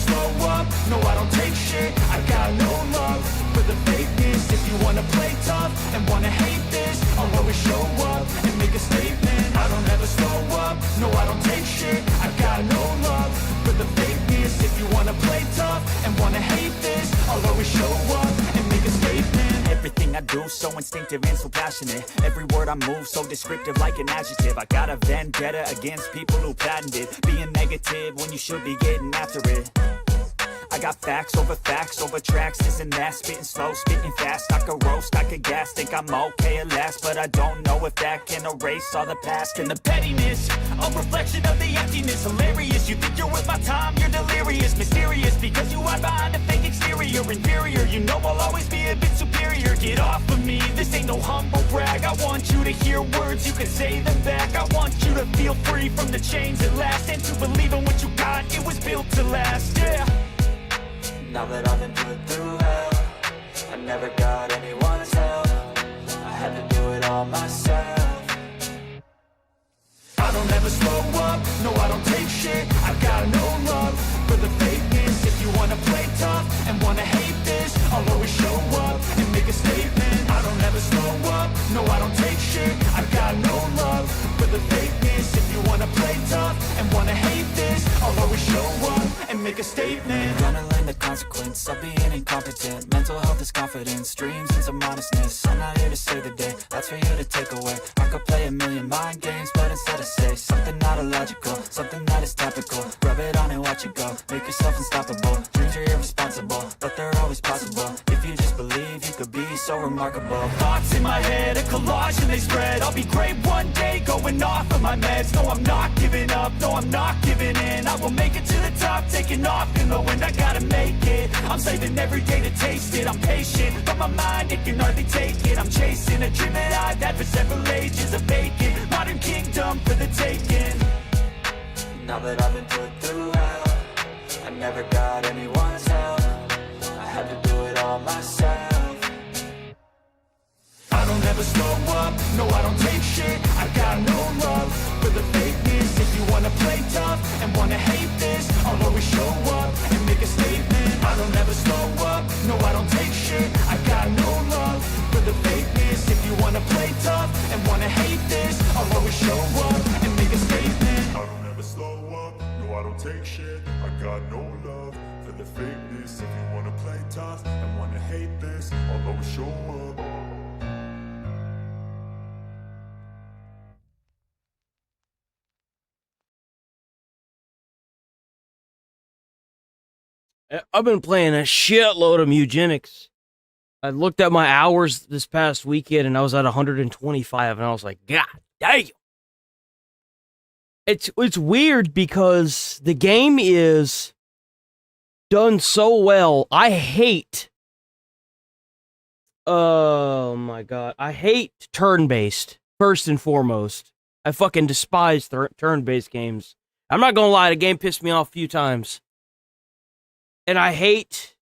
slow up, no I don't take shit. I got no love for the fakeness. If you wanna play tough and wanna hate this, I'll always show up and make a statement. I don't ever slow up, no I don't take shit. I got no love for the fakeness. If you wanna play tough and wanna hate this, I'll always show up and make a statement. Everything I do so instinctive and so passionate. Every word I move so descriptive like an adjective. I got a vendetta against people who patented being negative when you should be getting after it. I got facts over tracks, this and that. Spitting slow, spitting fast. I could roast, I could gas. Think I'm okay at last, but I don't know if that can erase all the past. And the pettiness, a reflection of the emptiness. Hilarious, you think you're worth my time, you're delirious. Mysterious, because you hide behind a fake exterior. Inferior, you know I'll always be a bit superior. Get off of me, this ain't no humble brag. I want you to hear words, you can say them back. I want you to feel free from the chains at last, and to believe in what you got, it was built to last, yeah. Now that I've been put through hell, I never got anyone's help. I had to do it all myself. I don't ever slow up, no I don't take shit. I got no love for the fakeness. If you wanna play tough and wanna hate this, I'll always show up and make a statement. I don't ever slow up, no I don't take shit. I got no love for the fakeness. If you wanna play tough and wanna hate this, I'll always show up and make a statement. Gonna learn the consequence of being incompetent. Mental health is confidence, dreams and some honestness. I'm not here to save the day, that's for you to take away. I could play a million mind games, but instead I say something not illogical, something that is topical. Rub it on and watch it go, make yourself unstoppable. Dreams are irresponsible, but they're always possible. If you just believe, you could be so remarkable. Thoughts in my head, a collage and they spread. I'll be great one day, going off of my meds. No, I'm not giving up, no, I'm not giving in. I will make it to the top, taking off in the wind. I gotta make it, I'm saving every day to taste it. I'm patient, but my mind, it can hardly take it. I'm chasing a dream that I've had for several ages. A vacant, modern kingdom for the taking. Now that I've been put through hell, I never got anyone's help. I had to do it all myself. I don't ever slow up, no I don't take shit. I got no love for the fakeness. If you wanna play tough and wanna hate this, I'll always show up and make a statement. I don't ever slow up, no I don't take shit. I got no love for the fakeness. If you wanna play tough and wanna hate this, I'll always show up and make a statement. I don't ever slow up, no I don't take shit. I got no love for the fakeness. If you wanna play tough and wanna hate this, I'll always show up. I've been playing a shitload of eugenics. I looked at my hours this past weekend and I was at 125 and I was like, God damn. It's weird because the game is done so well. I hate, oh my God, I hate turn-based, first and foremost. I fucking despise turn-based games. I'm not gonna lie, the game pissed me off a few times. And I hate,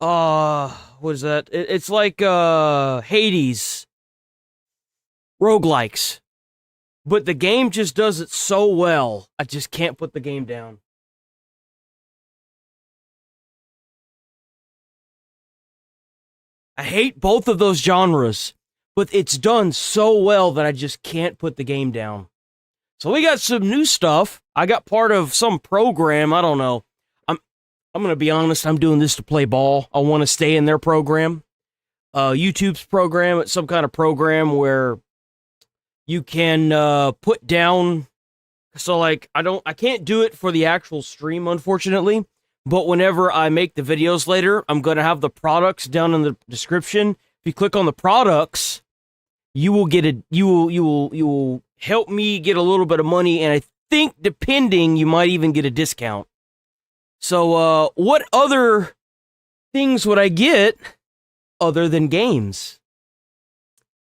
what is that? It's like, Hades. Roguelikes. But the game just does it so well, I just can't put the game down. I hate both of those genres, but it's done so well that I just can't put the game down. So we got some new stuff. I got part of some program, I don't know. I'm going to be honest, I'm doing this to play ball. I want to stay in their program. YouTube's program, it's some kind of program where you can put down, so like I can't do it for the actual stream, unfortunately, but whenever I make the videos later, I'm going to have the products down in the description. If you click on the products, you will get you will help me get a little bit of money, and I think depending, you might even get a discount. So, what other things would I get other than games?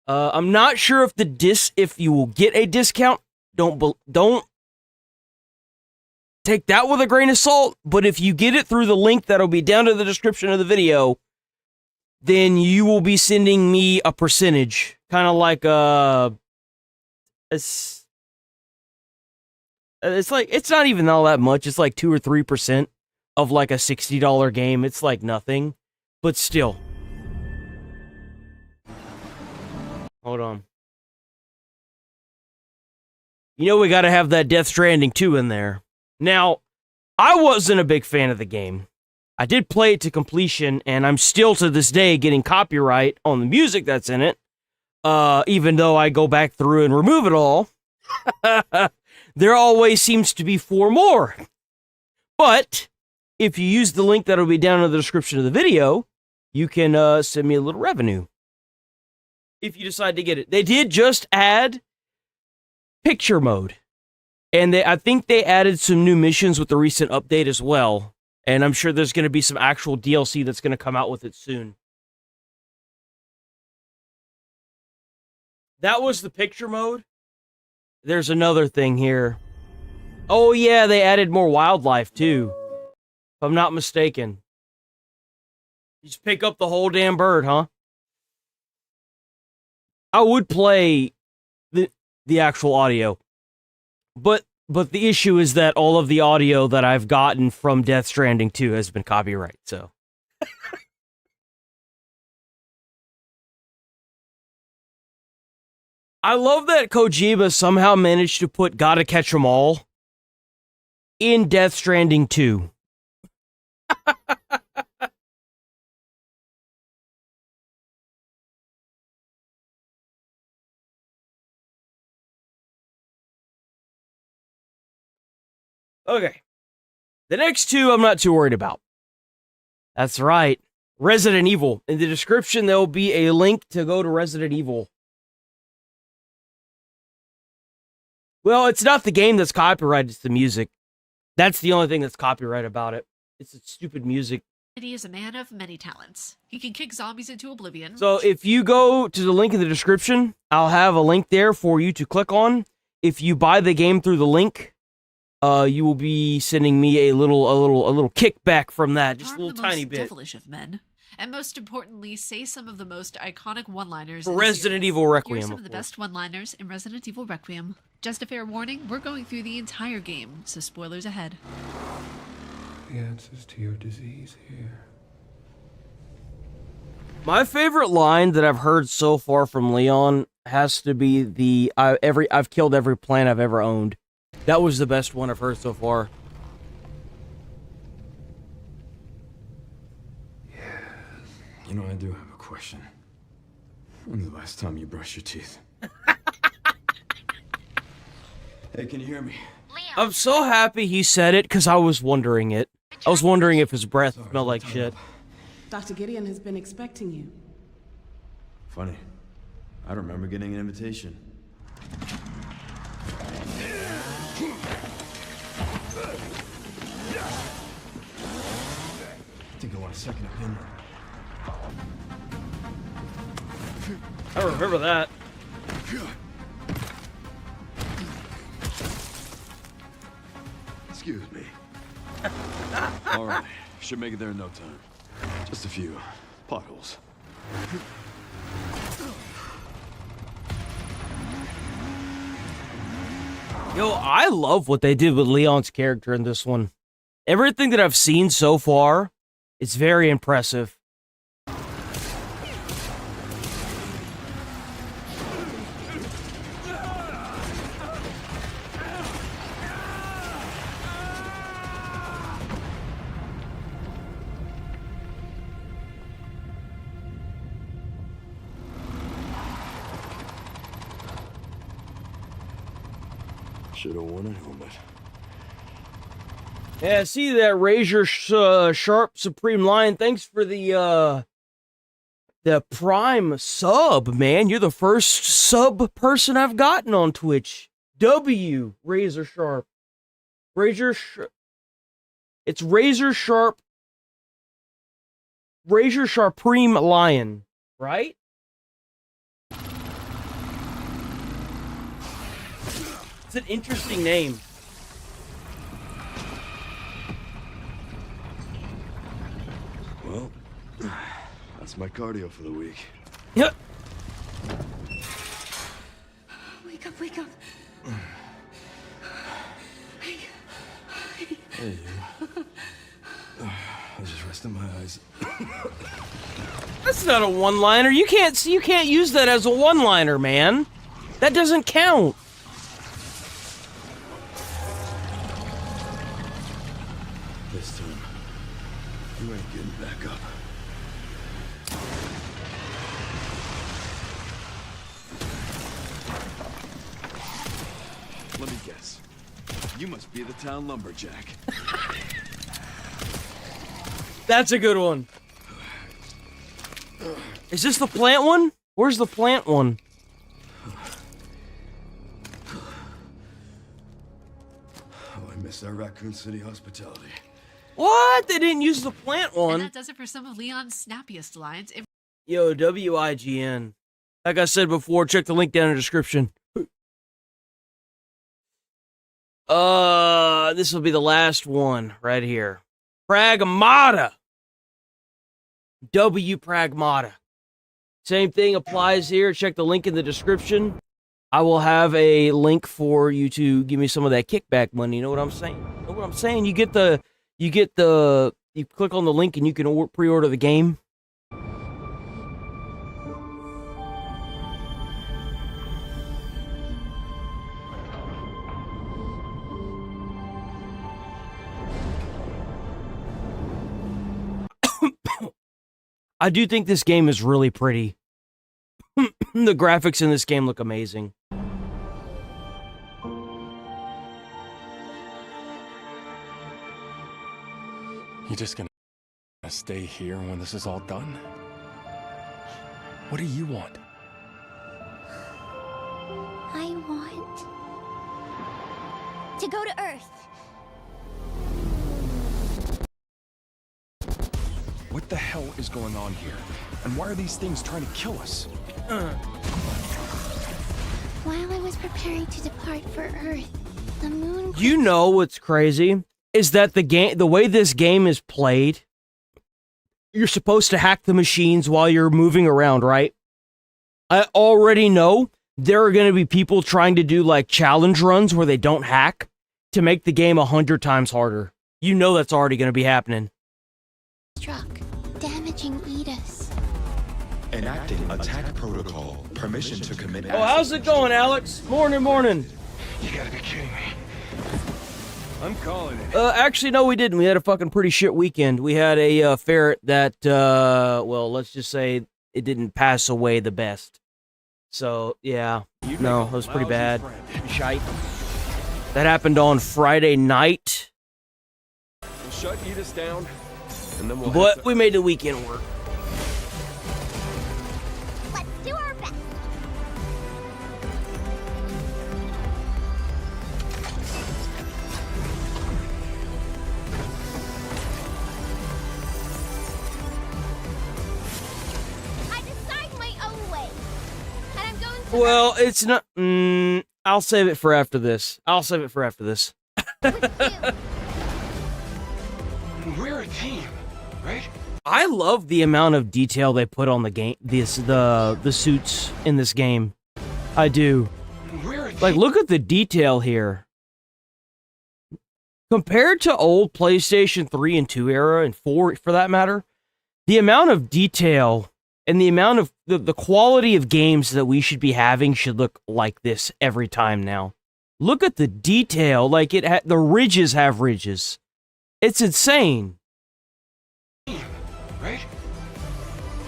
I'm not sure if you will get a discount. Don't take that with a grain of salt. But if you get it through the link that'll be down in the description of the video, then you will be sending me a percentage, kind of like it's like, it's not even all that much. It's like 2 or 3%. of like a $60 game. It's like nothing, but still. Hold on. You know we gotta have that Death Stranding 2 in there. Now, I wasn't a big fan of the game. I did play it to completion, and I'm still to this day getting copyright on the music that's in it, even though I go back through and remove it all. There always seems to be 4 more. But if you use the link that'll be down in the description of the video, you can send me a little revenue. If you decide to get it. They did just add picture mode. And I think they added some new missions with the recent update as well. And I'm sure there's going to be some actual DLC that's going to come out with it soon. That was the picture mode. There's another thing here. Oh yeah, they added more wildlife too. If I'm not mistaken. You just pick up the whole damn bird, huh? I would play the actual audio. But the issue is that all of the audio that I've gotten from Death Stranding 2 has been copyright, so. I love that Kojima somehow managed to put Gotta Catch 'Em All in Death Stranding 2. Okay. The next 2 I'm not too worried about. That's right. Resident Evil. In the description, there will be a link to go to Resident Evil. Well, it's not the game that's copyrighted, it's the music. That's the only thing that's copyright about it. It's the stupid music. He is a man of many talents. He can kick zombies into oblivion. So if you go to the link in the description, I'll have a link there for you to click on. If you buy the game through the link, you will be sending me a little kickback from that, just a little tiny bit. Devilish of men, and most importantly, say some of the most iconic one-liners. For Resident Evil Requiem. Here's some of the best one-liners in Resident Evil Requiem. Just a fair warning: we're going through the entire game, so spoilers ahead. The answers to your disease here. My favorite line that I've heard so far from Leon has to be the I've killed every plant I've ever owned. That was the best one I've heard so far. Yes. You know, I do have a question. When's the last time you brushed your teeth? Hey, can you hear me? I'm so happy he said it because I was wondering it. I was wondering if his breath smelled like shit. Dr. Gideon has been expecting you. Funny. I don't remember getting an invitation. I think I want a second opinion. I remember that. Excuse me. All right, should make it there in no time. Just a few potholes. Yo, I love what they did with Leon's character in this one. Everything that I've seen so far, it's very impressive. Should have worn a helmet. Yeah, see that Razor Sharp Supreme Lion. Thanks for the Prime sub, man. You're the first sub person I've gotten on Twitch. W Razor Sharp. It's Razor Sharp Supreme Lion, right? It's an interesting name. Well, that's my cardio for the week. Yep. Wake up, wake up. Hey, you. dust in my eyes. That's not a one-liner. You can't use that as a one-liner, man. That doesn't count. This time, you ain't getting back up. Let me guess. You must be the town lumberjack. That's a good one. Is this the plant one? Where's the plant one? Oh, I miss our Raccoon City hospitality. What? They didn't use the plant And one. that does it for some of Leon's snappiest lines. Yo, WIGN. Like I said before, check the link down in the description. This will be the last one right here. Pragmata. W Pragmata. Same thing applies here. Check the link in the description. I will have a link for you to give me some of that kickback money. You know what I'm saying? You know what I'm saying? You click on the link and you can pre-order the game. I do think this game is really pretty. The graphics in this game look amazing. You just gonna stay here when this is all done? What do you want? I want to go to Earth. What the hell is going on here? And why are these things trying to kill us? While I was preparing to depart for Earth, the moon... You know what's crazy? Is that the way this game is played, you're supposed to hack the machines while you're moving around, right? I already know there are going to be people trying to do like challenge runs where they don't hack to make the game 100 times harder. You know that's already going to be happening. Struck, damaging Edis. Enacting attack protocol. Permission to commit. Oh, how's it going, Alex? Morning. You gotta be kidding me. I'm calling it. Actually, no, we didn't. We had a fucking pretty shit weekend. We had a ferret that, well, let's just say it didn't pass away the best. So, yeah. No, it was pretty bad. Shite. That happened on Friday night. We'll shut Edis down, and then we'll... But we made the weekend work. Let's do our best. I decide my own way. And I'm going to Well, it's not... I'll save it for after this. with you. We're a team, right? I love the amount of detail they put on the game, the suits in this game. I do. We're a team. Like, look at the detail here. Compared to old PlayStation 3 and 2 era, and 4 for that matter, the amount of detail and the amount of the quality of games that we should be having should look like this every time now. Look at the detail, like the ridges have ridges. It's insane. Right?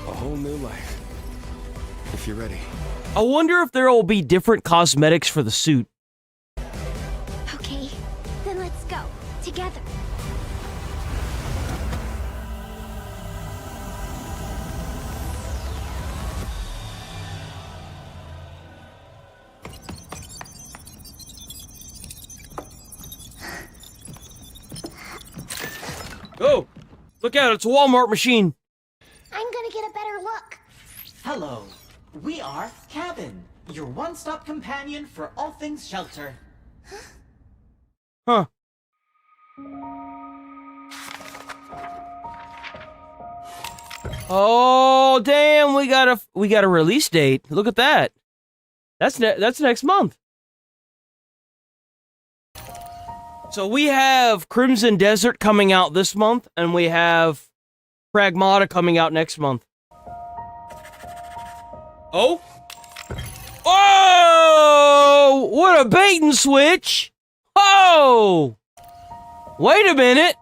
A whole new life. If you're ready. I wonder if there will be different cosmetics for the suit. Okay, then let's go. Together. Oh, look out, it's a Walmart machine. I'm gonna get a better look. Hello, we are Cabin, your one-stop companion for all things shelter. Huh. Oh, damn, we got a release date. Look at that. That's next month. So we have Crimson Desert coming out this month, and we have Pragmata coming out next month. Oh? Oh! What a bait and switch! Oh! Wait a minute!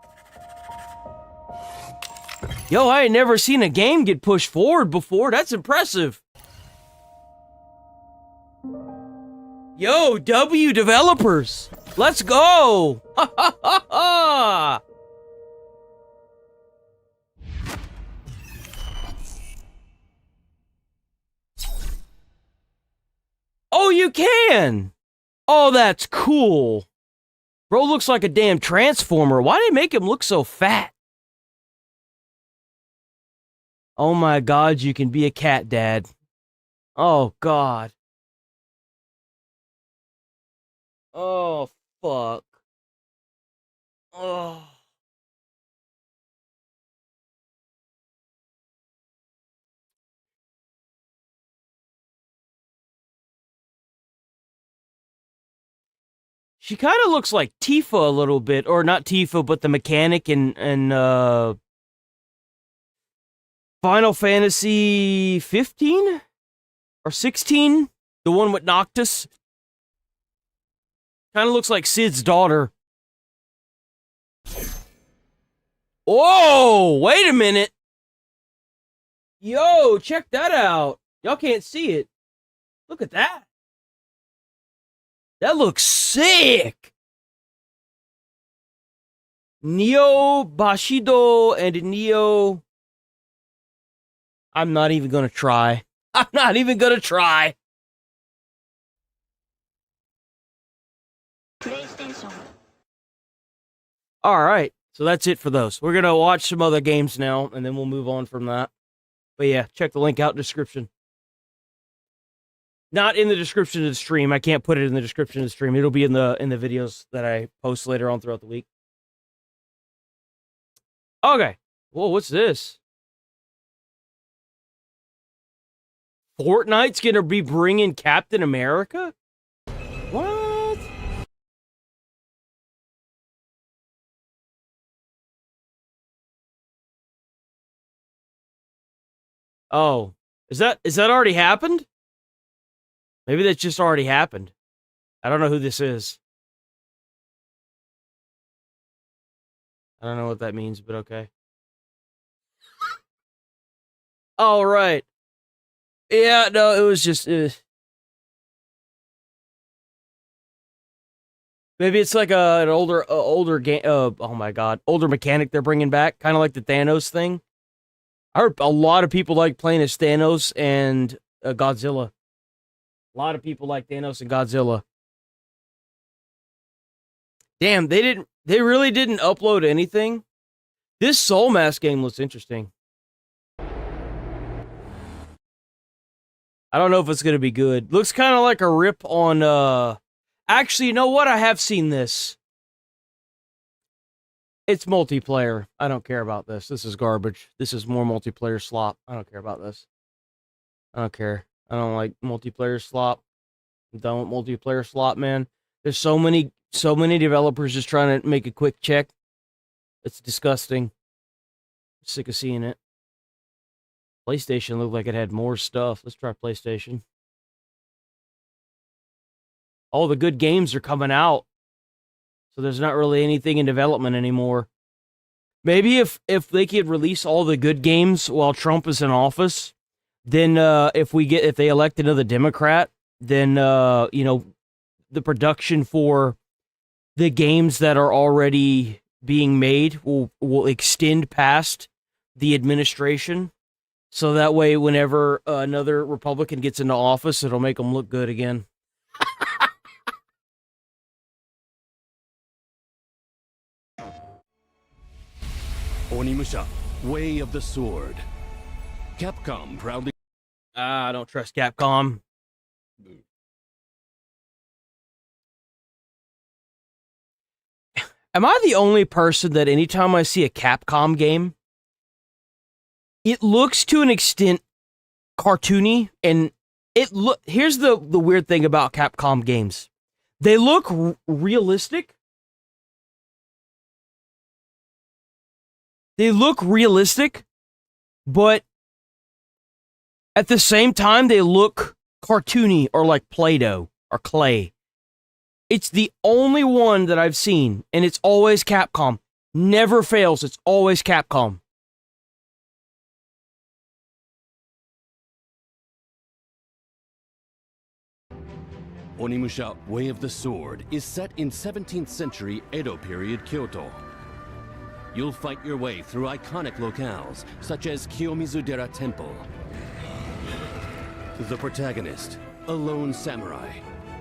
Yo, I ain't never seen a game get pushed forward before. That's impressive. Yo, W developers. Let's go. Ha ha ha ha. Oh, you can. Oh, that's cool. Bro looks like a damn transformer. Why did they make him look so fat? Oh my god, you can be a cat dad. Oh god. Oh fuck. Oh. She kind of looks like Tifa a little bit, or not Tifa, but the mechanic in Final Fantasy 15 or 16, the one with Noctis. Kind of looks like Cid's daughter. Whoa, wait a minute. Yo, check that out. Y'all can't see it. Look at that. That looks sick. Neo Bashido and Neo. I'm not even gonna try. I'm not even gonna try. Alright, so that's it for those. We're gonna watch some other games now, and then we'll move on from that. But yeah, check the link out in the description. Not in the description of the stream. I can't put it in the description of the stream. It'll be in the videos that I post later on throughout the week. Okay. Whoa, what's this? Fortnite's gonna be bringing Captain America? What? Oh, is that already happened? Maybe that just already happened. I don't know who this is. I don't know what that means, but okay. All right. Yeah, no, it was just... Maybe it's like an older game. Oh my god, older mechanic they're bringing back, kind of like the Thanos thing. I heard a lot of people like playing as Thanos and Godzilla. A lot of people like Thanos and Godzilla. Damn, they really didn't upload anything. This Soul Mask game looks interesting. I don't know if it's gonna be good. Looks kind of like a rip on actually, you know what? I have seen this. It's multiplayer. I don't care about this. This is garbage. This is more multiplayer slop. I don't care about this. I don't care. I don't like multiplayer slop. I'm done with multiplayer slop, man. There's so many developers just trying to make a quick check. It's disgusting. I'm sick of seeing it. PlayStation looked like it had more stuff. Let's try PlayStation. All the good games are coming out. So there's not really anything in development anymore. Maybe if they could release all the good games while Trump is in office, then if they elect another Democrat, then you know, the production for the games that are already being made will extend past the administration. So that way, whenever another Republican gets into office, it'll make them look good again. Onimusha, Way of the Sword. Capcom proudly... I don't trust Capcom. Am I the only person that anytime I see a Capcom game, it looks to an extent cartoony, and here's the weird thing about Capcom games. They look realistic. They look realistic, but at the same time, they look cartoony or like Play-Doh or clay. It's the only one that I've seen, and it's always Capcom. Never fails, it's always Capcom. Onimusha Way of the Sword is set in 17th century Edo period Kyoto. You'll fight your way through iconic locales such as Kiyomizu-dera Temple. The protagonist, a lone samurai,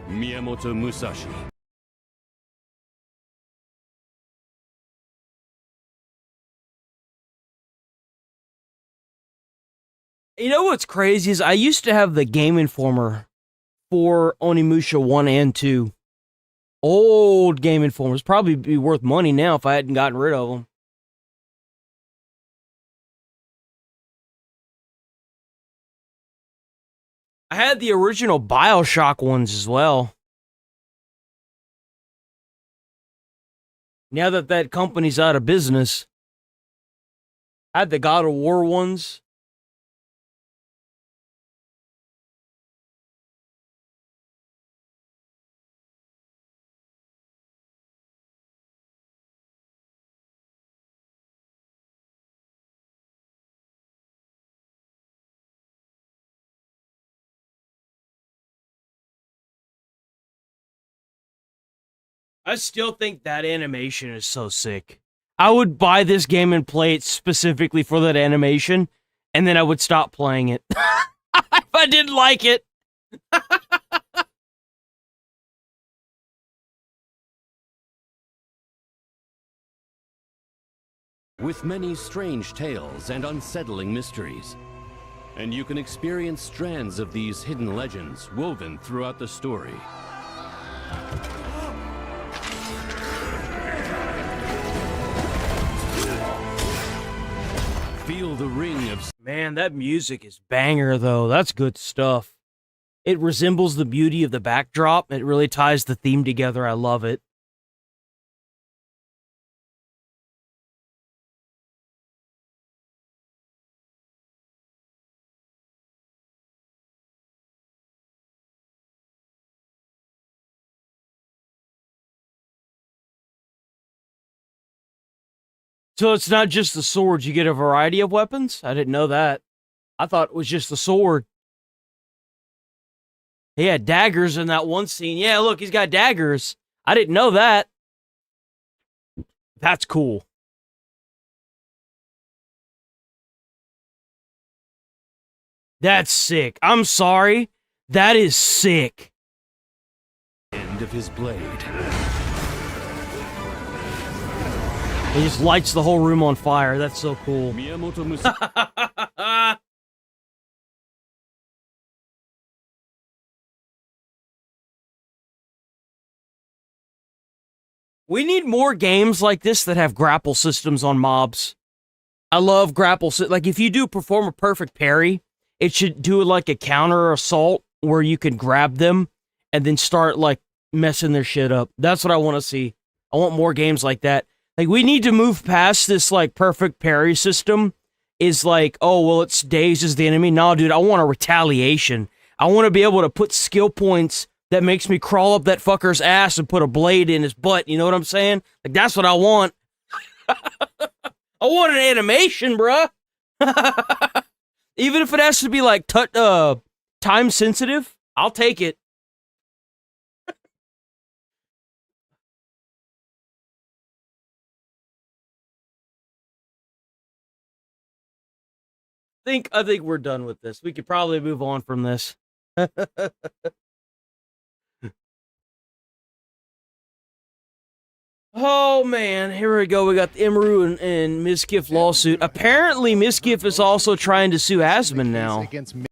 Miyamoto Musashi. You know what's crazy is I used to have the Game Informer for Onimusha 1 and 2. Old Game Informers. Probably be worth money now if I hadn't gotten rid of them. I had the original BioShock ones as well. Now that that company's out of business, I had the God of War ones. I still think that animation is so sick. I would buy this game and play it specifically for that animation, and then I would stop playing it if I didn't like it. With many strange tales and unsettling mysteries. And you can experience strands of these hidden legends woven throughout the story. Feel the ring of... Man, that music is banger, though. That's good stuff. It resembles the beauty of the backdrop. It really ties the theme together. I love it. So it's not just the sword, you get a variety of weapons? I didn't know that. I thought it was just the sword. He had daggers in that one scene. Yeah, look, he's got daggers. I didn't know that. That's cool. That's sick. I'm sorry. That is sick. End of his blade. He just lights the whole room on fire. That's so cool. Miyamoto Musashi. We need more games like this that have grapple systems on mobs. I love grapple. Like, if you do perform a perfect parry, it should do like a counter assault where you can grab them and then start, like, messing their shit up. That's what I want to see. I want more games like that. Like, we need to move past this, like, perfect parry system. Is like, oh, well, it's dazes the enemy. No, dude, I want a retaliation. I want to be able to put skill points that makes me crawl up that fucker's ass and put a blade in his butt. You know what I'm saying? Like, that's what I want. I want an animation, bruh. Even if it has to be, like, time sensitive, I'll take it. I think we're done with this. We could probably move on from this. Oh man, here we go. We got the Emeru and Mizkif lawsuit. Apparently, Mizkif is also trying to sue Asmon now.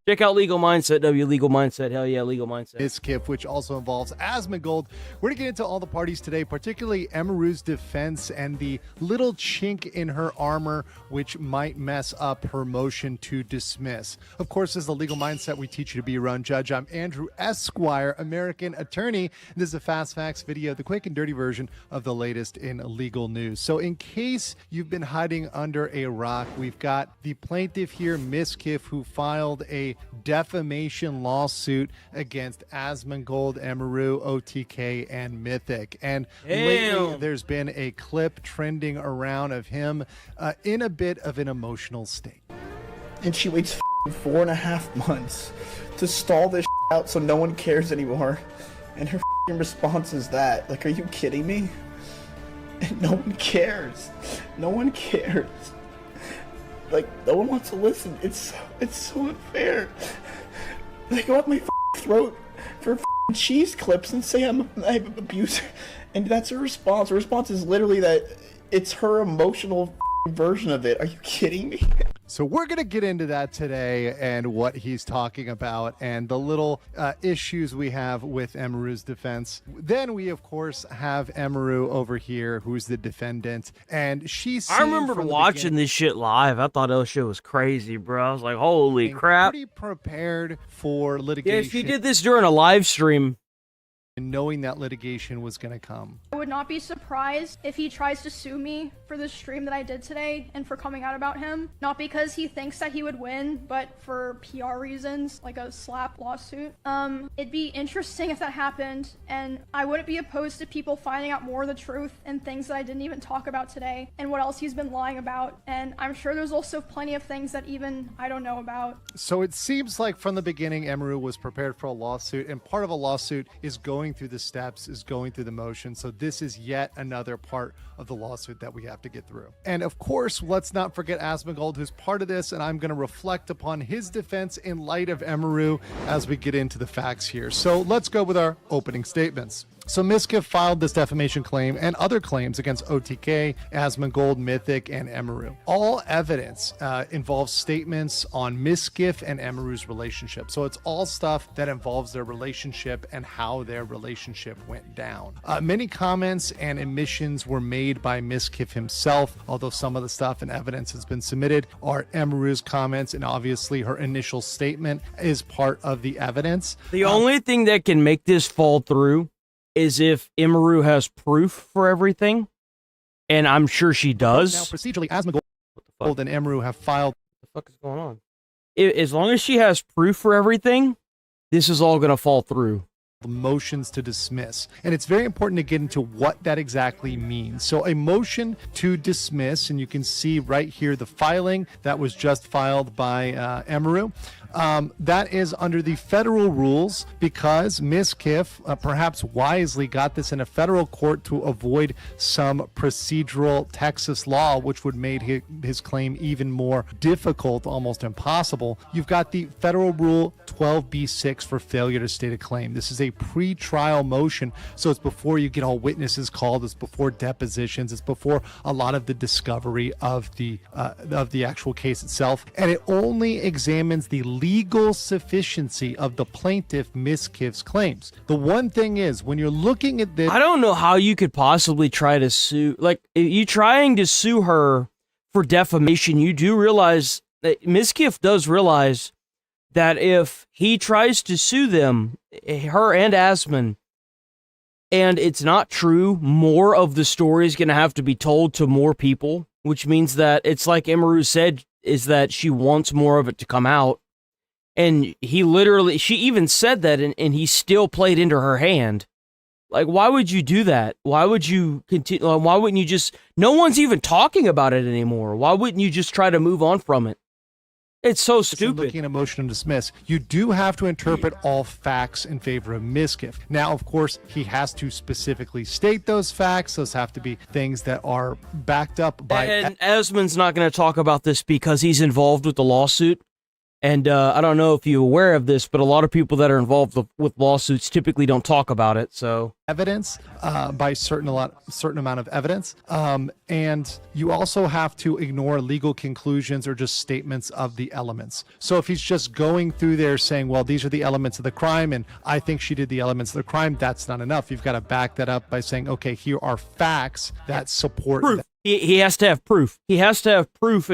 Check out Legal Mindset, Legal Mindset. Hell yeah, Legal Mindset. Mizkif, which also involves Asmongold. We're going to get into all the parties today, particularly Emeru's defense and the little chink in her armor, which might mess up her motion to dismiss. Of course, as the Legal Mindset, we teach you to be your own judge. I'm Andrew Esquire, American attorney. This is a Fast Facts video, the quick and dirty version of the latest latest in legal news. So in case you've been hiding under a rock, we've got the plaintiff here, Miskiff, who filed a defamation lawsuit against Asmongold, Emeru, OTK, and Mythic. And lately there's been a clip trending around of him in a bit of an emotional state. And she waits 4.5 months to stall this out so no one cares anymore. And her response is that. Like, are you kidding me? And no one cares. No one cares. Like, no one wants to listen. It's so unfair. They go up my throat for cheese clips and say I'm an abuser. And that's her response. Her response is literally that it's her emotional version of it. Are you kidding me? So we're going to get into that today and what he's talking about and the little issues we have with Emeru's defense. Then we, of course, have Emeru over here, who's the defendant, and she's. I remember watching this shit live. I thought that shit was crazy, bro. I was like, holy crap. Pretty prepared for litigation. Yeah, if you did this during a live stream, and knowing that litigation was going to come. I would not be surprised if he tries to sue me for the stream that I did today and for coming out about him. Not because he thinks that he would win, but for PR reasons, like a slap lawsuit. It'd be interesting if that happened, and I wouldn't be opposed to people finding out more of the truth and things that I didn't even talk about today and what else he's been lying about. And I'm sure there's also plenty of things that even I don't know about. So it seems like from the beginning, Emeru was prepared for a lawsuit, and part of a lawsuit is going through the steps, is going through the motion. So this is yet another part of the lawsuit that we have to get through. And of course, let's not forget Asmongold, who's part of this, and I'm going to reflect upon his defense in light of Emeru as we get into the facts here. So let's go with our opening statements. So Miskiff filed this defamation claim and other claims against OTK, Asmongold, Mythic, and Emeru. All evidence involves statements on Miskiff and Emeru's relationship. So it's all stuff that involves their relationship and how their relationship went down. Many comments and admissions were made by Miskiff himself, although some of the stuff and evidence has been submitted are Emeru's comments, and obviously her initial statement is part of the evidence. The only thing that can make this fall through is if Emeru has proof for everything, and I'm sure she does. Now, procedurally, Asmongold and Emeru have filed. What the fuck is going on? As long as she has proof for everything, this is all going to fall through. Motions to dismiss, and it's very important to get into what that exactly means. So a motion to dismiss, and you can see right here the filing that was just filed by Emeru. That is under the federal rules because Miskiff perhaps wisely got this in a federal court to avoid some procedural Texas law, which would make his claim even more difficult, almost impossible. You've got the federal rule 12b6 for failure to state a claim. This is a pre-trial motion, so it's before you get all witnesses called, it's before depositions, it's before a lot of the discovery of the actual case itself, and it only examines the legal sufficiency of the plaintiff Miskiff's claims. The one thing is, when you're looking at this, I don't know how you could possibly try to sue, like, you trying to sue her for defamation. You do realize that Miskiff does realize that if he tries to sue them, her and Asmon, and it's not true, more of the story is going to have to be told to more people, which means that it's like Emeru said, is that she wants more of it to come out. And she even said that, and he still played into her hand. Like, why would you do that? Why would you continue? Why wouldn't you just, no one's even talking about it anymore. Why wouldn't you just try to move on from it? It's so stupid. Looking at a motion to dismiss, you do have to interpret all facts in favor of Miskiff. Now, of course, he has to specifically state those facts. Those have to be things that are backed up by. And Asmon's not going to talk about this because he's involved with the lawsuit. And I don't know if you're aware of this, but a lot of people that are involved with lawsuits typically don't talk about it. So evidence by certain amount of evidence, and you also have to ignore legal conclusions or just statements of the elements. So if he's just going through there saying, well, these are the elements of the crime, and I think she did the elements of the crime, that's not enough. You've got to back that up by saying, okay, here are facts that support proof. That. He has to have proof. He has to have proof.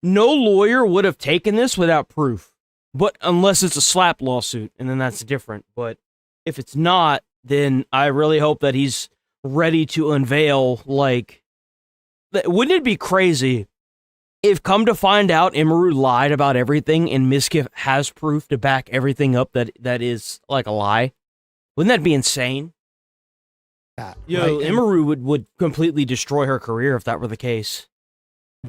No lawyer would have taken this without proof, but unless it's a slap lawsuit, and then that's different. But if it's not, then I really hope that he's ready to unveil, like, wouldn't it be crazy if, come to find out, Emerald lied about everything and Mizkif has proof to back everything up that is like a lie? Wouldn't that be insane? Yo, right? Emerald would completely destroy her career if that were the case.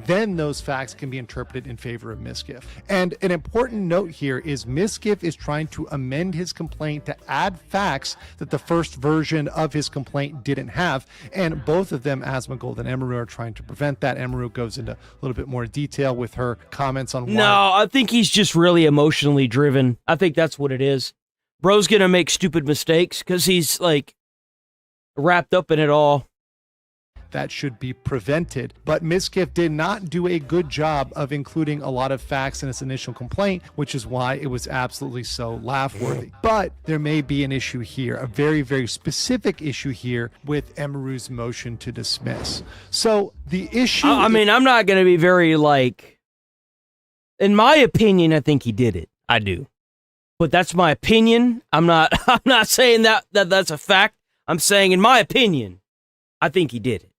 Then those facts can be interpreted in favor of Mizkif. And an important note here is Mizkif is trying to amend his complaint to add facts that the first version of his complaint didn't have. And both of them, Asmongold and Emerald, are trying to prevent that. Emerald goes into a little bit more detail with her comments on why. No, I think he's just really emotionally driven. I think that's what it is. Bro's gonna make stupid mistakes because he's, like, wrapped up in it all. That should be prevented. But Mizkif did not do a good job of including a lot of facts in its initial complaint, which is why it was absolutely so laugh-worthy. But there may be an issue here, a very, very specific issue here with Emeru's motion to dismiss. So the issue... I mean, I'm not going to be very, like... In my opinion, I think he did it. I do. But that's my opinion. I'm not saying that's a fact. I'm saying, in my opinion, I think he did it.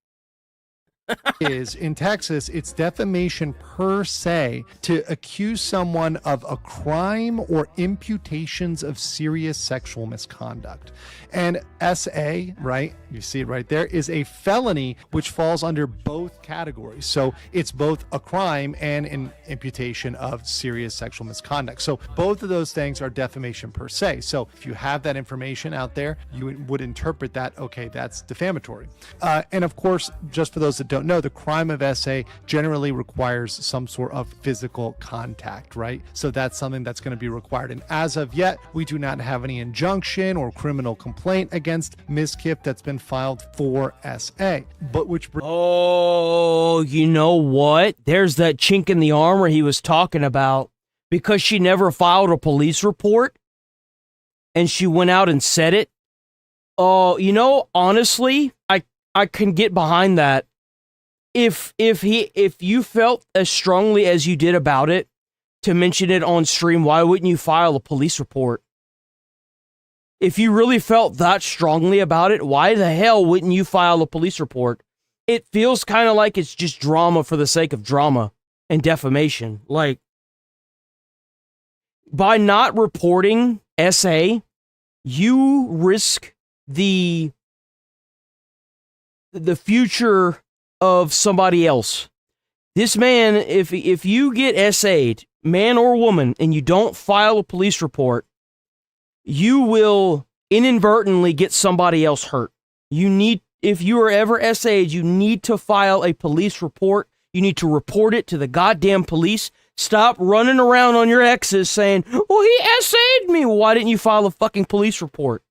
Is in Texas, it's defamation per se to accuse someone of a crime or imputations of serious sexual misconduct. And SA, right, you see it right there, is a felony which falls under both categories. So it's both a crime and an imputation of serious sexual misconduct. So both of those things are defamation per se. So if you have that information out there, you would interpret that, okay, that's defamatory. And of course, just for those that don't know, the crime of SA generally requires some sort of physical contact, right? So that's something that's going to be required. And as of yet, we do not have any injunction or criminal complaint against Mizkif that's been filed for SA. But which... Oh, you know what? There's that chink in the armor he was talking about. Because she never filed a police report and she went out and said it. Oh, you know, honestly, I can get behind that. If you felt as strongly as you did about it to mention it on stream, why wouldn't you file a police report? If you really felt that strongly about it, why the hell wouldn't you file a police report? It feels kind of like it's just drama for the sake of drama and defamation. Like, by not reporting SA, you risk the future of somebody else. This man, if you get SA'd, man or woman, and you don't file a police report, you will inadvertently get somebody else hurt. If you are ever SA'd, you need to file a police report. You need to report it to the goddamn police. Stop running around on your exes saying, well, he SA'd me. Why didn't you file a fucking police report?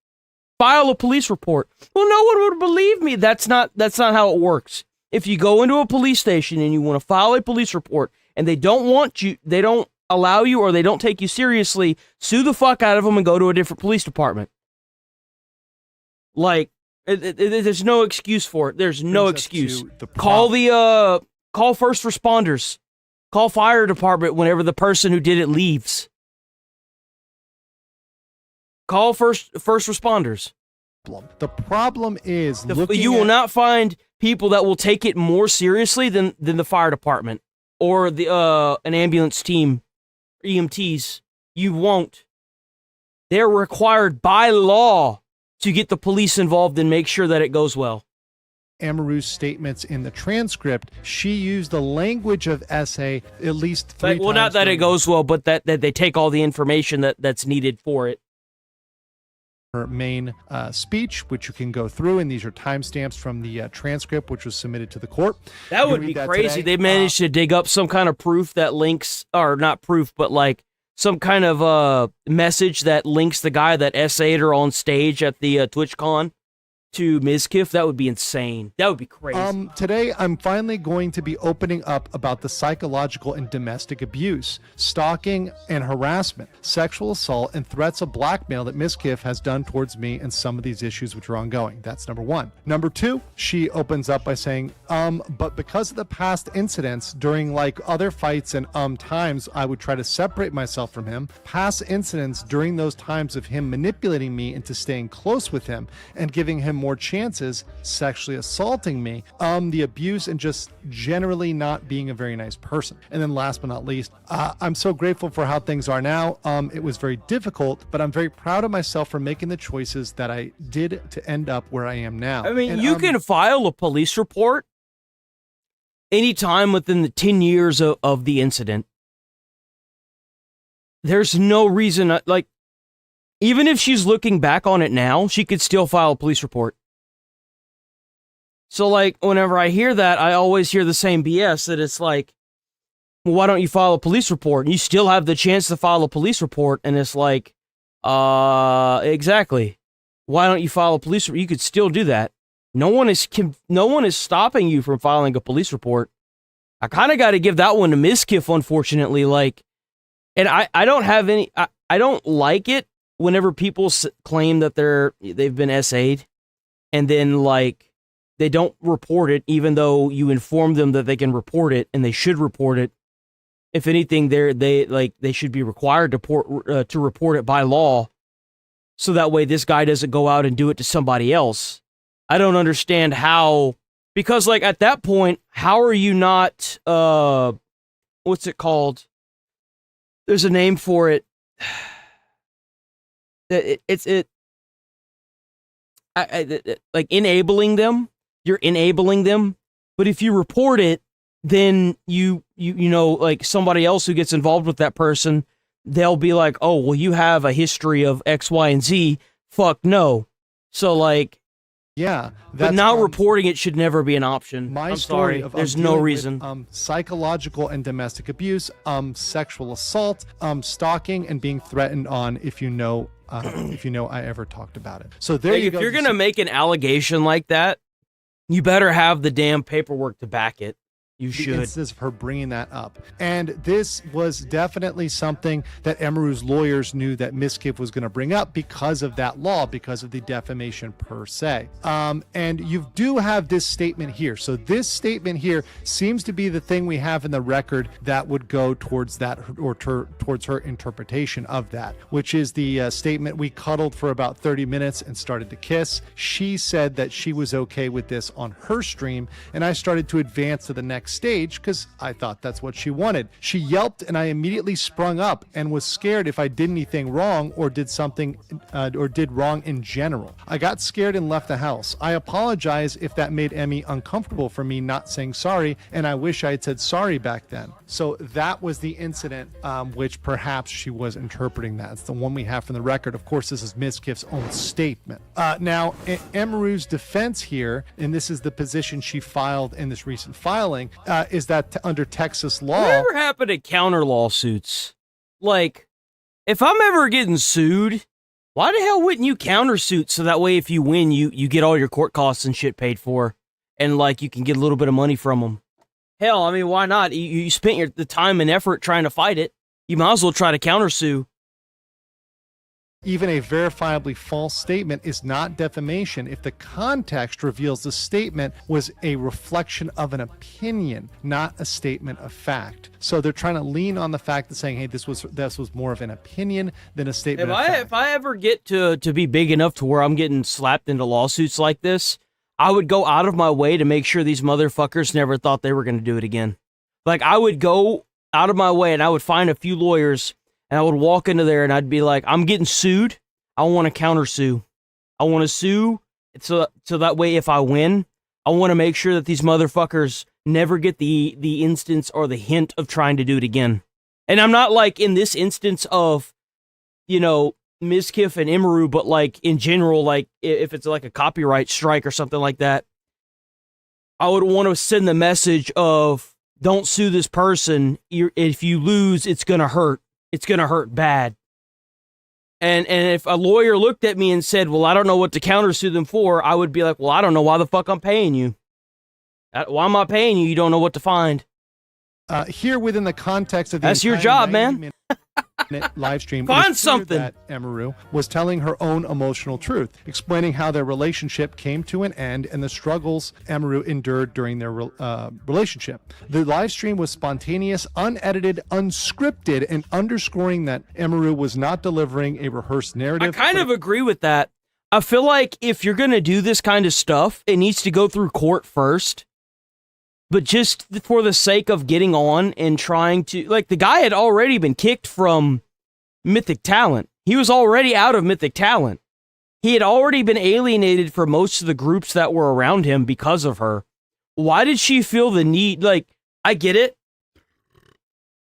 File a police report. Well, no one would believe me. That's not how it works. If you go into a police station and you want to file a police report and they don't want you, they don't allow you, or they don't take you seriously, sue the fuck out of them and go to a different police department. Like, there's no excuse for it. There's no excuse. Call first responders. Call fire department whenever the person who did it leaves. Call first responders. The problem is you will not find people that will take it more seriously than the fire department or an ambulance team, EMTs. You won't. They're required by law to get the police involved and make sure that it goes well. Amaru's statements in the transcript, she used the language of SA at least 3 times. Well, not that it goes well, but that they take all the information that's needed for it. Her main speech, which you can go through, and these are timestamps from the transcript, which was submitted to the court. That would be crazy. They managed to dig up some kind of proof that links, or not proof, but like some kind of message that links the guy that SA'd her on stage at the TwitchCon to Mizkif. That would be insane. That would be crazy. Today, I'm finally going to be opening up about the psychological and domestic abuse, stalking and harassment, sexual assault, and threats of blackmail that Mizkif has done towards me and some of these issues which are ongoing. That's number 1. Number 2, she opens up by saying, but because of the past incidents during like other fights and times I would try to separate myself from him, past incidents during those times of him manipulating me into staying close with him and giving him more chances sexually assaulting me, the abuse, and just generally not being a very nice person. And then last but not least, I'm so grateful for how things are now. It was very difficult, but I'm very proud of myself for making the choices that I did to end up where I am now. I mean, And, you can file a police report anytime within the 10 years of the incident. There's no reason, like, even if she's looking back on it now, she could still file a police report. So, like, whenever I hear that, I always hear the same BS that it's like, well, why don't you file a police report? And you still have the chance to file a police report, and it's like, exactly. Why don't you file a police report? You could still do that. No one is stopping you from filing a police report. I kind of got to give that one to Miskiff, unfortunately. Like, and I don't have any. I don't like it whenever people claim that they've been SA'd, and then like they don't report it, even though you inform them that they can report it and they should report it. If anything, they should be required to report it by law, so that way this guy doesn't go out and do it to somebody else. I don't understand how, because like at that point, how are you not, what's it called? There's a name for it. Like enabling them. You're enabling them. But if you report it, then you know, like somebody else who gets involved with that person, they'll be like, oh, well, you have a history of X, Y, and Z. Fuck no. So like, yeah, but now reporting it should never be an option. My I'm story sorry. of There's no dealing reason. with, psychological and domestic abuse, sexual assault, stalking, and being threatened on. If you know I ever talked about it. So there Like, you if go. you're gonna make an allegation like that, you better have the damn paperwork to back it. You the should. instance of her bringing that up. And this was definitely something that Emeru's lawyers knew that Miskiff was going to bring up because of that law, because of the defamation per se. And you do have this statement here. So this statement here seems to be the thing we have in the record that would go towards that, or towards her interpretation of that, which is the statement, we cuddled for about 30 minutes and started to kiss. She said that she was okay with this on her stream, and I started to advance to the next stage because I thought that's what she wanted. She yelped and I immediately sprung up and was scared if I did anything wrong or did something or did wrong in general. I got scared and left the house. I apologize if that made Emmy uncomfortable for me not saying sorry, and I wish I had said sorry back then. So that was the incident which perhaps she was interpreting that. It's the one we have from the record. Of course, this is Miskiff's own statement. Now, Emeru's defense here, and this is the position she filed in this recent filing, is that under Texas law... Whatever happened to counter lawsuits? Like, if I'm ever getting sued, why the hell wouldn't you countersuit so that way if you win, you get all your court costs and shit paid for, and like you can get a little bit of money from them? Hell, I mean, why not? You spent the time and effort trying to fight it. You might as well try to countersue. Even a verifiably false statement is not defamation if the context reveals the statement was a reflection of an opinion, not a statement of fact. So they're trying to lean on the fact of saying, hey, this was more of an opinion than a statement of fact. If I ever get to be big enough to where I'm getting slapped into lawsuits like this, I would go out of my way to make sure these motherfuckers never thought they were going to do it again. Like, I would go out of my way and I would find a few lawyers and I would walk into there and I'd be like, I'm getting sued. I want to countersue. I want to sue so that way if I win, I want to make sure that these motherfuckers never get the instance or the hint of trying to do it again. And I'm not like in this instance of, you know, Miskiff and Emeru, but like in general, like if it's like a copyright strike or something like that, I would want to send the message of don't sue this person. If you lose, it's going to hurt. It's going to hurt bad. And if a lawyer looked at me and said, well, I don't know what to countersue them for, I would be like, well, I don't know why the fuck I'm paying you. Why am I paying you? You don't know what to find. Here within the context of the That's your job, man. Live stream, find something. That Emeru was telling her own emotional truth, explaining how their relationship came to an end and the struggles Emeru endured during their relationship. The live stream was spontaneous, unedited, unscripted, and underscoring that Emeru was not delivering a rehearsed narrative. I kind of agree with that. I feel like if you're going to do this kind of stuff, it needs to go through court first. But just for the sake of getting on and trying to... Like, the guy had already been kicked from Mythic Talent. He was already out of Mythic Talent. He had already been alienated from most of the groups that were around him because of her. Why did she feel the need? Like, I get it.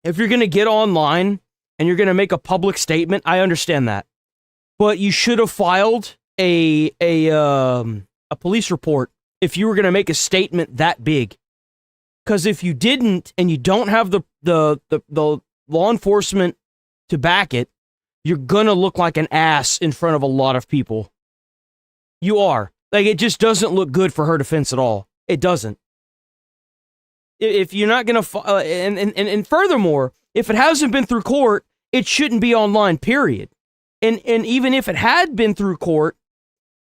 If you're going to get online and you're going to make a public statement, I understand that. But you should have filed a police report if you were going to make a statement that big. Because if you didn't, and you don't have the law enforcement to back it, you're going to look like an ass in front of a lot of people. You are. Like, it just doesn't look good for her defense at all. It doesn't. If you're not going to... and furthermore, if it hasn't been through court, it shouldn't be online, period. And even if it had been through court,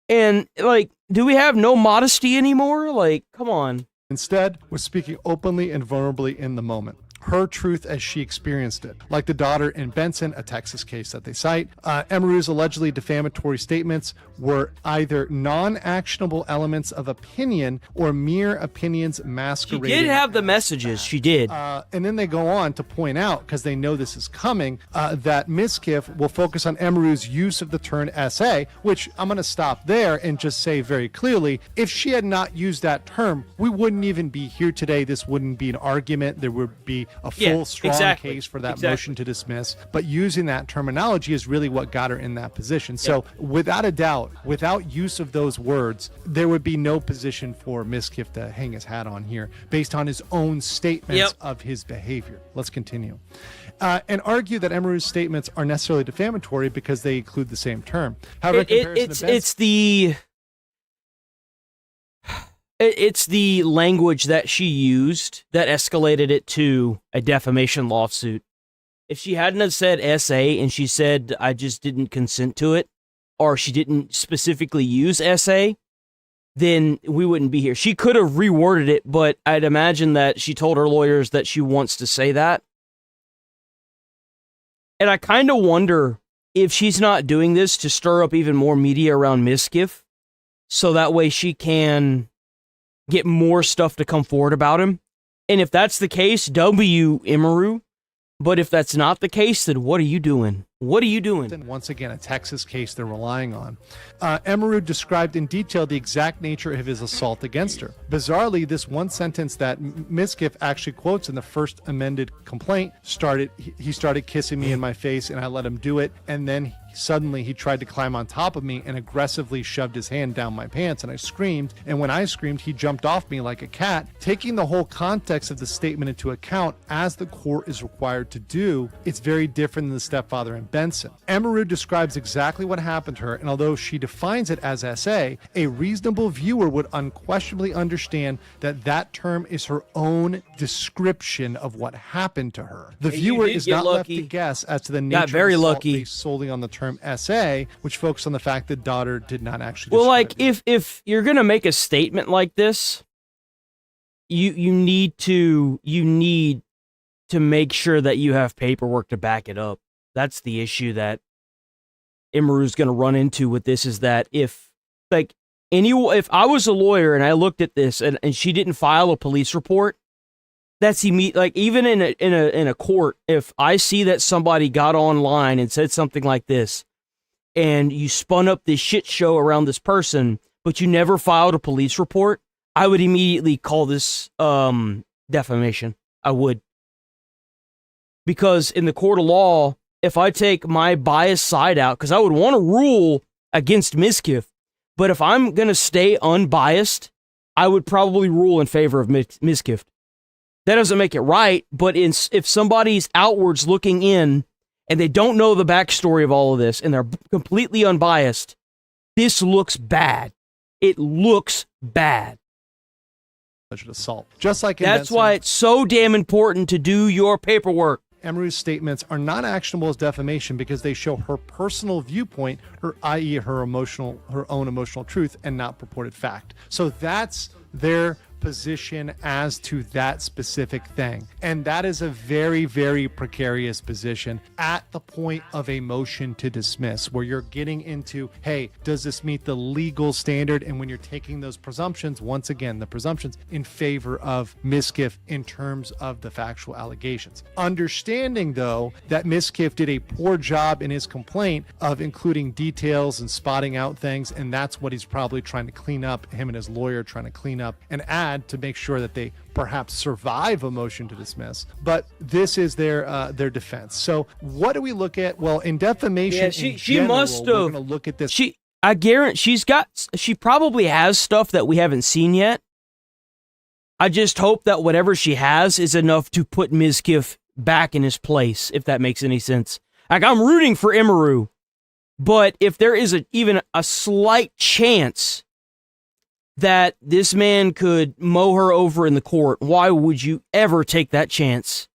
and, like, do we have no modesty anymore? Like, come on. Instead, was speaking openly and vulnerably in the moment. Her truth as she experienced it. Like the daughter in Benson, a Texas case that they cite, Emeru's allegedly defamatory statements were either non-actionable elements of opinion or mere opinions masquerading. She did have the messages, she did. And then they go on to point out, because they know this is coming, that Miskiff will focus on Emeru's use of the term SA, which I'm going to stop there and just say very clearly, if she had not used that term, we wouldn't even be here today. This wouldn't be an argument. There would be a full, strong case for that motion to dismiss. But using that terminology is really what got her in that position. So without a doubt, without use of those words, there would be no position for Miskiff to hang his hat on here based on his own statements of his behavior. Let's continue. And argue that Emeru's statements are necessarily defamatory because they include the same term. However, it's the language that she used that escalated it to a defamation lawsuit. If she hadn't have said SA and she said, I just didn't consent to it, or she didn't specifically use SA, then we wouldn't be here. She could have reworded it, but I'd imagine that she told her lawyers that she wants to say that. And I kind of wonder if she's not doing this to stir up even more media around Miskiff, so that way she can get more stuff to come forward about him. And if that's the case, W. Emeru. But if that's not the case, then what are you doing? What are you doing? Once again, a Texas case they're relying on. Emeru described in detail the exact nature of his assault against her. Bizarrely, this one sentence that Miskiff actually quotes in the first amended complaint he started kissing me in my face and I let him do it. And then suddenly he tried to climb on top of me and aggressively shoved his hand down my pants, and I screamed. And when I screamed, he jumped off me like a cat. Taking the whole context of the statement into account, as the court is required to do, it's very different than the stepfather and Benson. Emeru describes exactly what happened to her, and although she defines it as SA, a reasonable viewer would unquestionably understand that that term is her own description of what happened to her. The viewer is not left to guess as to the nature of the assault based solely on the term SA, which focuses on the fact that daughter did not actually describe it. if you're gonna make a statement like this, you need to make sure that you have paperwork to back it up. That's the issue that Emeru's going to run into with this, is that if I was a lawyer and I looked at this and she didn't file a police report, that's like, even in a court, if I see that somebody got online and said something like this and you spun up this shit show around this person, but you never filed a police report, I would immediately call this defamation. I would. Because in the court of law, if I take my biased side out, because I would want to rule against Miskiff, but if I'm going to stay unbiased, I would probably rule in favor of Miskiff. That doesn't make it right, but if somebody's outwards looking in and they don't know the backstory of all of this and they're completely unbiased, this looks bad. It looks bad. Assault. Just like that's why it's so damn important to do your paperwork. Emeru's statements are not actionable as defamation because they show her personal viewpoint, i.e. her own emotional truth, and not purported fact. So that's their position as to that specific thing. And that is a very, very precarious position at the point of a motion to dismiss, where you're getting into, hey, does this meet the legal standard? And when you're taking those presumptions, once again, the presumptions in favor of Miskiff in terms of the factual allegations. Understanding, though, that Miskiff did a poor job in his complaint of including details and spotting out things, and that's what he's probably trying to clean up, him and his lawyer trying to clean up and add to make sure that they perhaps survive a motion to dismiss. But this is their defense. So what do we look at? Well, in defamation, yeah, she general, must have. We're going to look at this. I guarantee she probably has stuff that we haven't seen yet. I just hope that whatever she has is enough to put Miskiff back in his place, if that makes any sense. Like, I'm rooting for Emeru, but if there is even a slight chance that this man could mow her over in the court, why would you ever take that chance?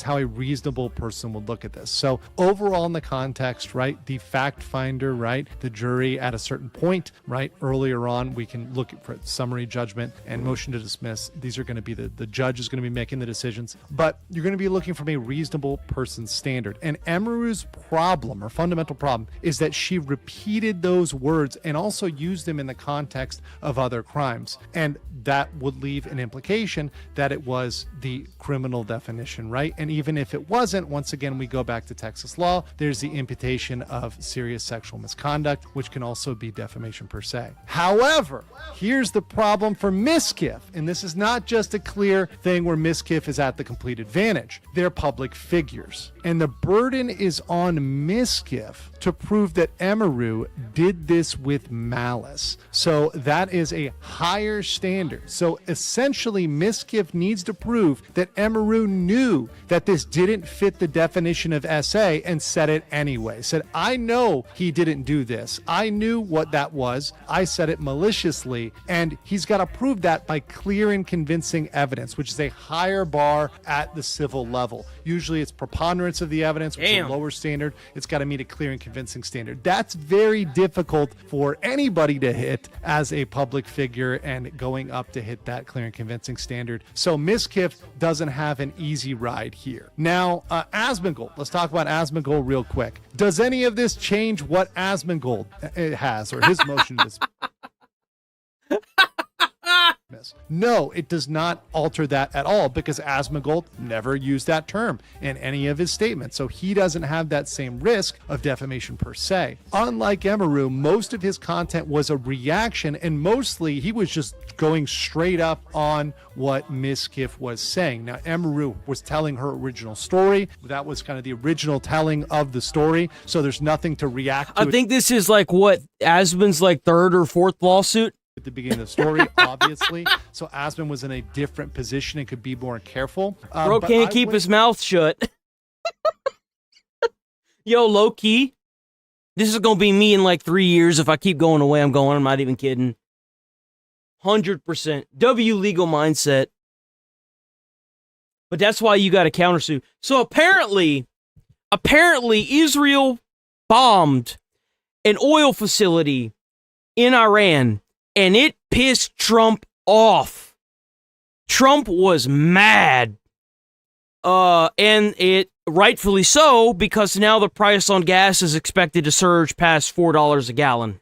How a reasonable person would look at this. So overall in the context, right, the fact finder, right, the jury at a certain point, right, earlier on, we can look for summary judgment and motion to dismiss. These are going to be the judge is going to be making the decisions, but you're going to be looking from a reasonable person's standard. And Emeru's problem, or fundamental problem, is that she repeated those words and also used them in the context of other crimes. And that would leave an implication that it was the criminal definition, right? And even if it wasn't, once again, we go back to Texas law, there's the imputation of serious sexual misconduct, which can also be defamation per se. However, here's the problem for Miskiff, and this is not just a clear thing where Miskiff is at the complete advantage. They're public figures, and the burden is on Miskiff to prove that Emeru did this with malice. So that is a higher standard. So essentially, Miskiff needs to prove that Emeru knew that this didn't fit the definition of SA and said it anyway. Said, I know he didn't do this. I knew what that was. I said it maliciously. And he's got to prove that by clear and convincing evidence, which is a higher bar at the civil level. Usually it's preponderance of the evidence, which is a lower standard. It's got to meet a clear and convincing standard. That's very difficult for anybody to hit as a public figure, and going up to hit that clear and convincing standard. So Miskiff doesn't have an easy ride here. Now, Asmongold. Let's talk about Asmongold real quick. Does any of this change what Asmongold has, or his motion to dismiss? No, it does not alter that at all, because Asmongold never used that term in any of his statements. So he doesn't have that same risk of defamation per se. Unlike Emeru, most of his content was a reaction, and mostly he was just going straight up on what Miskiff was saying. Now, Emeru was telling her original story. That was kind of the original telling of the story. So there's nothing to react to. I think this is like what Asmon's like third or fourth lawsuit at the beginning of the story, obviously. So Asmon was in a different position and could be more careful. Bro can't keep his mouth shut. Yo, low key, this is gonna be me in like 3 years. If I keep going away, I'm not even kidding. 100%. W legal mindset. But that's why you got to countersue. So apparently Israel bombed an oil facility in Iran, and it pissed Trump off. Trump was mad. And it rightfully so, because now the price on gas is expected to surge past $4 a gallon.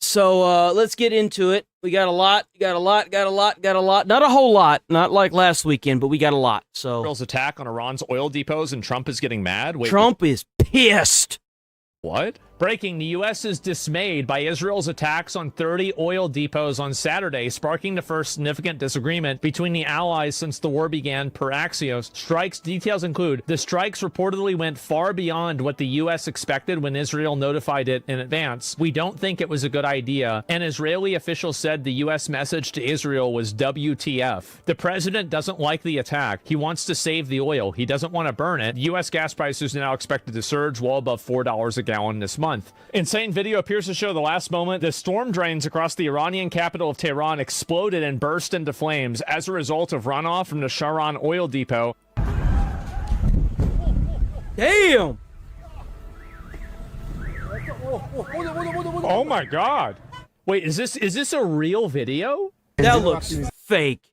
So let's get into it. We got a lot. Not a whole lot. Not like last weekend, but we got a lot. So Israel's attack on Iran's oil depots, and Trump is getting mad? Trump is pissed. What? Breaking, the U.S. is dismayed by Israel's attacks on 30 oil depots on Saturday, sparking the first significant disagreement between the allies since the war began, per Axios. Strikes details include, the strikes reportedly went far beyond what the U.S. expected when Israel notified it in advance. We don't think it was a good idea. An Israeli official said the U.S. message to Israel was WTF. The president doesn't like the attack. He wants to save the oil. He doesn't want to burn it. U.S. gas prices are now expected to surge well above $4 a gallon this month. Insane video appears to show the last moment the storm drains across the Iranian capital of Tehran exploded and burst into flames as a result of runoff from the Sharan oil depot. Damn! Oh my God! Wait, is this a real video? That looks fake.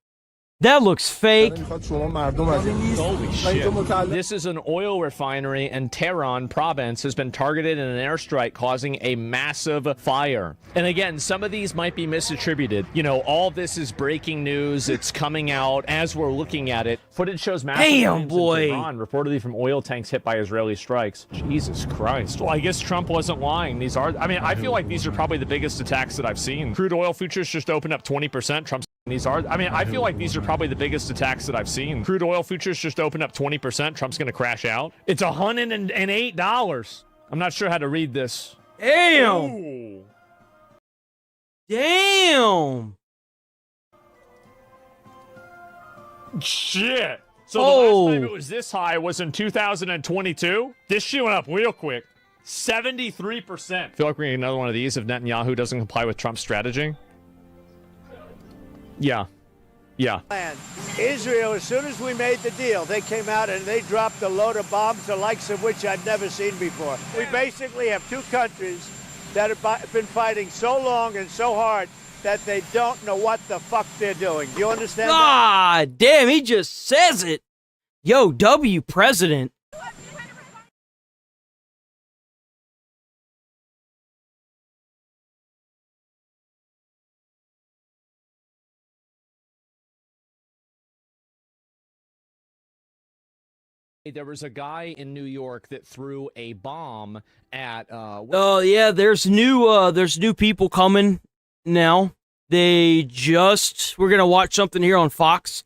That looks fake. Holy shit. This is an oil refinery in Tehran province has been targeted in an airstrike causing a massive fire. And again, some of these might be misattributed. You know, all this is breaking news. It's coming out as we're looking at it. Footage shows massive flames in Tehran, reportedly from oil tanks hit by Israeli strikes. Jesus Christ. Well, I guess Trump wasn't lying. These are, I mean, I feel like these are probably the biggest attacks that I've seen. Crude oil futures just opened up 20%. Trump's these are, I mean, I feel like these are probably the biggest attacks that I've seen. Crude oil futures just opened up 20%. Trump's going to crash out. It's $108. I'm not sure how to read this. Damn. Ooh. Damn. Shit. So the last time it was this high was in 2022. This shit went up real quick. 73%. I feel like we're going to get another one of these if Netanyahu doesn't comply with Trump's strategy. Yeah. Yeah. Israel, as soon as we made the deal, they came out and they dropped a load of bombs, the likes of which I'd never seen before. We basically have two countries that have been fighting so long and so hard that they don't know what the fuck they're doing. Do you understand that? Damn, he just says it. Yo, W president. There was a guy in New York that threw a bomb at Oh yeah, there's new people coming now. We're gonna watch something here on Fox.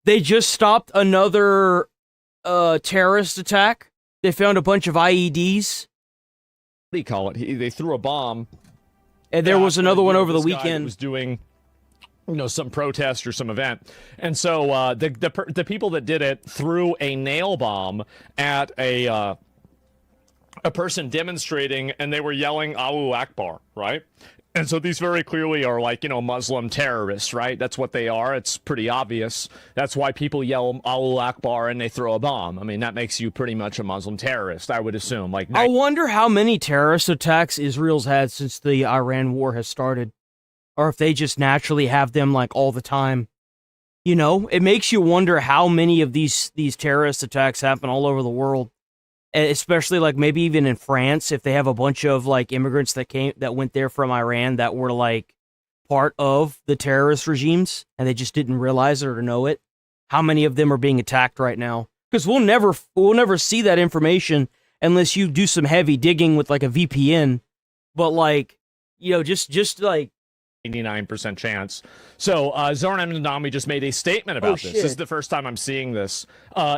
They just stopped another terrorist attack. They found a bunch of IEDs. What do you call it? They threw a bomb. And there was another one over the weekend. Was doing, you know, some protest or some event. And so the people that did it threw a nail bomb at a person demonstrating, and they were yelling Allahu Akbar, right? And so these very clearly are like, you know, Muslim terrorists, right? That's what they are. It's pretty obvious. That's why people yell Allahu Akbar and they throw a bomb. I mean, that makes you pretty much a Muslim terrorist, I would assume. Like, I wonder how many terrorist attacks Israel's had since the Iran war has started. Or if they just naturally have them like all the time. You know, it makes you wonder how many of these terrorist attacks happen all over the world. Especially like maybe even in France, if they have a bunch of like immigrants that went there from Iran that were like part of the terrorist regimes and they just didn't realize it or know it. How many of them are being attacked right now? Because we'll never see that information unless you do some heavy digging with like a VPN. But like, you know, just like 89% chance. So Zoran Amnami just made a statement about this. This is the first time I'm seeing this.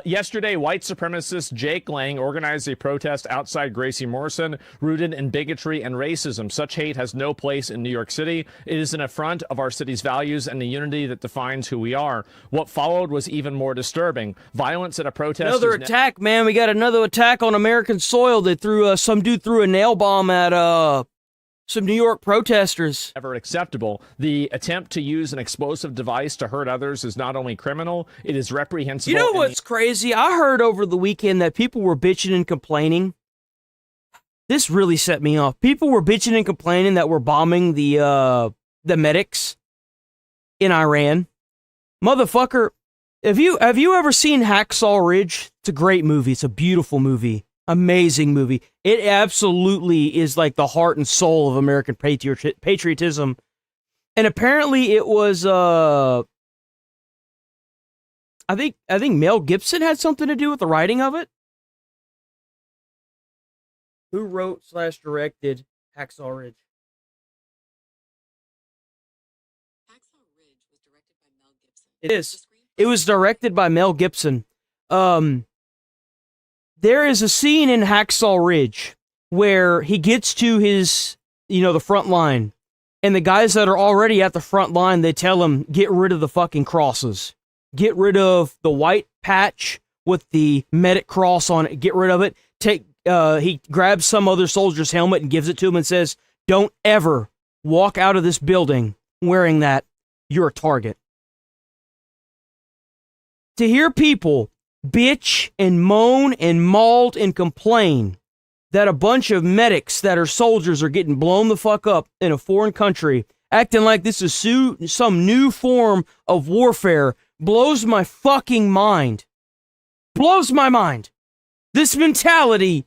Yesterday, white supremacist Jake Lang organized a protest outside Gracie Morrison rooted in bigotry and racism. Such hate has no place in New York City. It is an affront of our city's values and the unity that defines who we are. What followed was even more disturbing. Violence at a protest. Another attack, man. We got another attack on American soil that some dude threw a nail bomb at some New York protesters. Never acceptable. The attempt to use an explosive device to hurt others is not only criminal, it is reprehensible. You know what's crazy? I heard over the weekend that people were bitching and complaining. This really set me off. People were bitching and complaining that we're bombing the medics in Iran. Motherfucker, have you ever seen Hacksaw Ridge? It's a great movie. It's a beautiful movie. Amazing movie. It absolutely is like the heart and soul of American patriotism. And apparently it was I think Mel Gibson had something to do with the writing of it. Who wrote / directed Hacksaw Ridge? Hacksaw Ridge was directed by Mel Gibson. It is. It was directed by Mel Gibson. There is a scene in Hacksaw Ridge where he gets to his, the front line, and the guys that are already at the front line, they tell him, get rid of the fucking crosses. Get rid of the white patch with the medic cross on it. Get rid of it. He grabs some other soldier's helmet and gives it to him and says, don't ever walk out of this building wearing that. You're a target. To hear people bitch and moan and maul and complain that a bunch of medics that are soldiers are getting blown the fuck up in a foreign country, acting like this is some new form of warfare, blows my fucking mind. Blows my mind. This mentality,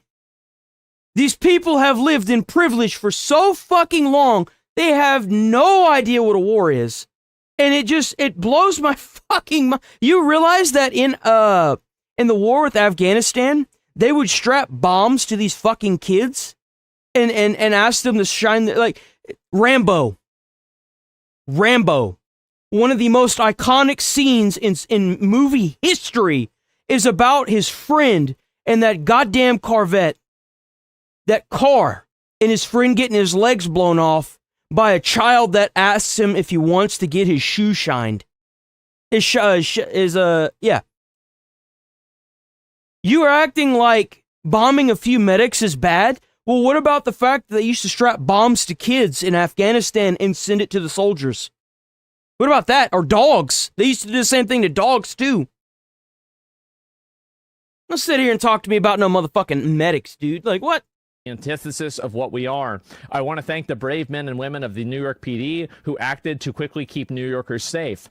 these people have lived in privilege for so fucking long, they have no idea what a war is. And it blows my fucking mind. You realize that in the war with Afghanistan, they would strap bombs to these fucking kids and ask them to shine, like, Rambo. One of the most iconic scenes in movie history is about his friend and that goddamn Corvette. That car, and his friend getting his legs blown off by a child that asks him if he wants to get his shoe shined. Yeah. You are acting like bombing a few medics is bad? Well, what about the fact that they used to strap bombs to kids in Afghanistan and send it to the soldiers? What about that? Or dogs. They used to do the same thing to dogs, too. Don't sit here and talk to me about no motherfucking medics, dude. Like, what? Antithesis of what we are. I want to thank the brave men and women of the New York PD who acted to quickly keep New Yorkers safe.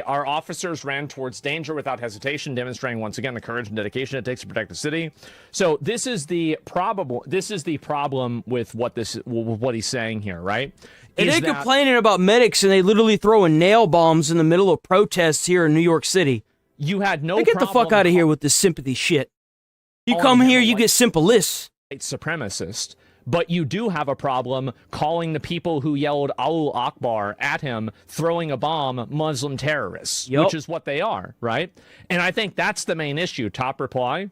Our officers ran towards danger without hesitation, demonstrating once again the courage and dedication it takes to protect the city. So this is the problem with what he's saying here, right? And they're complaining about medics, and they literally throwing nail bombs in the middle of protests here in New York City. You had no Get the fuck out of here with this sympathy shit. You come here, you get sympathless. Supremacist, but you do have a problem calling the people who yelled Allahu Akbar at him throwing a bomb Muslim terrorists, which is what they are, right? And I think that's the main issue. Top reply.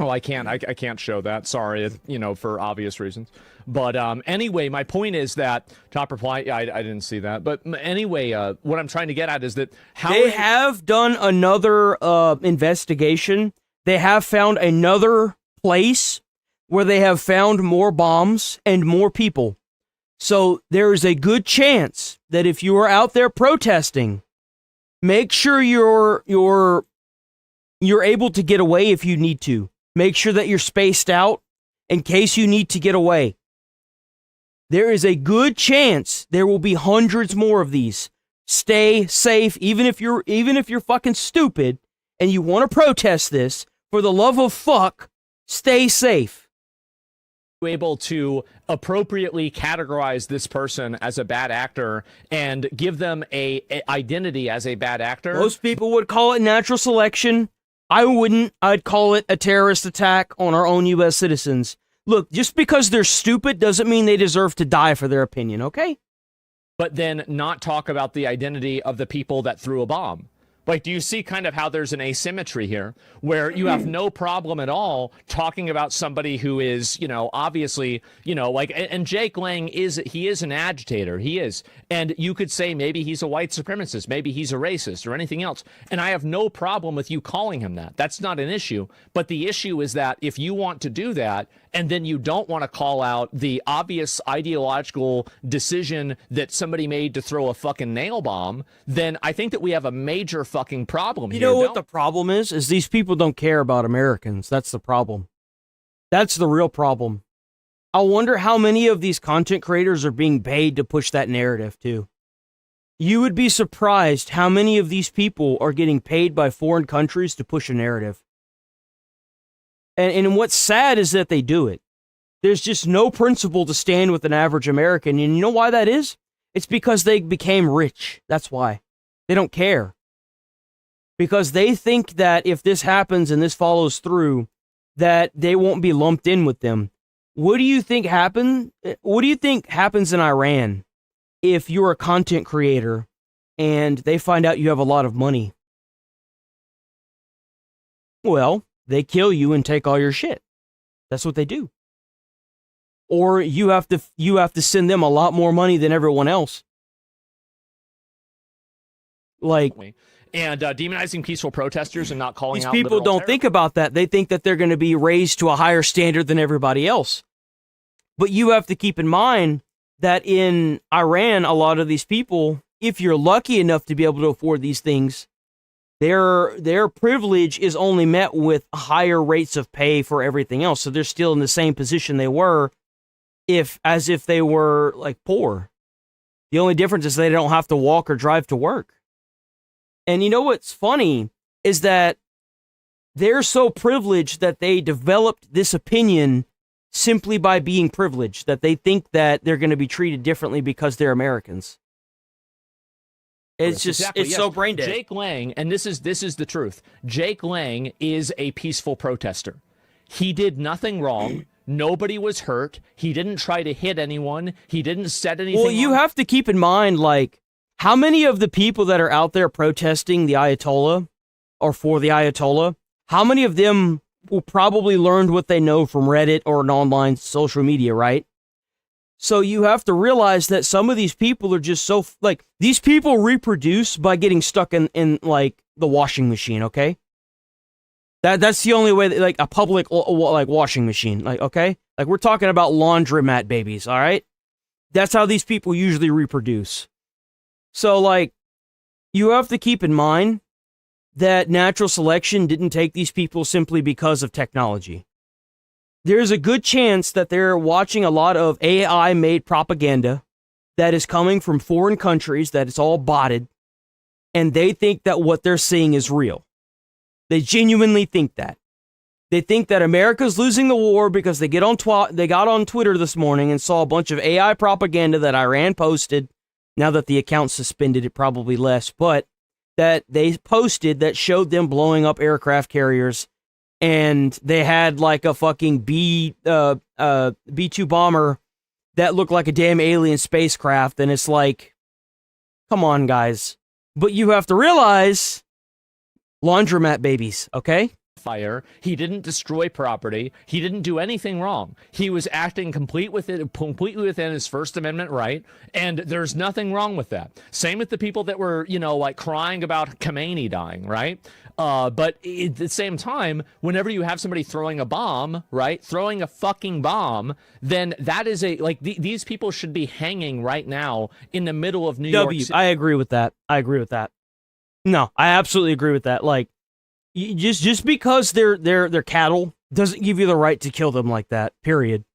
Oh, I can't show that. Sorry, for obvious reasons. But anyway, my point is that top reply. I didn't see that. But anyway, what I'm trying to get at is that they have done another investigation. They have found another place where they have found more bombs and more people. So there is a good chance that if you are out there protesting, make sure you're able to get away if you need to. Make sure that you're spaced out in case you need to get away. There is a good chance there will be hundreds more of these. Stay safe, even if you're fucking stupid and you want to protest this. For the love of fuck, stay safe. Able to appropriately categorize this person as a bad actor and give them a identity as a bad actor. Most people would call it natural selection. I wouldn't. I'd call it a terrorist attack on our own U.S. citizens. Look, just because they're stupid doesn't mean they deserve to die for their opinion, okay? But then not talk about the identity of the people that threw a bomb. Like, do you see kind of how there's an asymmetry here where you have no problem at all talking about somebody who is, obviously, and Jake Lang is an agitator. He is. And you could say maybe he's a white supremacist, maybe he's a racist or anything else. And I have no problem with you calling him that. That's not an issue. But the issue is that if you want to do that and then you don't want to call out the obvious ideological decision that somebody made to throw a fucking nail bomb, then I think that we have a major fucking problem here. You know what the problem is? Is these people don't care about Americans. That's the problem. That's the real problem. I wonder how many of these content creators are being paid to push that narrative too. You would be surprised how many of these people are getting paid by foreign countries to push a narrative. And what's sad is that they do it. There's just no principle to stand with an average American. And you know why that is? It's because they became rich. That's why. They don't care. Because they think that if this happens and this follows through, that they won't be lumped in with them. What do you think happened? What do you think happens in Iran if you're a content creator and they find out you have a lot of money? Well, they kill you and take all your shit. That's what they do. Or you have to send them a lot more money than everyone else. Like, and demonizing peaceful protesters and not calling out these people don't think about that. They think that they're going to be raised to a higher standard than everybody else. But you have to keep in mind that in Iran, a lot of these people, if you're lucky enough to be able to afford these things, their privilege is only met with higher rates of pay for everything else. So they're still in the same position they were as if they were like poor. The only difference is they don't have to walk or drive to work. And you know what's funny is that they're so privileged that they developed this opinion simply by being privileged, that they think that they're going to be treated differently because they're Americans. It's just, exactly, it's yes. so brain dead. Jake Lang, and this is the truth. Jake Lang is a peaceful protester. He did nothing wrong. Nobody was hurt. He didn't try to hit anyone. He didn't set anything. Well, you on. have to keep in mind, like, how many of the people that are out there protesting the Ayatollah or for the Ayatollah, how many of them will probably learned what they know from Reddit or an online social media, right? So you have to realize that some of these people are just so, like, these people reproduce by getting stuck in like, the washing machine, okay? That's the only way, that, like, a public, like, washing machine, like, okay? Like, we're talking about laundromat babies, all right? That's how these people usually reproduce. So, like, you have to keep in mind that natural selection didn't take these people simply because of technology. There's a good chance that they're watching a lot of AI-made propaganda that is coming from foreign countries, that it's all botted, and they think that what they're seeing is real. They genuinely think that. They think that America's losing the war because they got on Twitter this morning and saw a bunch of AI propaganda that Iran posted. Now that the account's suspended, it probably less, but that they posted that showed them blowing up aircraft carriers, and they had like a fucking B-2 bomber that looked like a damn alien spacecraft, and it's like, come on, guys. But you have to realize, laundromat babies, okay? Fire. He didn't destroy property. He didn't do anything wrong. He was acting completely within his First Amendment right, and there's nothing wrong with that. Same with the people that were, like crying about Khomeini dying, right? But at the same time, whenever you have somebody throwing a bomb, right, throwing a fucking bomb, then that is these people should be hanging right now in the middle of New York City. I agree with that. No, I absolutely agree with that. Like, just because they're cattle doesn't give you the right to kill them like that. Period.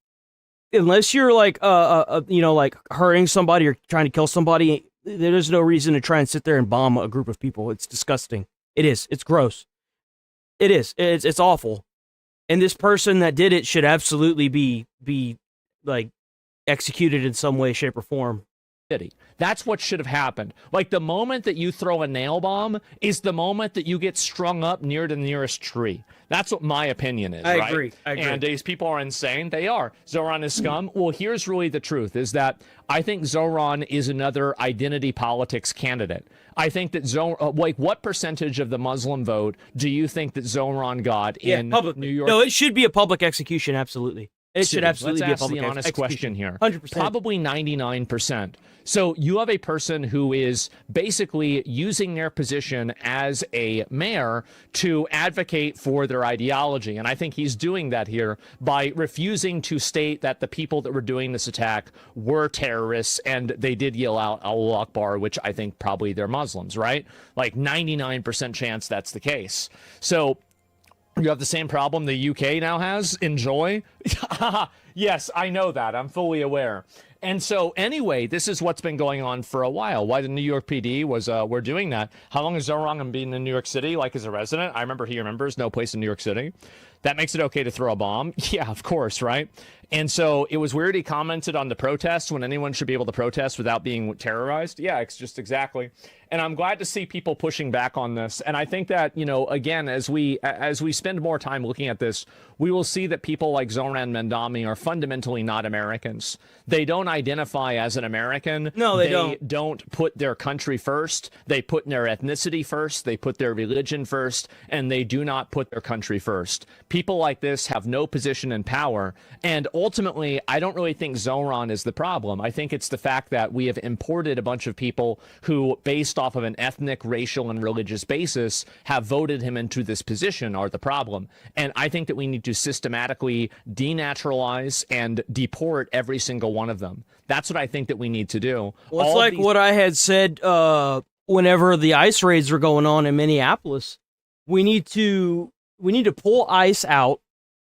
Unless you're like like hurting somebody or trying to kill somebody, there's no reason to try and sit there and bomb a group of people. It's disgusting. It is. It's gross. It is. It's awful. And this person that did it should absolutely be like executed in some way, shape, or form. That's what should have happened. Like, the moment that you throw a nail bomb is the moment that you get strung up near the nearest tree. That's what my opinion is, I right? agree. And these people are insane. They are. Zoran is scum. Well, here's really the truth, is that I think Zoran is another identity politics candidate. I think that what percentage of the Muslim vote do you think that Zoran got in New York? No, it should be a public execution, absolutely. It should absolutely Let's be a public ask the honest question here. 100%. Probably 99%. So you have a person who is basically using their position as a mayor to advocate for their ideology. And I think he's doing that here by refusing to state that the people that were doing this attack were terrorists, and they did yell out Allahu Akbar, which I think probably they're Muslims, right? Like 99% chance that's the case. So you have the same problem the UK now has. Enjoy. Yes, I know that. I'm fully aware. And so anyway, this is what's been going on for a while. Why the New York PD was we're doing that. How long has Zoran been in New York City, like as a resident? I remember he remembers no place in New York City. That makes it okay to throw a bomb? Yeah, of course, right? And so it was weird he commented on the protests when anyone should be able to protest without being terrorized. Yeah, it's just exactly. And I'm glad to see people pushing back on this. And I think that, again, as we spend more time looking at this, we will see that people like Zoran Mandami are fundamentally not Americans. They don't identify as an American. No, they don't. They don't put their country first. They put their ethnicity first. They put their religion first. And they do not put their country first. People like this have no position in power. And ultimately, I don't really think Zoran is the problem. I think it's the fact that we have imported a bunch of people who, based off of an ethnic, racial, and religious basis, have voted him into this position are the problem. And I think that we need to systematically denaturalize and deport every single one of them. That's what I think that we need to do. Well, it's like what I had said whenever the ice raids were going on in Minneapolis, we need to pull ICE out,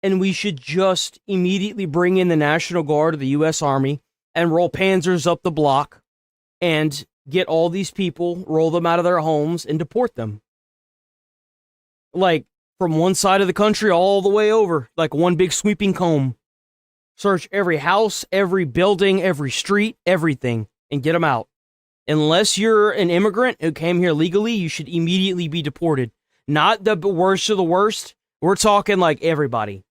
and we should just immediately bring in the National Guard of the U.S. Army and roll Panzers up the block and get all these people, roll them out of their homes, and deport them. Like, from one side of the country all the way over, like one big sweeping comb. Search every house, every building, every street, everything, and get them out. Unless you're an immigrant who came here legally, you should immediately be deported. Not the worst of the worst. We're talking like everybody.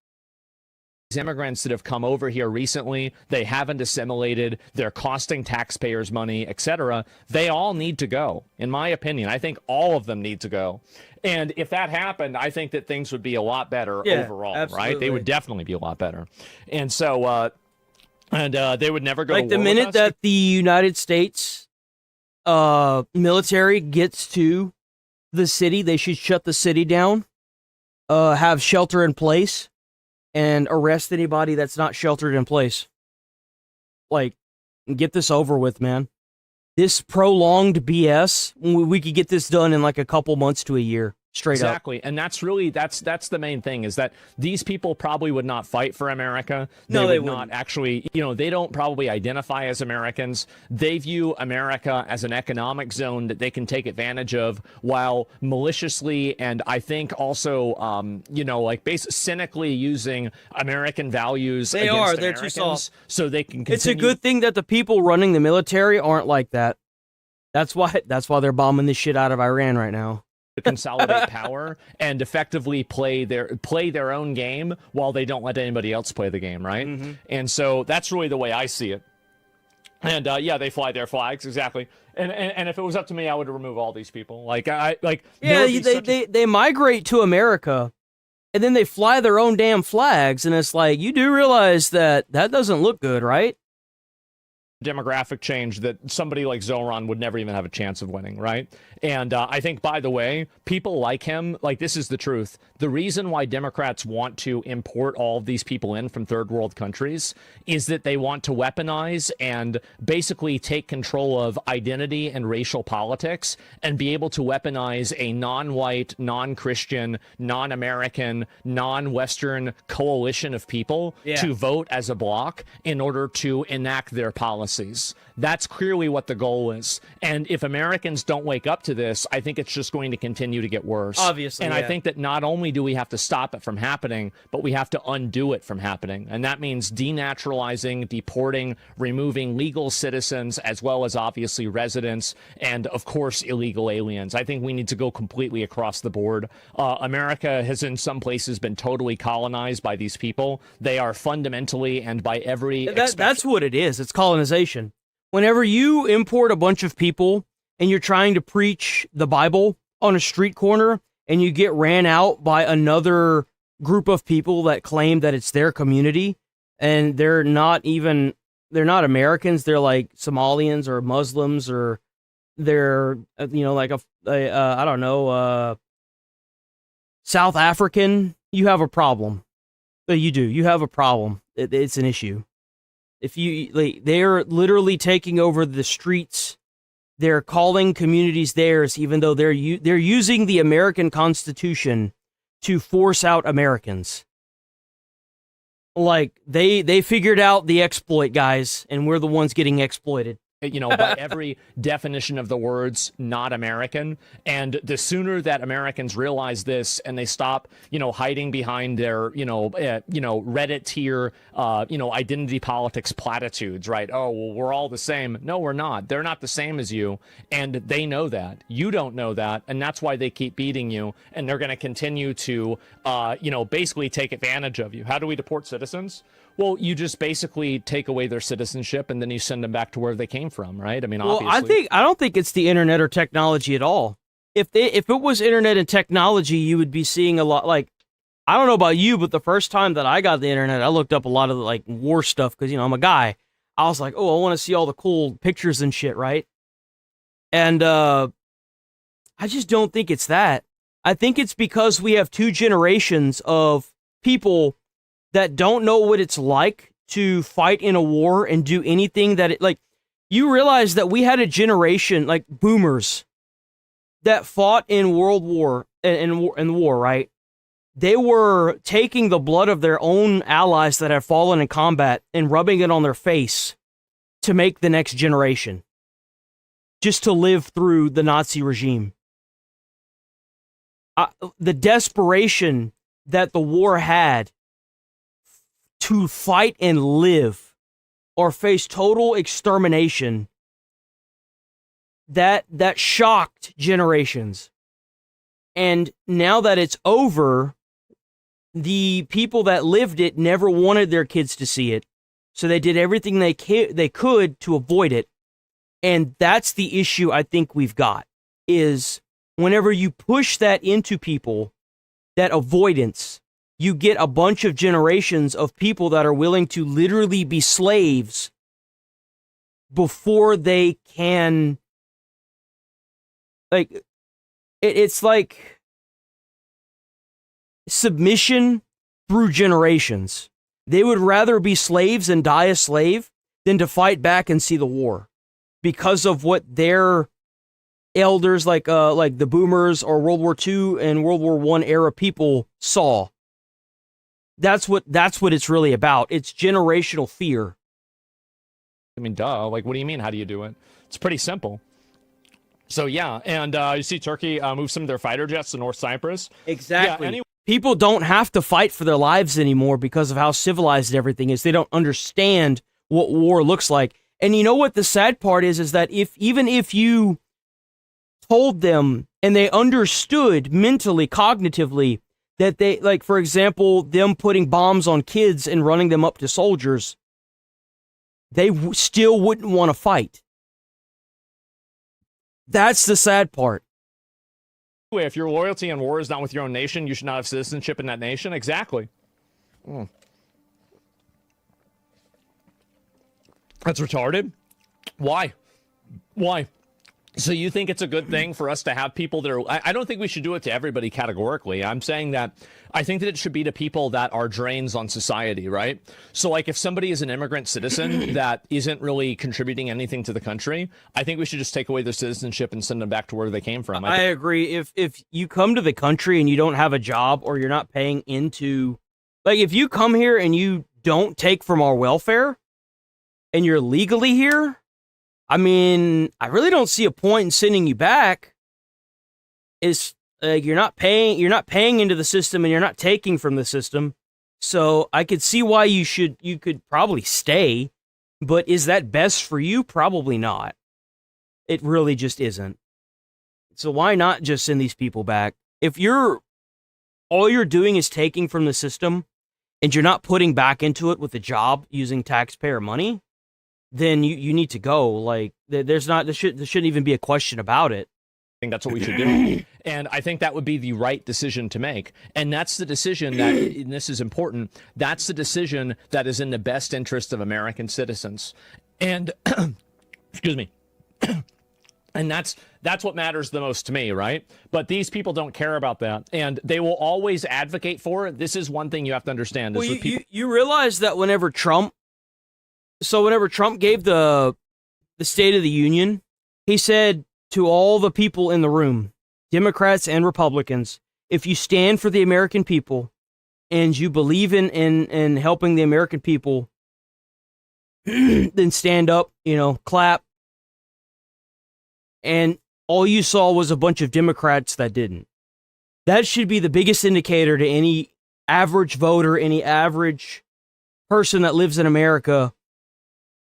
Immigrants that have come over here recently, they haven't assimilated, they're costing taxpayers money, etc. They all need to go. In my opinion, I think all of them need to go. And if that happened, I think that things would be a lot better overall, absolutely. right? They would definitely be a lot better. And so, they would never go like to war the minute with us. that the United States military gets to the city, they should shut the city down, have shelter in place, and arrest anybody that's not sheltered in place. Like, get this over with, man. This prolonged BS, we could get this done in like a couple months to a year. Straight up. Exactly. And that's really, that's the main thing, is that these people probably would not fight for America. No, they would not wouldn't. actually, they don't probably identify as Americans. They view America as an economic zone that they can take advantage of, while maliciously and I think also, cynically using American values They against are. They're Americans, too soft. so they can continue. It's a good thing that the people running the military aren't like that. That's why they're bombing the shit out of Iran right now. To consolidate power and effectively play their own game while they don't let anybody else play the game, right? Mm-hmm. And so that's really the way I see it. And they fly their flags, exactly. And if it was up to me, I would remove all these people. They migrate to America, and then they fly their own damn flags, and it's like, you do realize that doesn't look good, right? Demographic change that somebody like Zoran would never even have a chance of winning, right? And I think, by the way, people like him, like, this is the truth. The reason why Democrats want to import all of these people in from third world countries is that they want to weaponize and basically take control of identity and racial politics and be able to weaponize a non-white, non-Christian, non-American, non-Western coalition of people to vote as a bloc in order to enact their policies. That's clearly what the goal is. And if Americans don't wake up to this, I think it's just going to continue to get worse. Obviously, and I think that not only do we have to stop it from happening, but we have to undo it from happening. And that means denaturalizing, deporting, removing legal citizens, as well as obviously residents, and of course illegal aliens. I think we need to go completely across the board. America has in some places been totally colonized by these people. They are fundamentally and by every That's what it is. It's colonization. Whenever you import a bunch of people and you're trying to preach the Bible on a street corner and you get ran out by another group of people that claim that it's their community, and they're not Americans, they're like Somalians or Muslims, or they're, like I don't know, South African, you have a problem. You do. You have a problem. It's an issue. If they're literally taking over the streets, they're calling communities theirs, even though they're using the American Constitution to force out Americans. Like, they figured out the exploit, guys, and we're the ones getting exploited. By every definition of the words, not American. And the sooner that Americans realize this and they stop, hiding behind their, Reddit tier, identity politics platitudes, right? Oh, well, we're all the same. No, we're not. They're not the same as you. And they know that. You don't know that. And that's why they keep beating you. And they're going to continue to, basically take advantage of you. How do we deport citizens? Well, you just basically take away their citizenship and then you send them back to where they came from, right? I mean, obviously. I don't think it's the internet or technology at all. If it was internet and technology, you would be seeing a lot. Like, I don't know about you, but the first time that I got the internet, I looked up a lot of like war stuff because I'm a guy. I was like, oh, I want to see all the cool pictures and shit, right? And I just don't think it's that. I think it's because we have two generations of people that don't know what it's like to fight in a war and do anything that you realize that we had a generation, like boomers, that fought in World War, in the war, right? They were taking the blood of their own allies that had fallen in combat and rubbing it on their face to make the next generation, just to live through the Nazi regime. The desperation that the war had to fight and live or face total extermination, that shocked generations. And now that it's over, the people that lived it never wanted their kids to see it. So they did everything they could to avoid it. And that's the issue I think we've got, is whenever you push that into people, that avoidance, you get a bunch of generations of people that are willing to literally be slaves before they can, like, it's like submission through generations. They would rather be slaves and die a slave than to fight back and see the war, because of what their elders, like the boomers or World War II and World War I era people saw. That's what it's really about. It's generational fear. I mean, duh. Like, what do you mean? How do you do it? It's pretty simple. So yeah, and you see Turkey move some of their fighter jets to North Cyprus. Exactly. Yeah, anyway. People don't have to fight for their lives anymore because of how civilized everything is. They don't understand what war looks like. And you know what the sad part is that even if you told them and they understood mentally, cognitively, that they, like, for example, them putting bombs on kids and running them up to soldiers, they still wouldn't want to fight. That's the sad part. If your loyalty in war is not with your own nation, you should not have citizenship in that nation. Exactly. That's retarded. Why? So you think it's a good thing for us to have people that are... I don't think we should do it to everybody categorically. I'm saying that I think that it should be to people that are drains on society, right? So, like, if somebody is an immigrant citizen that isn't really contributing anything to the country, I think we should just take away their citizenship and send them back to where they came from. I agree. If you come to the country and you don't have a job or you're not paying into... Like, if you come here and you don't take from our welfare and you're legally here... I mean, I really don't see a point in sending you back. Is you're not paying into the system and you're not taking from the system. So I could see why you could probably stay, but is that best for you? Probably not. It really just isn't. So why not just send these people back? If all you're doing is taking from the system and you're not putting back into it with a job using taxpayer money, then you need to go. Like, there shouldn't even be a question about it. I think that's what we should do. And I think that would be the right decision to make. And that's the decision that, and this is important, that's the decision that is in the best interest of American citizens. And, excuse me. And that's what matters the most to me, right? But these people don't care about that. And they will always advocate for it. This is one thing you have to understand. Well, you realize that whenever Trump gave the State of the Union, he said to all the people in the room, Democrats and Republicans, if you stand for the American people and you believe in helping the American people, then stand up, clap. And all you saw was a bunch of Democrats that didn't. That should be the biggest indicator to any average voter, any average person that lives in America.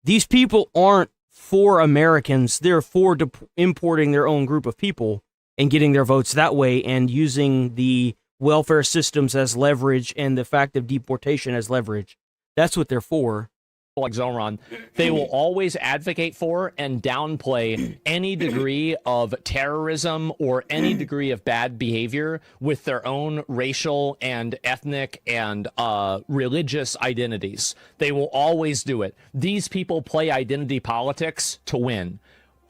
These people aren't for Americans. They're for importing their own group of people and getting their votes that way and using the welfare systems as leverage and the fact of deportation as leverage. That's what they're for. Like Zoran, they will always advocate for and downplay any degree of terrorism or any degree of bad behavior with their own racial and ethnic and religious identities. They will always do it. These people play identity politics to win.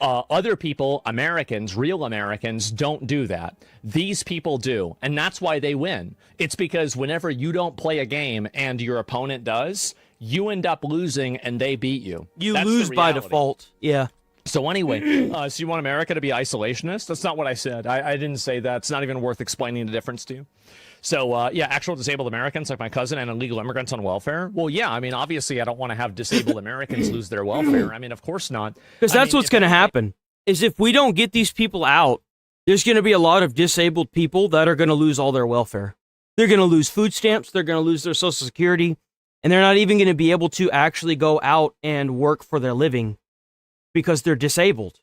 Other people, Americans, real Americans, don't do that. These people do, and that's why they win. It's because whenever you don't play a game and your opponent does, you end up losing and they beat you. You lose by default. Yeah. So anyway, so you want America to be isolationist? That's not what I said. I didn't say that. It's not even worth explaining the difference to you. So, yeah, actual disabled Americans like my cousin and illegal immigrants on welfare. Well, yeah, I mean, obviously I don't want to have disabled Americans lose their welfare. I mean, of course not. Because that's what's going to happen, is if we don't get these people out, there's going to be a lot of disabled people that are going to lose all their welfare. They're going to lose food stamps, they're going to lose their Social Security, and they're not even going to be able to actually go out and work for their living because they're disabled.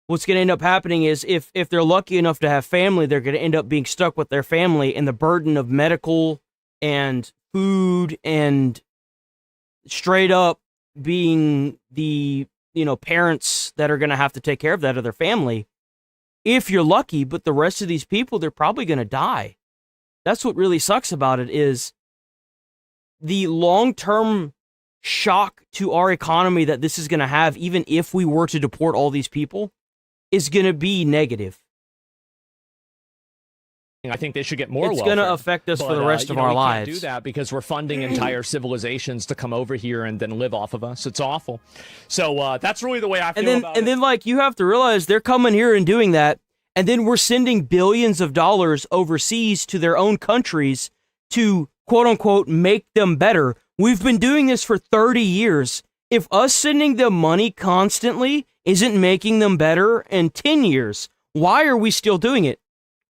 What's going to end up happening is if they're lucky enough to have family, they're going to end up being stuck with their family, and the burden of medical and food and straight up being the, parents that are going to have to take care of that other family. If you're lucky, but the rest of these people, they're probably going to die. That's what really sucks about it, is the long-term shock to our economy that this is going to have, even if we were to deport all these people, is going to be negative. I think they should get more It's welfare. going to affect us for the rest of our we lives. Can't do that because we're funding entire civilizations to come over here and then live off of us. It's awful. So that's really the way I feel about it. And then, like, you have to realize they're coming here and doing that, and then we're sending billions of dollars overseas to their own countries to, quote-unquote, make them better. We've been doing this for 30 years. If us sending them money constantly isn't making them better in 10 years, why are we still doing it?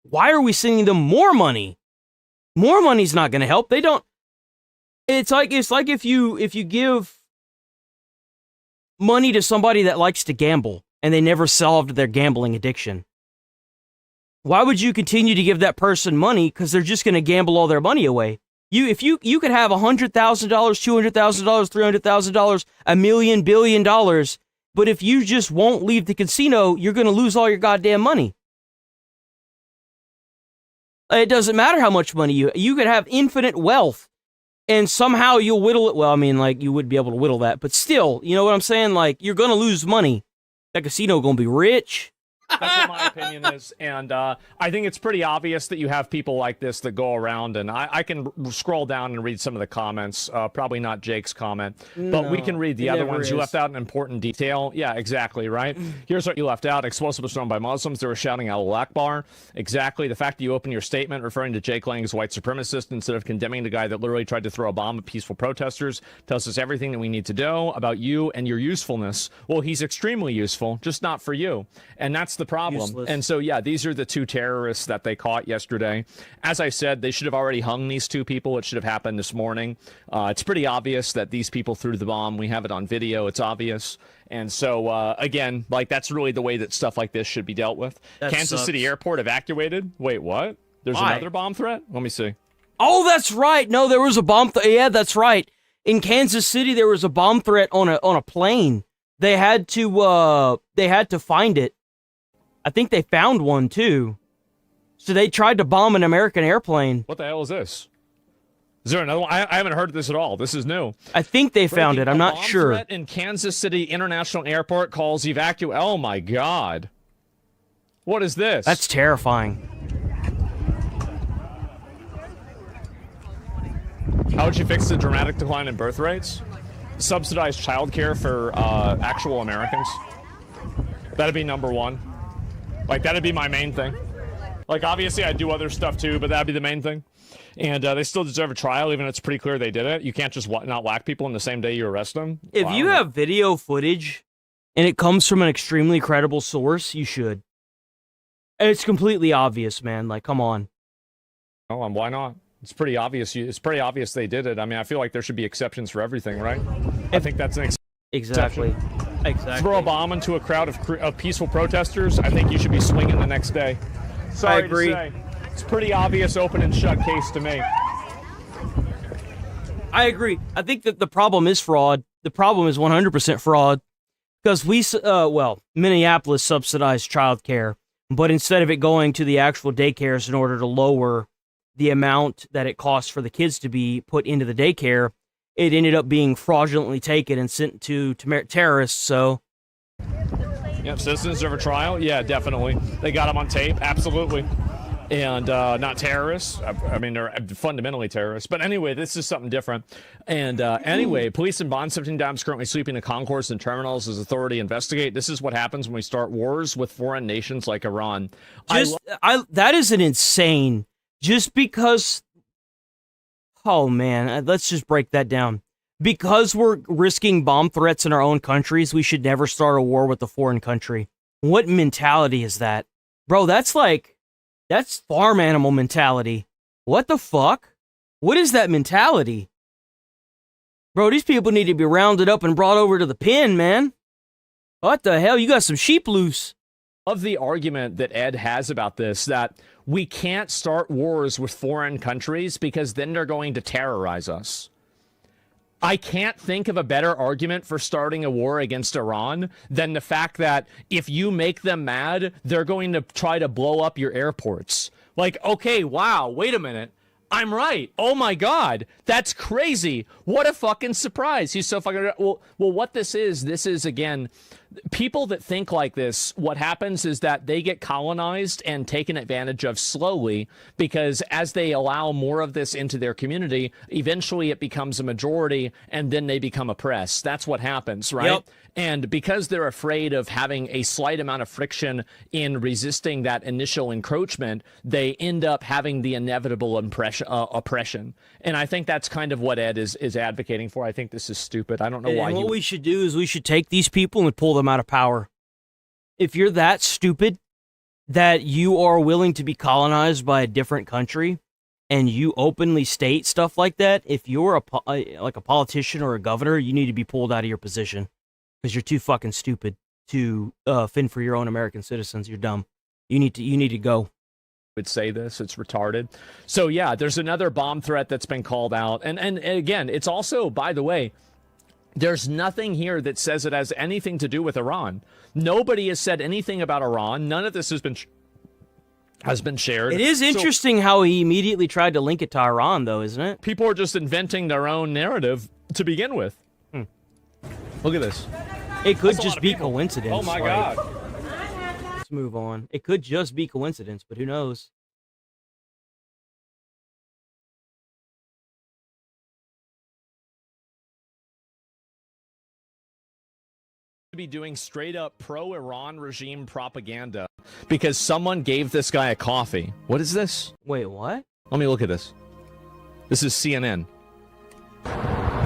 Why are we sending them more money? More money's not going to help. They don't. It's like if you give money to somebody that likes to gamble and they never solved their gambling addiction. Why would you continue to give that person money? Because they're just going to gamble all their money away. If you could have $100,000, $200,000, $300,000, $1 million, $1 billion, but if you just won't leave the casino, you're going to lose all your goddamn money. It doesn't matter how much money you could have infinite wealth, and somehow you'll whittle it. Well, I mean, like, you would be able to whittle that, but still, you know what I'm saying? Like, you're going to lose money. That casino going to be rich. That's what my opinion is. And I think it's pretty obvious that you have people like this that go around, and I can scroll down and read some of the comments. Probably not Jake's comment, but we can read the other ones. You left out an important detail. Yeah, exactly, right? Here's what you left out. Explosive was thrown by Muslims. They were shouting Allah Akbar. Exactly. The fact that you open your statement referring to Jake Lang as a white supremacist instead of condemning the guy that literally tried to throw a bomb at peaceful protesters tells us everything that we need to know about you and your usefulness. Well, he's extremely useful, just not for you. And that's the problem. Useless. And so, yeah, these are the two terrorists that they caught yesterday. As I said, they should have already hung these two people. It should have happened this morning. It's pretty obvious that these people threw the bomb. We have it on video. It's obvious. And so, again, like, that's really the way that stuff like this should be dealt with. That Kansas sucks. City Airport evacuated. Wait, what? There's Why? another bomb threat? Let me see. Oh, that's right. No, there was a bomb. Yeah, that's right. In Kansas City, there was a bomb threat on a plane. They had to find it. I think they found one too. So they tried to bomb an American airplane. What the hell is this? Is there another one? I haven't heard this at all. This is new. I think they found it. I'm not sure. Threat in Kansas City International Airport calls evacuate. Oh my God. What is this? That's terrifying. How would you fix the dramatic decline in birth rates? Subsidize childcare for actual Americans. That'd be number one. Like, that'd be my main thing. Like, obviously, I do other stuff too, but that'd be the main thing. And they still deserve a trial, even if it's pretty clear they did it. You can't just not whack people in the same day you arrest them. If you have video footage and it comes from an extremely credible source, you should. And it's completely obvious, man. Like, come on. Oh, and why not? It's pretty obvious. It's pretty obvious they did it. I mean, I feel like there should be exceptions for everything, right? I think that's an exception. Exactly. Throw a bomb into a crowd of peaceful protesters. I think you should be swinging the next day. Sorry I agree. to say. It's pretty obvious open and shut case to me. I agree. I think that the problem is fraud. The problem is 100% fraud. Because Minneapolis subsidized childcare, but instead of it going to the actual daycares in order to lower the amount that it costs for the kids to be put into the daycare, it ended up being fraudulently taken and sent to terrorists, so... Yep, citizens deserve a trial? Yeah, definitely. They got them on tape? Absolutely. and not terrorists. I mean, they're fundamentally terrorists. But anyway, this is something different. And anyway, police in Bond 17 Dams currently sweeping the concourse and terminals as authority investigate. This is what happens when we start wars with foreign nations like Iran. That is an insane. Just because. Oh man, let's just break that down. Because we're risking bomb threats in our own countries, we should never start a war with a foreign country. What mentality is that? Bro, that's farm animal mentality. What the fuck? What is that mentality? Bro, these people need to be rounded up and brought over to the pen, man. What the hell? You got some sheep loose. Of the argument that Ed has about this, that we can't start wars with foreign countries because then they're going to terrorize us. I can't think of a better argument for starting a war against Iran than the fact that if you make them mad, they're going to try to blow up your airports. Like, okay, wow, wait a minute. I'm right. Oh my God, that's crazy. What a fucking surprise. He's so fucking... Well, what this is, again, people that think like this, what happens is that they get colonized and taken advantage of slowly, because as they allow more of this into their community, eventually it becomes a majority and then they become oppressed. That's what happens, right? Yep. And because they're afraid of having a slight amount of friction in resisting that initial encroachment, they end up having the inevitable oppression. And I think that's kind of what Ed is advocating for. I think this is stupid. I don't know why. And what we should do is we should take these people and pull them out of power. If you're that stupid that you are willing to be colonized by a different country and you openly state stuff like that, if you're like a politician or a governor, you need to be pulled out of your position. Because you're too fucking stupid to fend for your own American citizens. You're dumb. You need to go. Would say this, it's retarded. So yeah, there's another bomb threat that's been called out. And again, it's also, by the way, there's nothing here that says it has anything to do with Iran. Nobody has said anything about Iran. None of this has been shared. It is interesting how he immediately tried to link it to Iran, though, isn't it? People are just inventing their own narrative to begin with. Look at this. It could just be coincidence. Oh my God. Let's move on. It could just be coincidence, but who knows? To be doing straight up pro-Iran regime propaganda because someone gave this guy a coffee. What is this? Wait, what? Let me look at this. This is CNN.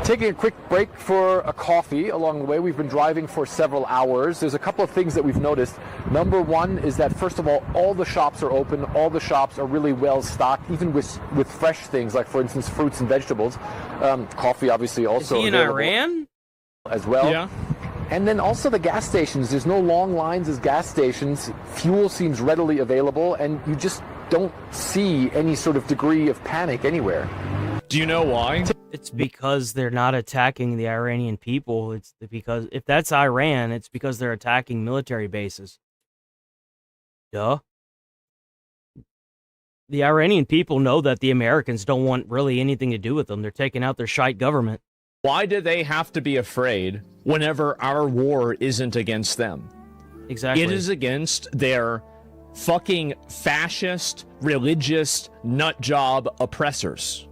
Taking a quick break for a coffee along the way. We've been driving for several hours. There's a couple of things that we've noticed. Number one is that, first of all the shops are open. All the shops are really well stocked, even with fresh things, like, for instance, fruits and vegetables. Coffee, obviously, also is he in Iran? As well. Yeah. And then also the gas stations. There's no long lines as gas stations. Fuel seems readily available, and you just don't see any sort of degree of panic anywhere. Do you know why? It's because they're not attacking the Iranian people. It's because if that's Iran, it's because they're attacking military bases. Duh. The Iranian people know that the Americans don't want really anything to do with them. They're taking out their shite government. Why do they have to be afraid whenever our war isn't against them? Exactly. It is against their fucking fascist, religious, nutjob oppressors.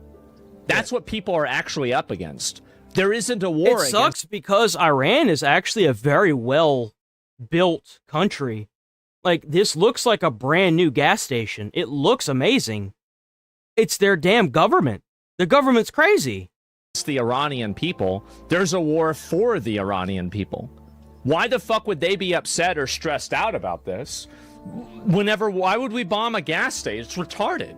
That's what people are actually up against. There isn't a war. It sucks because Iran is actually a very well-built country. Like, this looks like a brand new gas station. It looks amazing. It's their damn government. The government's crazy. It's the Iranian people. There's a war for the Iranian people. Why the fuck would they be upset or stressed out about this? Why would we bomb a gas station? It's retarded.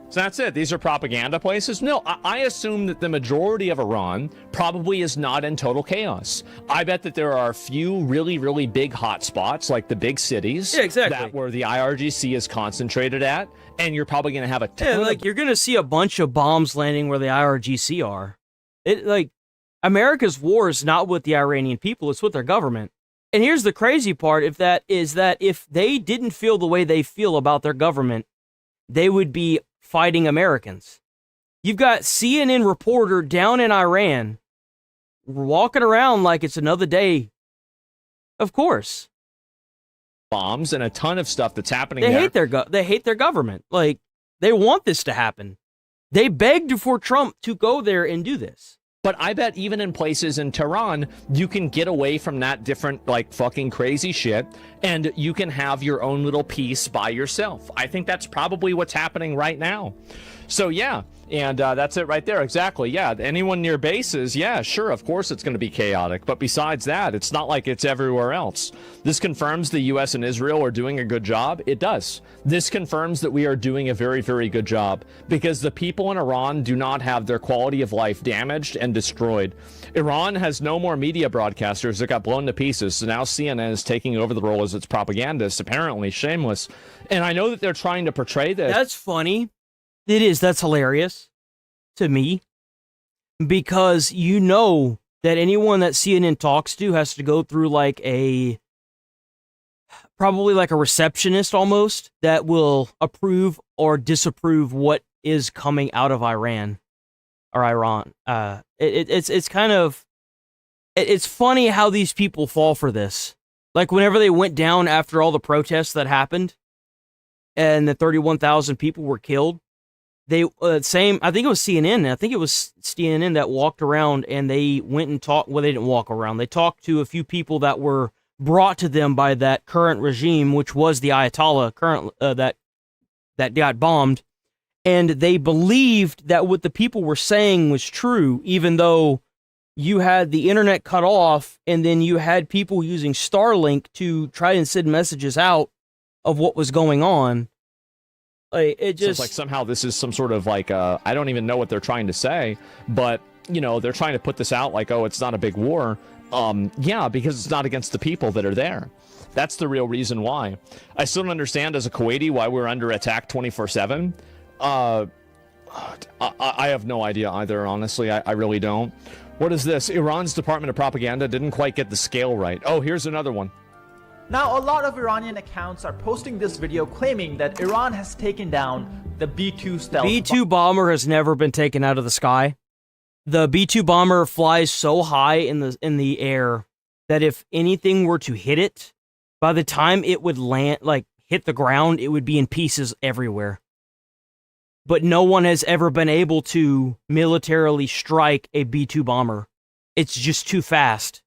So that's it. These are propaganda places? No, I assume that the majority of Iran probably is not in total chaos. I bet that there are a few really, really big hotspots, like the big cities. Yeah, exactly. That where the IRGC is concentrated at, and you're probably going to have a ton you're going to see a bunch of bombs landing where the IRGC are. America's war is not with the Iranian people, it's with their government. And here's the crazy part, if they didn't feel the way they feel about their government, they would be fighting Americans. You've got CNN reporter down in Iran walking around like it's another day. Of course. bombs and a ton of stuff that's happening They there. hate their government. Like, they want this to happen. They begged for Trump to go there and do this. But I bet even in places in Tehran, you can get away from that different, like, fucking crazy shit, and you can have your own little piece by yourself. I think that's probably what's happening right now. So, yeah, and that's it right there. Exactly, yeah. Anyone near bases, yeah, sure, of course it's going to be chaotic. But besides that, it's not like it's everywhere else. This confirms the U.S. and Israel are doing a good job. It does. This confirms that we are doing a very, very good job because the people in Iran do not have their quality of life damaged and destroyed. Iran has no more media broadcasters that got blown to pieces, so now CNN is taking over the role as its propagandist, apparently shameless. And I know that they're trying to portray this. That's funny. It is. That's hilarious to me because you know that anyone that CNN talks to has to go through like probably like a receptionist almost that will approve or disapprove what is coming out of Iran or Iran. It's kind of, it's funny how these people fall for this. Like whenever they went down after all the protests that happened and the 31,000 people were killed, they I think it was CNN. I think it was CNN that walked around and they went and talked. Well, they didn't walk around. They talked to a few people that were brought to them by that current regime, which was the Ayatollah that got bombed. And they believed that what the people were saying was true, even though you had the internet cut off and then you had people using Starlink to try and send messages out of what was going on. It just, so it's like somehow this is some sort of like I don't even know what they're trying to say, but you know they're trying to put this out like, oh, it's not a big war. Yeah, because it's not against the people that are there. That's the real reason why. I still don't understand as a Kuwaiti why we're under attack 24/7. I have no idea either. Honestly, I really don't. What is this? Iran's Department of Propaganda didn't quite get the scale right. Oh, here's another one. Now, a lot of Iranian accounts are posting this video claiming that Iran has taken down the B-2 stealth. B-2 bomber has never been taken out of the sky. The B-2 bomber flies so high in the air that if anything were to hit it, by the time it would land, like hit the ground, it would be in pieces everywhere. But no one has ever been able to militarily strike a B-2 bomber. It's just too fast.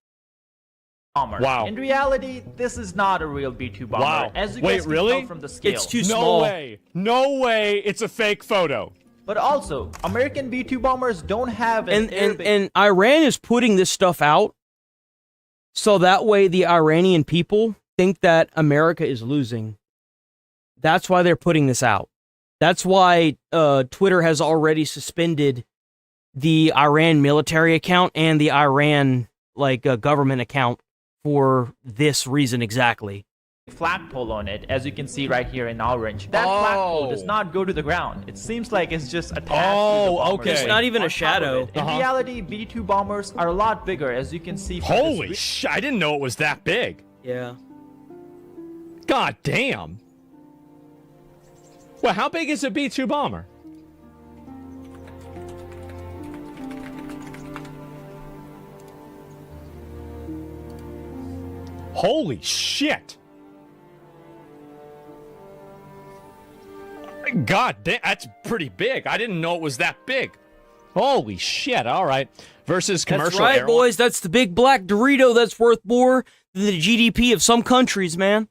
Wow. In reality, this is not a real B-2 bomber. Wow. As you Wait, guys can really? tell from the scale. It's too small. No way. No way. It's a fake photo. But also, American B-2 bombers don't have an and Iran is putting this stuff out so that way the Iranian people think that America is losing. That's why they're putting this out. That's why Twitter has already suspended the Iran military account and the Iran government account for this reason exactly. flagpole on it, as you can see right here in orange. That flagpole does not go to the ground. It seems like it's just attached to the bomber. Okay. It's not even a shadow. In reality, B-2 bombers are a lot bigger, as you can see. Holy shit, I didn't know it was that big. Yeah. God damn. Well, how big is a B-2 bomber? Holy shit. God damn, that's pretty big. I didn't know it was that big. Holy shit, all right. Versus commercial That's right, airline. boys. That's the big black Dorito that's worth more than the GDP of some countries, man.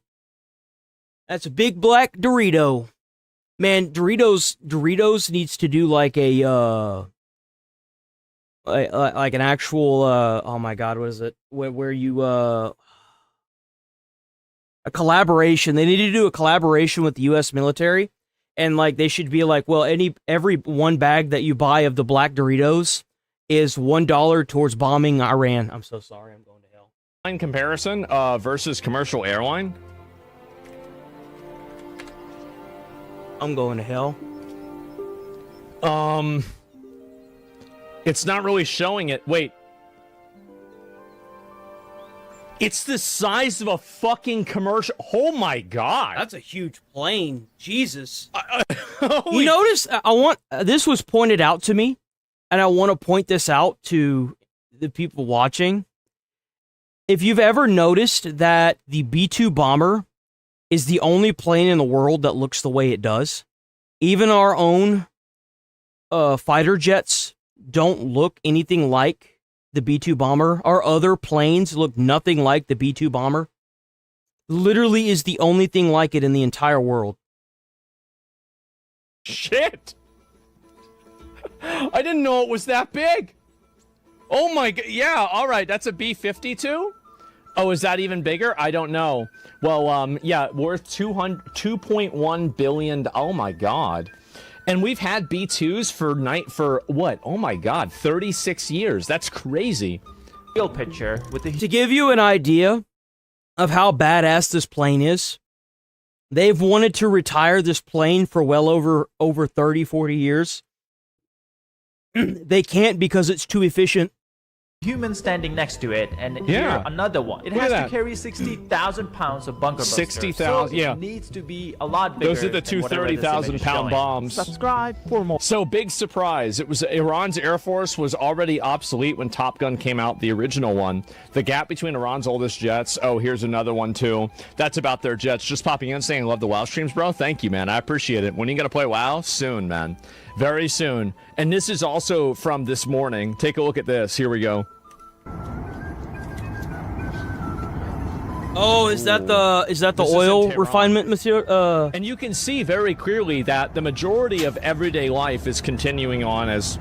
That's a big black Dorito. Man, Doritos needs to do like a, like an actual, oh my God, what is it? Where you, a collaboration. They need to do a collaboration with the U.S. military. And like they should be like, well, every one bag that you buy of the black Doritos is $1 towards bombing Iran. I'm so sorry, I'm going to hell. In comparison, versus commercial airline. I'm going to hell. It's not really showing it. Wait. It's the size of a fucking commercial. Oh my God. That's a huge plane. Jesus. You notice, this was pointed out to me, and I want to point this out to the people watching. If you've ever noticed that the B-2 bomber is the only plane in the world that looks the way it does. Even our own fighter jets don't look anything like the B-2 bomber. Our other planes look nothing like the B-2 bomber. Literally is the only thing like it in the entire world. Shit! I didn't know it was that big. Oh my god! Yeah, all right. That's a B-52. Oh, is that even bigger? I don't know. Well, yeah, worth 2.1 billion. Oh my god! And we've had B-2s for what? Oh my god, 36 years. That's crazy. Real picture with the To give you an idea of how badass this plane is, they've wanted to retire this plane for well over 30, 40 years. They can't because it's too efficient. human standing next to it, and Yeah. here another one. It Look has at to that. carry 60,000 pounds of bunker busters. 60,000, so yeah. It needs to be a lot bigger. Those are the two than whatever this image 30,000 is pound showing. bombs. Subscribe for more. So big surprise. It was Iran's Air Force was already obsolete when Top Gun came out, the original one. The gap between Iran's oldest jets. Oh, here's another one too. That's about their jets. Just popping in saying, love the WoW streams, bro. Thank you, man. I appreciate it. When are you going to play WoW? Soon, man. Very soon. And this is also from this morning. Take a look at this. Here we go. Oh, is that the This is in oil Tehran. refinement material? And you can see very clearly that the majority of everyday life is continuing on as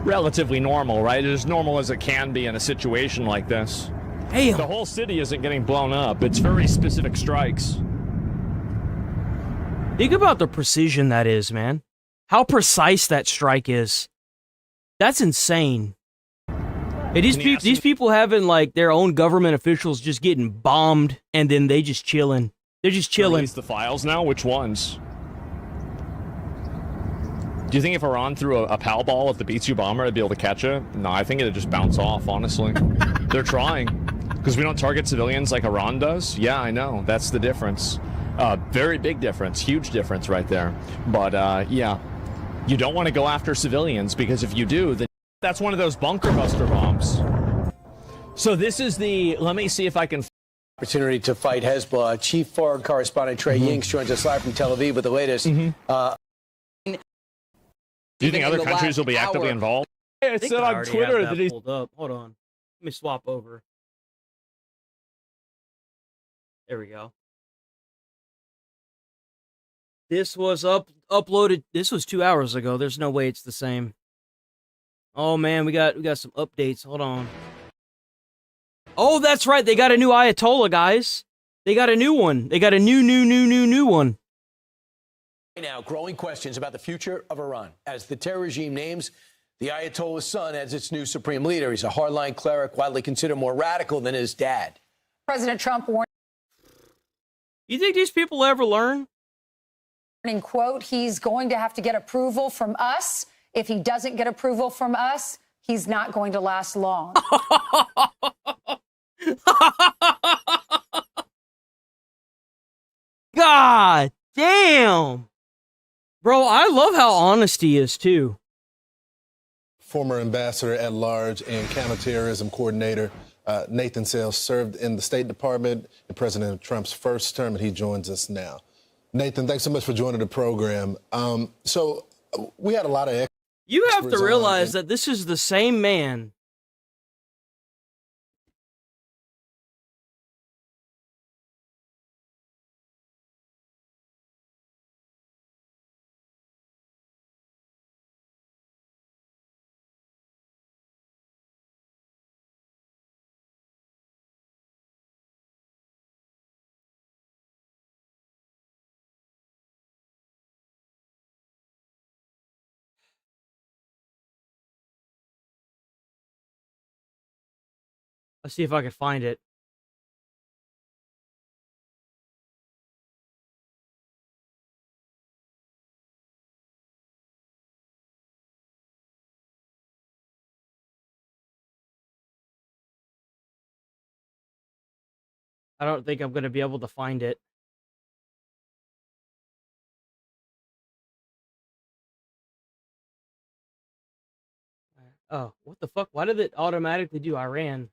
relatively normal, right? As normal as it can be in a situation like this. Hey, the whole city isn't getting blown up. It's very specific strikes. Think about the precision that is, man. How precise that strike is. That's insane. Hey, these people having like their own government officials just getting bombed, and then they just chilling. They're just chilling. Release the files now? Which ones? Do you think if Iran threw a PAL ball at the B-2 bomber, I'd be able to catch it? No, I think it'd just bounce off, honestly. They're trying. Because we don't target civilians like Iran does? Yeah, I know. That's the difference. Very big difference. Huge difference right there. But, yeah. You don't want to go after civilians, because if you do, then that's one of those bunker buster bombs. So this is the... Let me see if I can... Opportunity to fight Hezbollah. Chief Foreign Correspondent Trey Yingst joins us live from Tel Aviv with the latest. Do you think Even other in the countries will last be actively hour- involved? Hey, it think said I on already Twitter have that that he's... pulled up. Hold on. Let me swap over. There we go. This was uploaded. This was 2 hours ago. There's no way it's the same. Oh man, we got some updates. Hold on. Oh, that's right. They got a new Ayatollah, guys. They got a new one. They got a new one. Right now, growing questions about the future of Iran as the terror regime names the Ayatollah's son as its new supreme leader. He's a hardline cleric, widely considered more radical than his dad. President Trump warned, You think these people ever learn? quote, he's going to have to get approval from us. If he doesn't get approval from us, he's not going to last long. God damn. Bro, I love how honest he is, too. Former ambassador at large and counterterrorism coordinator Nathan Sales served in the State Department in President Trump's first term, and he joins us now. Nathan, thanks so much for joining the program. So we had a lot of You have to experts on, realize that this is the same man. Let's see if I can find it. I don't think I'm going to be able to find it. Oh, what the fuck? Why did it automatically do Iran?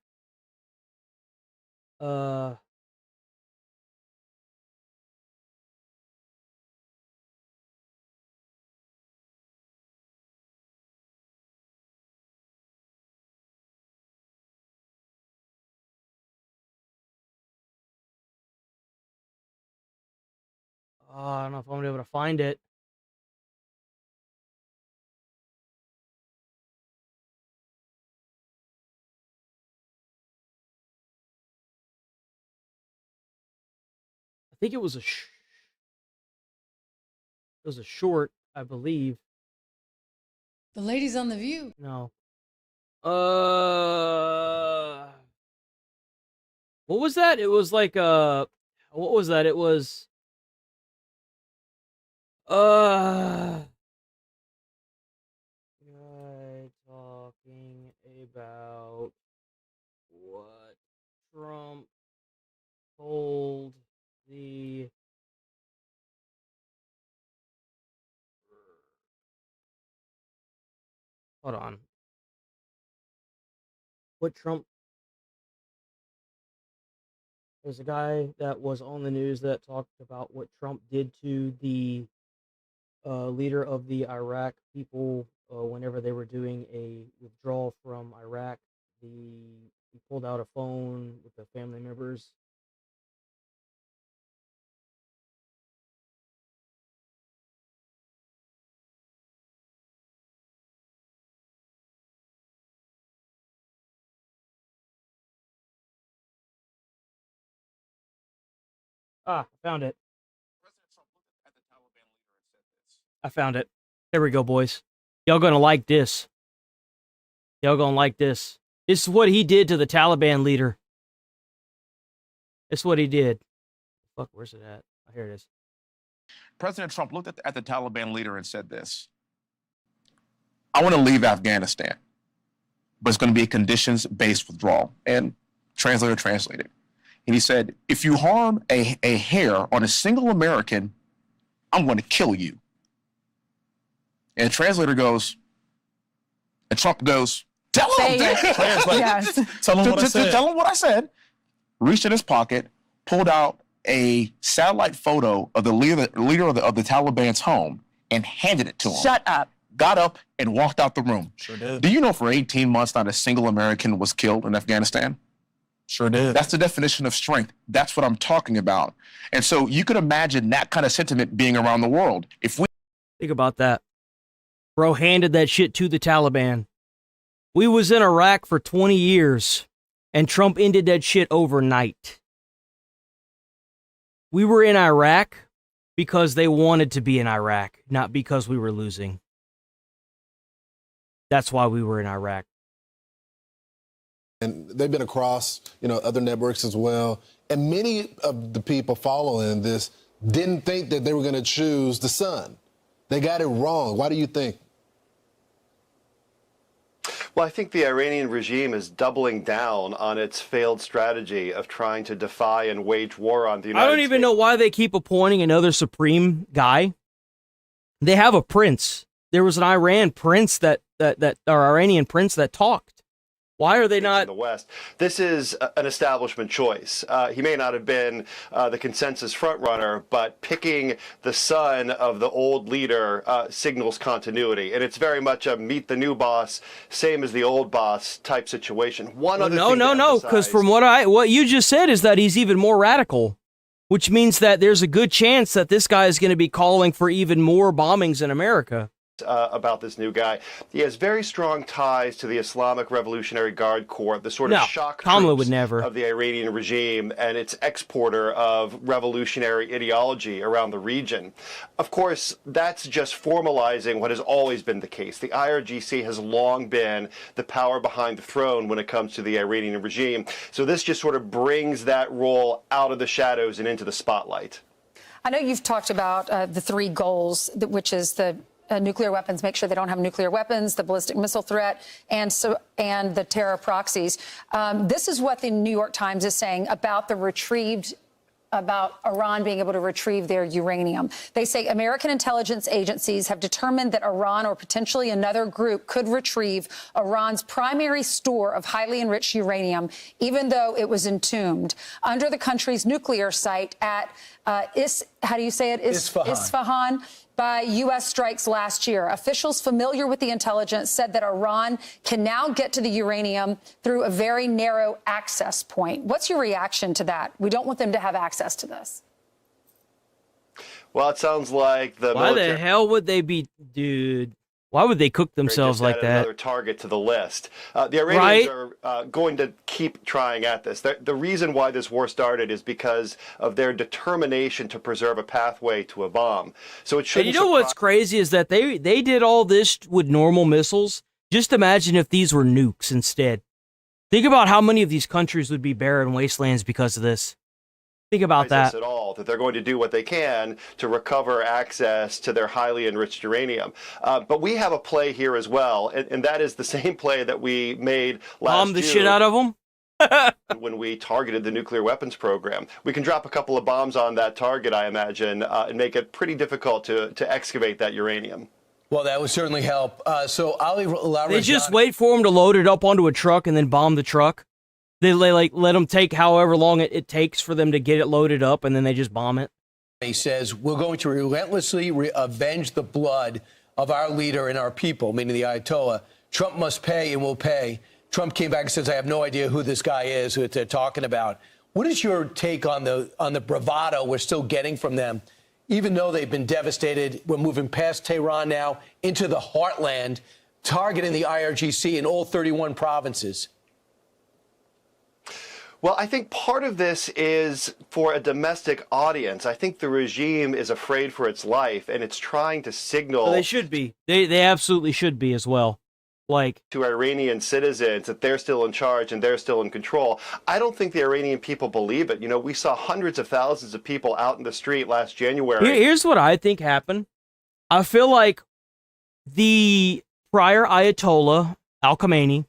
I don't know if I'm gonna be able to find it. I think it was a short, I believe. The ladies on The View. No. What was that? It was like what was that? It was guy talking about what Trump told the hold on. What Trump There's a guy that was on the news that talked about what Trump did to the leader of the Iraq people whenever they were doing a withdrawal from Iraq. He pulled out a phone with the family members. I found it. I found it. There we go, boys. Y'all gonna like this. Y'all gonna like this. This is what he did to the Taliban leader. This is what he did. Fuck, where's it at? Oh, here it is. President Trump looked at the Taliban leader and said this: I want to leave Afghanistan, but it's going to be a conditions-based withdrawal. And translator translated. And he said, if you harm a hair on a single American, I'm going to kill you. And the translator goes, and Trump goes, tell him, Yes. tell him what I said. Reached in his pocket, pulled out a satellite photo of the leader of the Taliban's home and handed it to him. Shut up. Got up and walked out the room. Sure did. Do you know for 18 months not a single American was killed in Afghanistan? Sure did. That's the definition of strength. That's what I'm talking about. And so you could imagine that kind of sentiment being around the world. If we think about that. Bro handed that shit to the Taliban. We was in Iraq for 20 years, and Trump ended that shit overnight. We were in Iraq because they wanted to be in Iraq, not because we were losing. That's why we were in Iraq. And they've been across, other networks as well. And many of the people following this didn't think that they were going to choose the sun. They got it wrong. Why do you think? Well, I think the Iranian regime is doubling down on its failed strategy of trying to defy and wage war on the United States. I don't even know why they keep appointing another supreme guy. They have a prince. There was an Iranian prince that talked. Why are they not in the West? This is an establishment choice. He may not have been the consensus frontrunner, but picking the son of the old leader signals continuity, and it's very much a meet the new boss, same as the old boss type situation. No, because from what you just said is that he's even more radical, which means that there's a good chance that this guy is going to be calling for even more bombings in America. About this new guy. He has very strong ties to the Islamic Revolutionary Guard Corps, the sort of shock troops would never. of the Iranian regime and its exporter of revolutionary ideology around the region. Of course, that's just formalizing what has always been the case. The IRGC has long been the power behind the throne when it comes to the Iranian regime. So this just sort of brings that role out of the shadows and into the spotlight. I know you've talked about the three goals, which is the nuclear weapons, make sure they don't have nuclear weapons, the ballistic missile threat, and the terror proxies. This is what the New York Times is saying about about Iran being able to retrieve their uranium. They say American intelligence agencies have determined that Iran or potentially another group could retrieve Iran's primary store of highly enriched uranium, even though it was entombed under the country's nuclear site at Isfahan. By U.S. strikes last year. Officials familiar with the intelligence said that Iran can now get to the uranium through a very narrow access point. What's your reaction to that? We don't want them to have access to this. Well, it sounds like the Why military... the hell would they be, dude? Why would they cook themselves just like added that? Another target to the list. The Iranians are going to keep trying at this. The reason why this war started is because of their determination to preserve a pathway to a bomb. So it shouldn't. And you know what's crazy is that they did all this with normal missiles. Just imagine if these were nukes instead. Think about how many of these countries would be barren wastelands because of this. Think about that. At all, that they're going to do what they can to recover access to their highly enriched uranium. But we have a play here as well, and that is the same play that we made last Bomb the June shit out of them? when we targeted the nuclear weapons program. We can drop a couple of bombs on that target, I imagine, and make it pretty difficult to excavate that uranium. Well, that would certainly help. So Ali They just wait for them to load it up onto a truck and then bomb the truck. They like let them take however long it takes for them to get it loaded up, and then they just bomb it. He says, we're going to relentlessly avenge the blood of our leader and our people, meaning the Ayatollah. Trump must pay and will pay. Trump came back and says, I have no idea who this guy is, who they're talking about. What is your take on the bravado we're still getting from them? Even though they've been devastated, we're moving past Tehran now into the heartland, targeting the IRGC in all 31 provinces. Well, I think part of this is for a domestic audience. I think the regime is afraid for its life, and it's trying to signal... Well, they should be. They absolutely should be as well. Like, to Iranian citizens that they're still in charge and they're still in control. I don't think the Iranian people believe it. You know, we saw hundreds of thousands of people out in the street last January. Here's what I think happened. I feel like the prior Ayatollah, Al-Khamenei,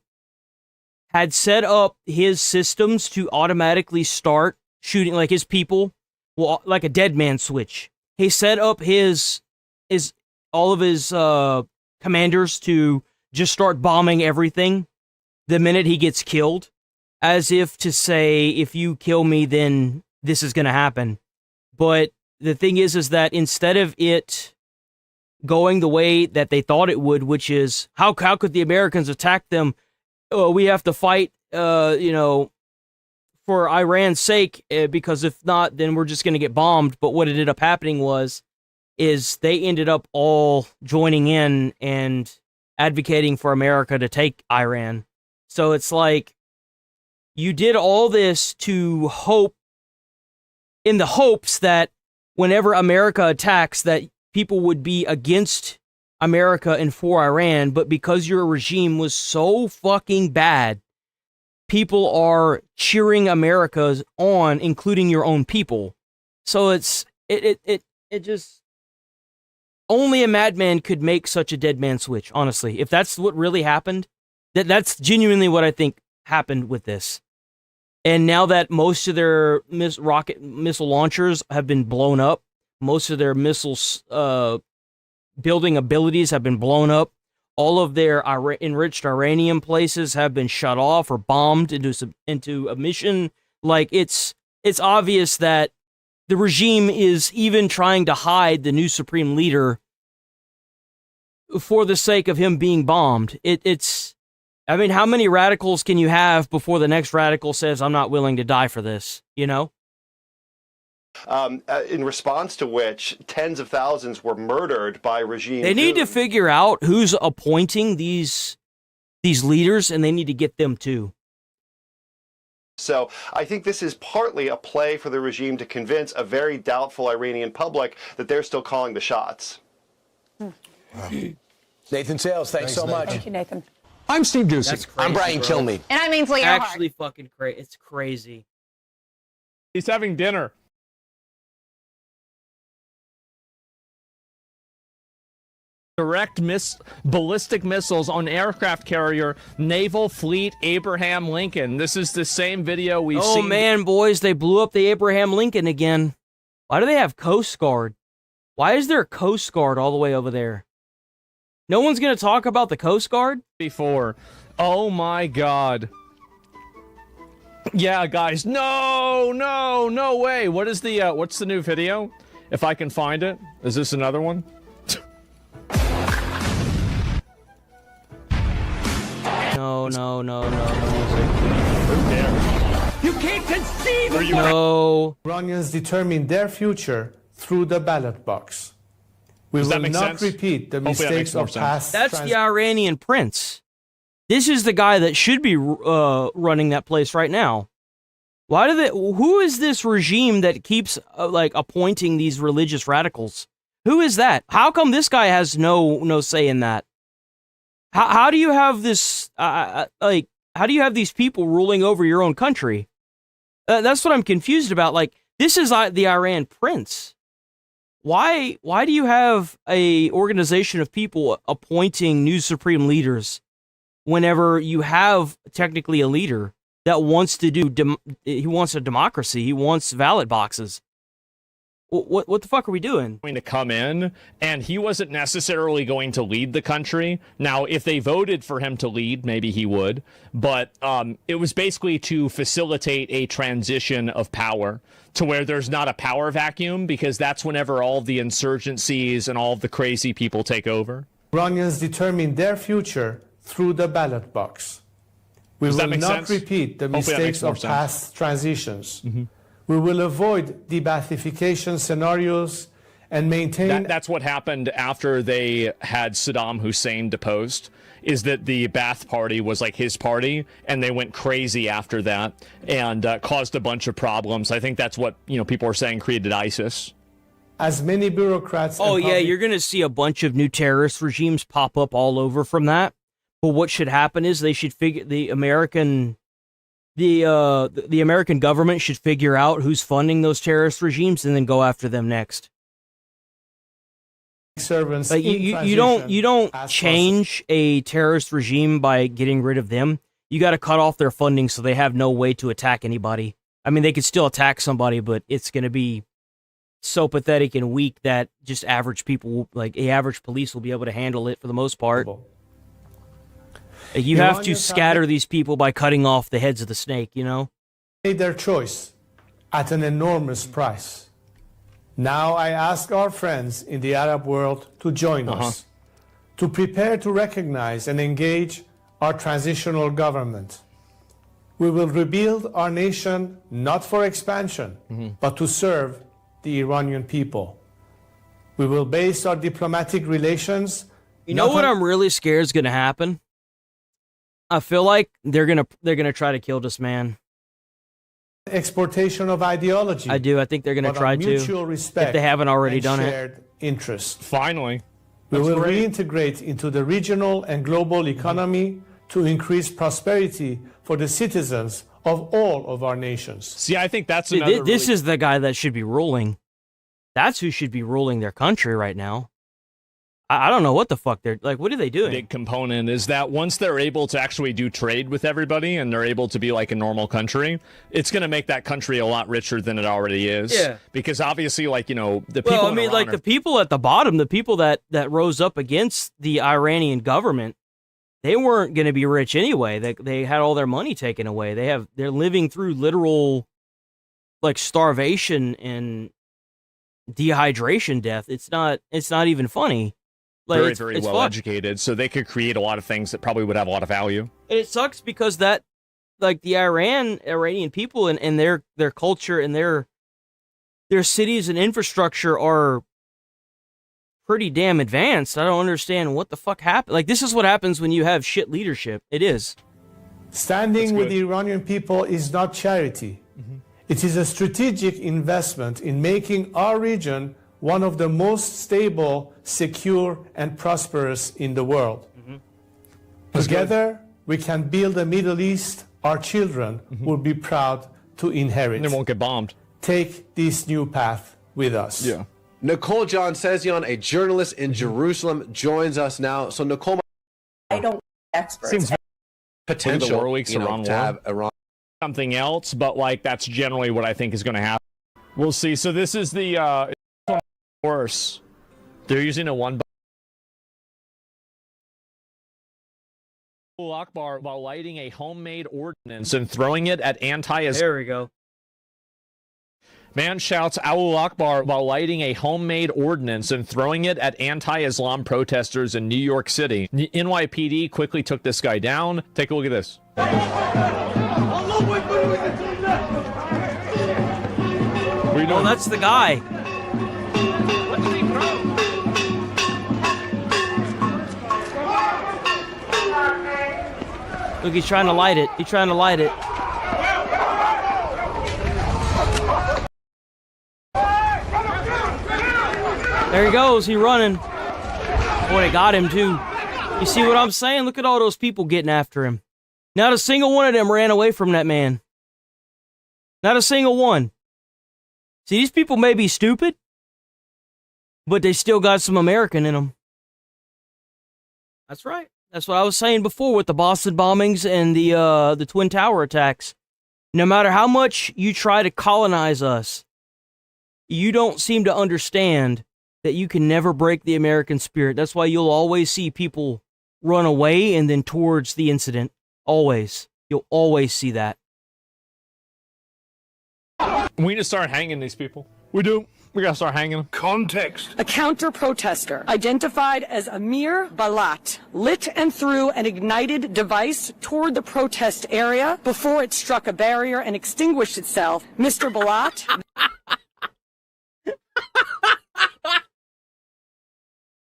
had set up his systems to automatically start shooting, like his people, well, like a dead man switch. He set up all of his commanders to just start bombing everything the minute he gets killed, as if to say, if you kill me, then this is going to happen. But the thing is that instead of it going the way that they thought it would, which is, how could the Americans attack them? Oh, we have to fight, for Iran's sake, because if not, then we're just going to get bombed. But what ended up happening is they ended up all joining in and advocating for America to take Iran. So it's like, you did all this to in the hopes that whenever America attacks, that people would be against America and for Iran, but because your regime was so fucking bad, people are cheering America on, including your own people. So it just, only a madman could make such a dead man switch, honestly. If that's what really happened, that's genuinely what I think happened with this. And now that most of their rocket missile launchers have been blown up, most of their missiles building abilities have been blown up, all of their enriched uranium places have been shut off or bombed into a mission. Like, it's obvious that the regime is even trying to hide the new supreme leader for the sake of him being bombed. I mean, how many radicals can you have before the next radical says, I'm not willing to die for this, you know? In response to which tens of thousands were murdered by regime. They need to figure out who's appointing these leaders, and they need to get them too. So I think this is partly a play for the regime to convince a very doubtful Iranian public that they're still calling the shots. Nathan Sales, thanks so much. Thank you, Nathan. I'm Steve Dusey. I'm Brian Kilmeade. And I'm Ainsley Earhart. Actually fucking crazy. It's crazy. He's having dinner. Direct ballistic missiles on aircraft carrier Naval Fleet Abraham Lincoln. This is the same video we've seen. Oh man, boys, they blew up the Abraham Lincoln again. Why do they have Coast Guard? Why is there a Coast Guard all the way over there? No one's going to talk about the Coast Guard? Before. Oh my God. Yeah, guys. No way. What is the, what's the new video? If I can find it. Is this another one? No. You can't conceive of No. Iranians determine their future through the ballot box. We Does that will make not sense? repeat the Hopefully that mistakes makes more of sense. past. That's the Iranian prince. This is the guy that should be running that place right now. Why do they? Who is this regime that keeps like appointing these religious radicals? Who is that? How come this guy has no say in that? How do you have this? Like, how do you have these people ruling over your own country? That's what I'm confused about. Like, this is the Iran prince. Why do you have a organization of people appointing new supreme leaders whenever you have technically a leader that wants to do he wants a democracy, he wants ballot boxes? What the fuck are we doing? Going to come in, and he wasn't necessarily going to lead the country. Now, if they voted for him to lead, maybe he would, but it was basically to facilitate a transition of power to where there's not a power vacuum, because that's whenever all of the insurgencies and all of the crazy people take over. Iranians determine their future through the ballot box. We Does that will make not sense? repeat the Hopefully that makes mistakes more of sense. past transitions. We will avoid de-Baathification scenarios and maintain... That's what happened after they had Saddam Hussein deposed, is that the Ba'ath Party was like his party, and they went crazy after that and caused a bunch of problems. I think that's what people are saying created ISIS. As many bureaucrats... Oh and yeah, public- you're gonna see a bunch of new terrorist regimes pop up all over from that. But what should happen is they should figure the American government should figure out who's funding those terrorist regimes and then go after them next. servants Like in you don't as change a terrorist regime by getting rid of them. You got to cut off their funding so they have no way to attack anybody. I mean, they could still attack somebody, but it's going to be so pathetic and weak that just average people, like the average police, will be able to handle it for the most part. Like, you have to scatter these people by cutting off the heads of the snake, made their choice at an enormous price. Now I ask our friends in the Arab world to join us, to prepare to recognize and engage our transitional government. We will rebuild our nation not for expansion, but to serve the Iranian people. We will base our diplomatic relations. You know what I'm really scared is going to happen? I feel like they're gonna try to kill this man. Exportation of ideology. I do. I think they're gonna try to. Mutual respect if they haven't already and done shared it. interest. Finally, we That's will great. reintegrate into the regional and global economy to increase prosperity for the citizens of all of our nations. See, I think that's Dude, another. this really- is the guy that should be ruling. That's who should be ruling their country right now. I don't know what the fuck they're like. What are they doing? Big component is that once they're able to actually do trade with everybody and they're able to be like a normal country, it's going to make that country a lot richer than it already is. Yeah. Because obviously, like, the people. Well, I in mean, Iran like are- the people at the bottom, the people that rose up against the Iranian government, they weren't going to be rich anyway. They had all their money taken away. They're living through literal, like, starvation and dehydration death. It's not even funny. Like, very, it's very well fucked. educated, so they could create a lot of things that probably would have a lot of value. And it sucks because that, like, the Iranian people and their culture and their cities and infrastructure are pretty damn advanced. I don't understand what the fuck happened. Like, this is what happens when you have shit leadership. It is. Standing with the Iranian people is not charity. It is a strategic investment in making our region one of the most stable, secure, and prosperous in the world. Together, we can build a Middle East our children will be proud to inherit. And they won't get bombed. Take this new path with us. Yeah. Nicole John Sezion, a journalist in Jerusalem, joins us now. So, Nicole, I don't experts. Seems potential the war weeks Iran to war. have Iran. Something else, but like that's generally what I think is going to happen. We'll see. So this is the worse. They're using a one. Akbar while lighting a homemade ordinance and throwing it at anti-Islam. There we go. Man shouts Allahu Akbar while lighting a homemade ordinance and throwing it at anti-Islam protesters in New York City. NYPD quickly took this guy down. Take a look at this. Oh, that's the guy. Look, he's trying to light it. He's trying to light it. There he goes. He's running. Boy, they got him, too. You see what I'm saying? Look at all those people getting after him. Not a single one of them ran away from that man. Not a single one. See, these people may be stupid, but they still got some American in them. That's right. That's what I was saying before with the Boston bombings and the Twin Tower attacks. No matter how much you try to colonize us, you don't seem to understand that you can never break the American spirit. That's why you'll always see people run away and then towards the incident. Always. You'll always see that. We need to start hanging these people. We do. We gotta start hanging them. Context. A counter-protester, identified as Amir Balat, lit and threw an ignited device toward the protest area before it struck a barrier and extinguished itself. Mr. Balat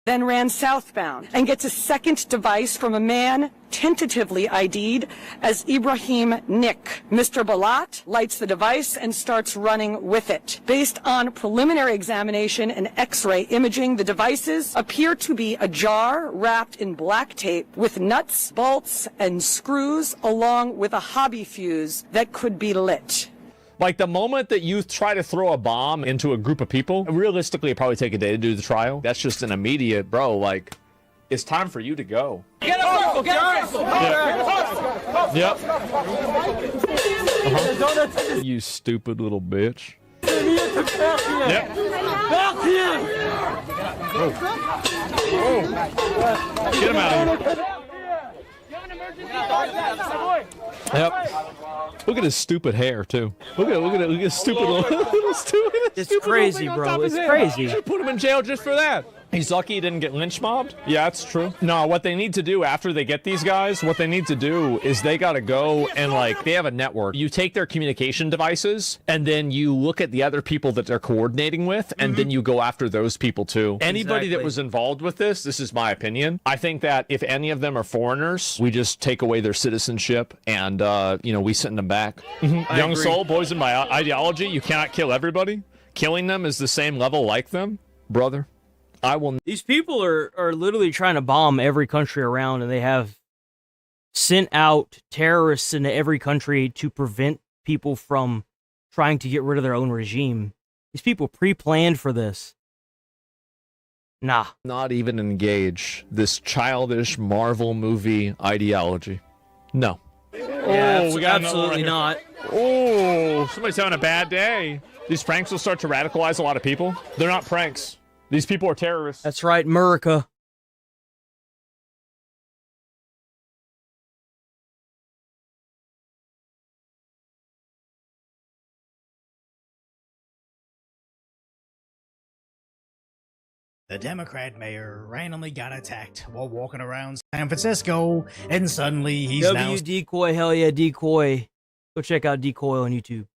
then ran southbound and gets a second device from a man tentatively ID'd as Ibrahim Nick. Mr. Balat lights the device and starts running with it. Based on preliminary examination and X-ray imaging, the devices appear to be a jar wrapped in black tape with nuts, bolts, and screws, along with a hobby fuse that could be lit. Like, the moment that you try to throw a bomb into a group of people, realistically, it'd probably take a day to do the trial. That's just an immediate, bro, like, it's time for you to go. Get a circle! Get a circle! Yep. You stupid little bitch. Yep. Back here! Get him out of here. Yep. Look at his stupid hair too. Look at his stupid little stupid. It's crazy, bro. It's crazy. Should put him in jail just for that. He's lucky he didn't get lynch mobbed. Yeah, that's true. No, what they need to do after they get these guys, what they need to do is they got to go and, like, they have a network. You take their communication devices and then you look at the other people that they're coordinating with, and then you go after those people too. Anybody that was involved with this is my opinion. I think that if any of them are foreigners, we just take away their citizenship and, we send them back. Young soul, poisoned by ideology. You cannot kill everybody. Killing them is the same level like them, brother. These people are literally trying to bomb every country around, and they have sent out terrorists into every country to prevent people from trying to get rid of their own regime. These people pre-planned for this. Nah. Not even engage this childish Marvel movie ideology. No. Yeah, we got absolutely not. Oh, somebody's having a bad day. These pranks will start to radicalize a lot of people. They're not pranks. These people are terrorists. That's right, America. The Democrat mayor randomly got attacked while walking around San Francisco, and suddenly he's now Decoy, hell yeah, Decoy. Go check out Decoy on YouTube.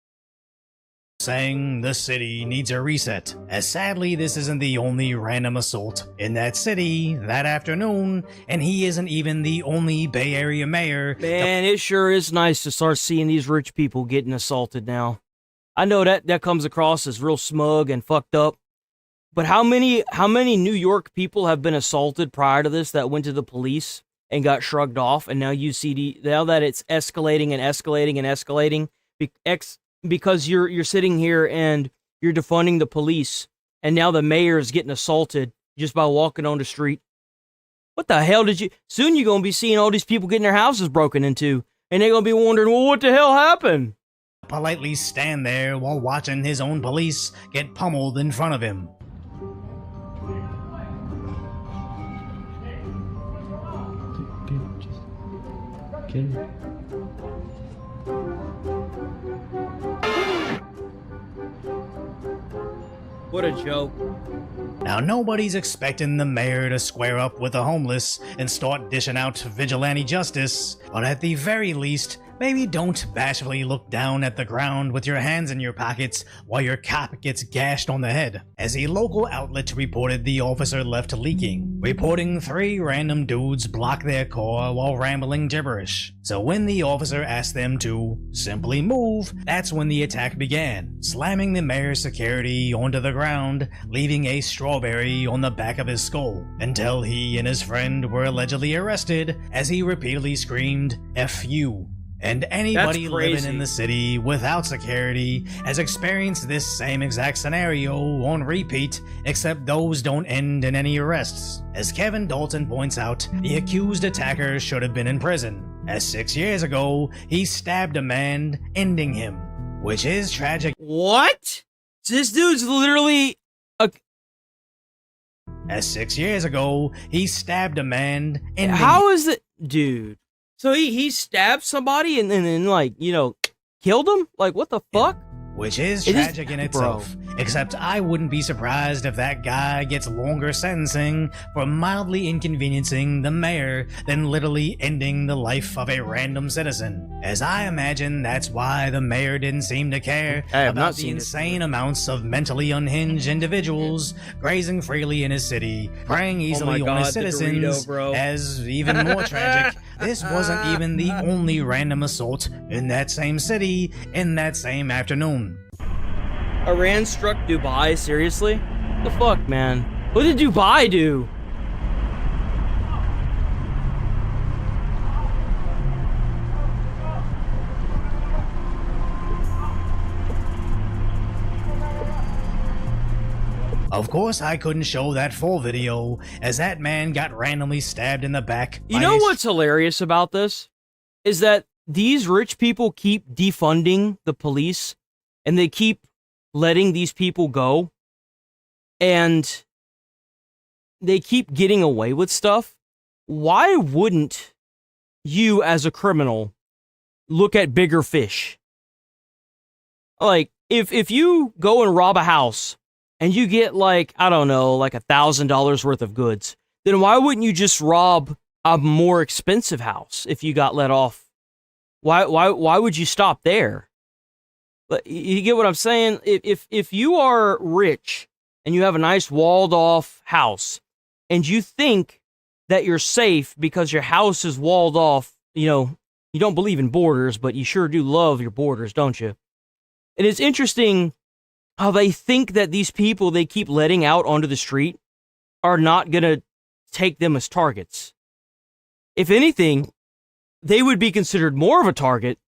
saying the city needs a reset, as sadly this isn't the only random assault in that city that afternoon, and he isn't even the only Bay Area mayor. Man, it sure is nice to start seeing these rich people getting assaulted now. I know that comes across as real smug and fucked up, but how many New York people have been assaulted prior to this that went to the police and got shrugged off, and now you see now that it's escalating and escalating and escalating because you're sitting here and you're defunding the police, and now the mayor is getting assaulted just by walking on the street. What the hell did you... Soon you're going to be seeing all these people getting their houses broken into, and they're going to be wondering, well, what the hell happened? Politely stand there while watching his own police get pummeled in front of him. What a joke. Now, nobody's expecting the mayor to square up with the homeless and start dishing out vigilante justice, but at the very least, maybe don't bashfully look down at the ground with your hands in your pockets while your cop gets gashed on the head. As a local outlet reported, the officer left leaking, reporting 3 random dudes blocked their car while rambling gibberish. So when the officer asked them to simply move, that's when the attack began, slamming the mayor's security onto the ground, leaving a strawberry on the back of his skull, until he and his friend were allegedly arrested as he repeatedly screamed, "F you." And anybody living in the city without security has experienced this same exact scenario on repeat, except those don't end in any arrests. As Kevin Dalton points out, the accused attacker should have been in prison, as 6 years ago, he stabbed a man, ending him, which is tragic. What? This dude's literally a... As 6 years ago, he stabbed a man, ending How is it... Dude. So he stabbed somebody and then like, you know, killed him? Like, what the fuck? Which is tragic in itself. Except I wouldn't be surprised if that guy gets longer sentencing for mildly inconveniencing the mayor than literally ending the life of a random citizen. As I imagine that's why the mayor didn't seem to care about the insane amounts of mentally unhinged individuals grazing freely in his city, preying easily on his citizens. As even more tragic, this wasn't even the only random assault in that same city in that same afternoon. Iran struck Dubai? Seriously? What the fuck, man? What did Dubai do? Of course, I couldn't show that full video, as that man got randomly stabbed in the back. You know what's hilarious about this? Is that these rich people keep defunding the police, and they keep letting these people go, and they keep getting away with stuff. Why wouldn't you, as a criminal, look at bigger fish? Like, if you go and rob a house, and you get like, I don't know, like $1,000 worth of goods, then why wouldn't you just rob a more expensive house if you got let off? Why would you stop there? You get what I'm saying? If you are rich and you have a nice walled off house and you think that you're safe because your house is walled off, you know, you don't believe in borders, but you sure do love your borders, don't you? And it's interesting how they think that these people they keep letting out onto the street are not going to take them as targets. If anything, they would be considered more of a target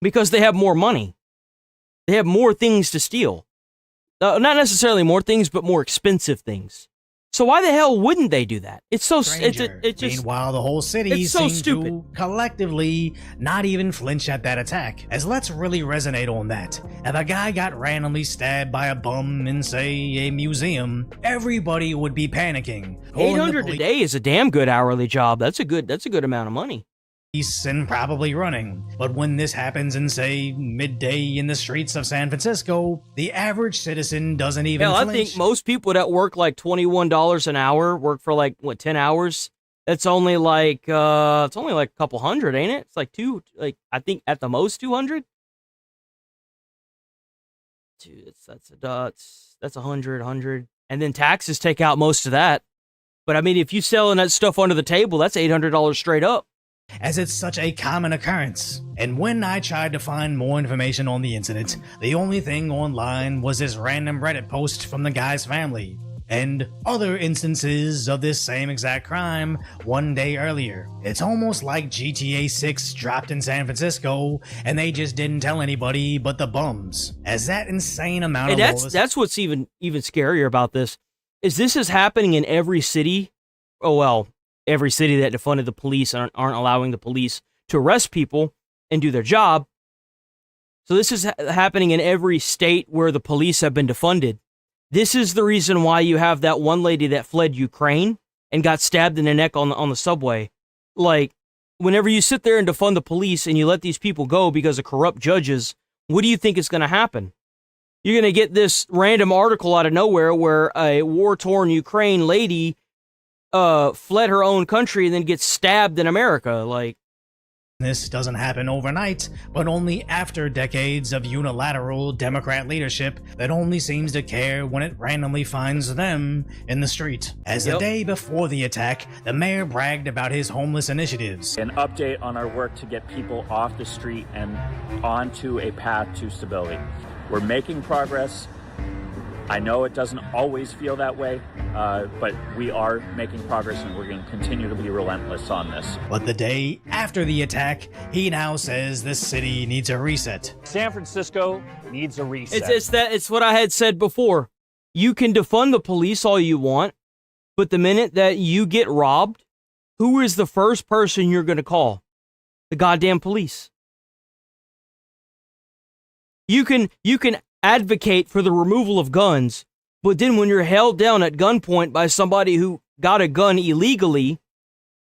because they have more money. They have more things to steal. Not necessarily more things, but more expensive things. So why the hell wouldn't they do that? It's so it's just. Meanwhile, the whole city so seemed to collectively not even flinch at that attack. As let's really resonate on that. If a guy got randomly stabbed by a bum in, say, a museum, everybody would be panicking. $800 a day is a damn good hourly job. That's a good amount of money. And probably running. But when this happens in, say, midday in the streets of San Francisco, the average citizen doesn't even Hell, flinch. I think most people that work like $21 an hour work for like, what, 10 hours? That's only like, a couple hundred, ain't it? It's like I think at the most 200? Dude, that's 100. And then taxes take out most of that. But I mean, if you're selling that stuff under the table, that's $800 straight up. As it's such a common occurrence. And when I tried to find more information on the incident, the only thing online was this random Reddit post from the guy's family, and other instances of this same exact crime one day earlier. It's almost like GTA 6 dropped in San Francisco, and they just didn't tell anybody but the bums. As that insane amount of that's what's even scarier about this, is this is happening in every city. Oh, well, every city that defunded the police and aren't allowing the police to arrest people and do their job. So this is happening in every state where the police have been defunded. This is the reason why you have that one lady that fled Ukraine and got stabbed in the neck on the subway. Like, whenever you sit there and defund the police and you let these people go because of corrupt judges, what do you think is going to happen? You're going to get this random article out of nowhere where a war-torn Ukraine lady fled her own country and then gets stabbed in America. Like, This doesn't happen overnight, but only after decades of unilateral Democrat leadership that only seems to care when it randomly finds them in the street. As the day before the attack, the mayor bragged about his homeless initiatives. An update on our work to get people off the street and onto a path to stability. We're making progress. I know it doesn't always feel that way, but we are making progress and we're going to continue to be relentless on this. But the day after the attack, he now says the city needs a reset. San Francisco needs a reset. It's what I had said before. You can defund the police all you want, but the minute that you get robbed, who is the first person you're going to call? The goddamn police. You can advocate for the removal of guns, but then when you're held down at gunpoint by somebody who got a gun illegally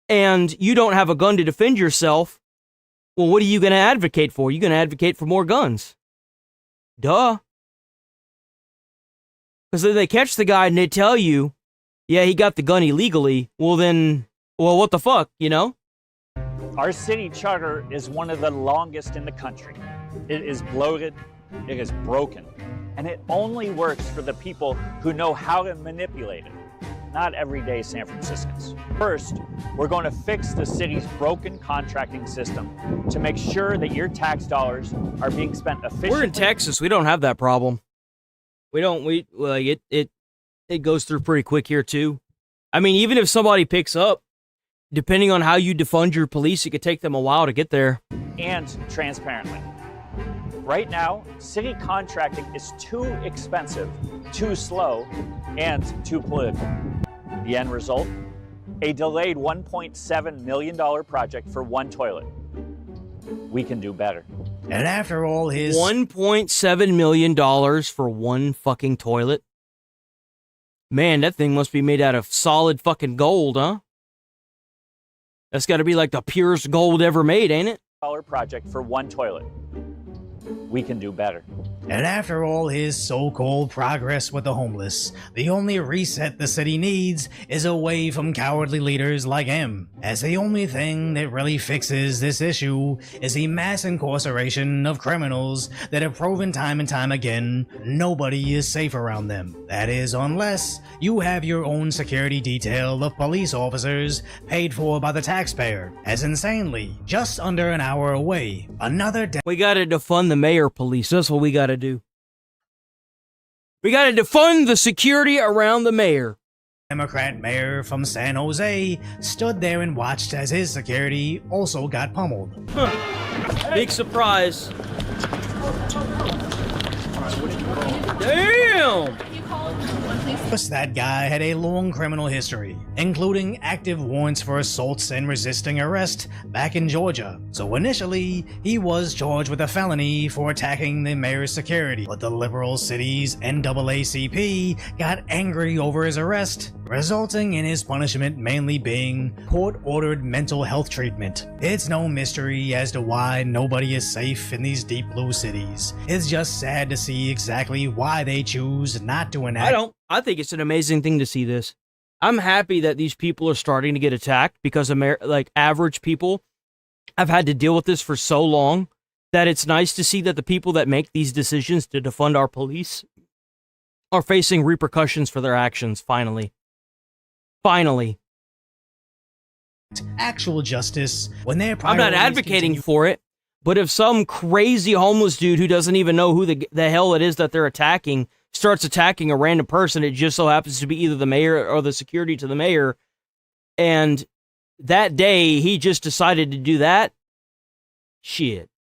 and you don't have a gun to defend yourself, well, what are you going to advocate for? You're going to advocate for more guns. Duh. Because then they catch the guy and they tell you, yeah, he got the gun illegally. Well, what the fuck, you know? Our city charter is one of the longest in the country. It is bloated. It is broken, and it only works for the people who know how to manipulate it, not everyday San Franciscans. First, we're going to fix the city's broken contracting system to make sure that your tax dollars are being spent efficiently. We're in Texas. We don't have that problem. It goes through pretty quick here too. I mean, even if somebody picks up, depending on how you defund your police, it could take them a while to get there. And transparently. Right now, city contracting is too expensive, too slow, and too political. The end result? A delayed $1.7 million project for one toilet. We can do better. And after all his $1.7 million for one fucking toilet? Man, that thing must be made out of solid fucking gold, huh? That's got to be like the purest gold ever made, ain't it? Project for one toilet. We can do better. And after all his so-called progress with the homeless, the only reset the city needs is away from cowardly leaders like him, as the only thing that really fixes this issue is the mass incarceration of criminals that have proven time and time again nobody is safe around them. That is, unless you have your own security detail of police officers paid for by the taxpayer, as insanely, just under an hour away, another We gotta defund the mayor police. That's what we gotta do. We gotta defund the security around the mayor. Democrat mayor from San Jose stood there and watched as his security also got pummeled. Big surprise. Damn! That guy had a long criminal history, including active warrants for assaults and resisting arrest back in Georgia. So initially, he was charged with a felony for attacking the mayor's security, but the liberal city's NAACP got angry over his arrest, resulting in his punishment mainly being court-ordered mental health treatment. It's no mystery as to why nobody is safe in these deep blue cities. It's just sad to see exactly why they choose not to enact. I think it's an amazing thing to see this. I'm happy that these people are starting to get attacked because average people have had to deal with this for so long that it's nice to see that the people that make these decisions to defund our police are facing repercussions for their actions, finally. Finally. Actual justice when they're I'm not advocating for it, but if some crazy homeless dude who doesn't even know who the hell it is that they're attacking starts attacking a random person, it just so happens to be either the mayor or the security to the mayor, and that day he just decided to do that, shit.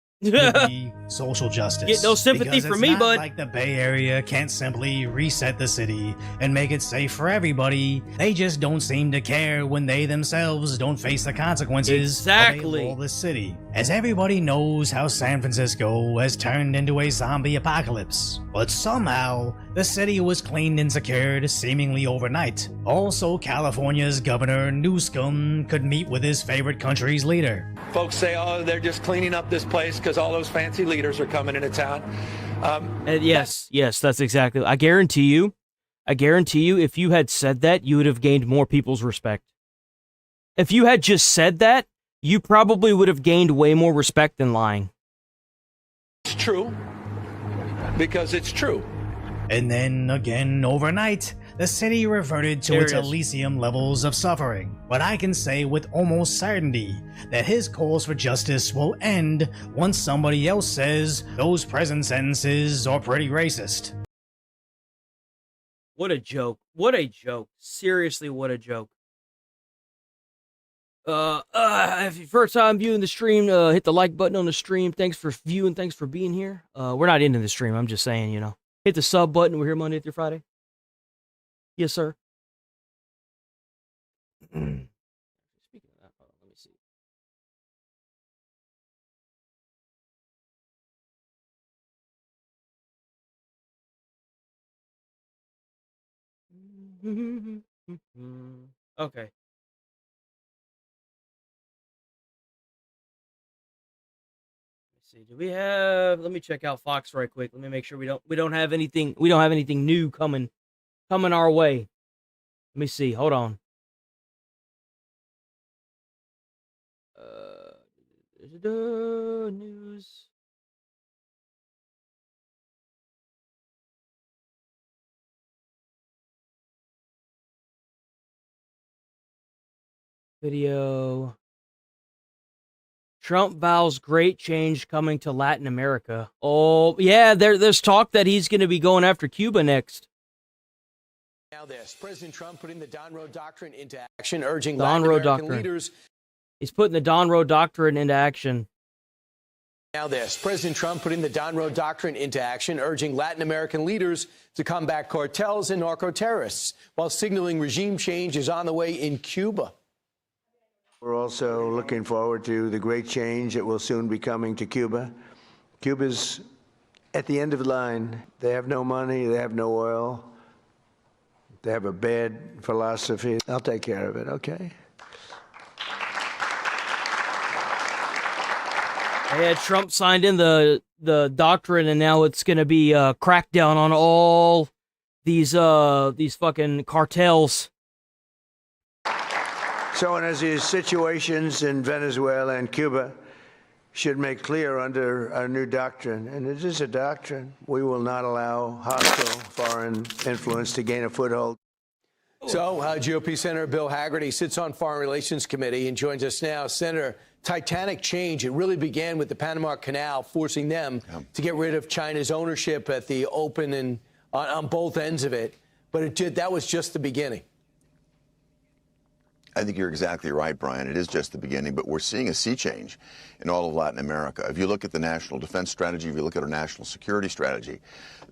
Social justice. Get no sympathy from me, bud. Like the Bay Area can't simply reset the city and make it safe for everybody. They just don't seem to care when they themselves don't face the consequences of a lawless city. As everybody knows how San Francisco has turned into a zombie apocalypse. But somehow, the city was cleaned and secured seemingly overnight. Also, California's Governor Newsom could meet with his favorite country's leader. Folks say, oh, they're just cleaning up this place because all those fancy leaders are coming into town. Yes, that's exactly. I guarantee you, if you had said that, you would have gained more people's respect. If you had just said that, you probably would have gained way more respect than lying. It's true because it's true. And then again, overnight, the city reverted to There its it is. Elysium levels of suffering. But I can say with almost certainty that his calls for justice will end once somebody else says those prison sentences are pretty racist. What a joke. What a joke. Seriously, what a joke. If your first time viewing the stream, hit the like button on the stream. Thanks for viewing. Thanks for being here. We're not into the stream. I'm just saying, you know. Hit the sub button. We're here Monday through Friday. Yes, sir. Speaking of that, let me see. Okay. Let's see. Do we have? Let me check out Fox right quick. Let me make sure we don't have anything new coming our way. Let me see. Hold on. News. Video. Trump vows great change coming to Latin America. Oh, yeah, there's talk that he's going to be going after Cuba next. Now this, President Trump putting the Don Road Doctrine into action, urging Don Latin Road American Doctrine. leaders. He's putting the Don Road Doctrine into action. Now this, President Trump putting the Don Road Doctrine into action, urging Latin American leaders to combat cartels and narco-terrorists, while signaling regime change is on the way in Cuba. We're also looking forward to the great change that will soon be coming to Cuba. Cuba's at the end of the line. They have no money, they have no oil, they have a bad philosophy. I'll take care of it, okay? Yeah, Trump signed in the doctrine, and now it's going to be a crackdown on all these fucking cartels. So, and as these situations in Venezuela and Cuba should make clear under our new doctrine, and it is a doctrine, we will not allow hostile foreign influence to gain a foothold. So, GOP Senator Bill Haggerty sits on Foreign Relations Committee and joins us now. Senator, titanic change. It really began with the Panama Canal, forcing them to get rid of China's ownership at the open and on both ends of it. But that was just the beginning. I think you're exactly right, Brian. It is just the beginning, but we're seeing a sea change in all of Latin America. If you look at the national defense strategy, if you look at our national security strategy,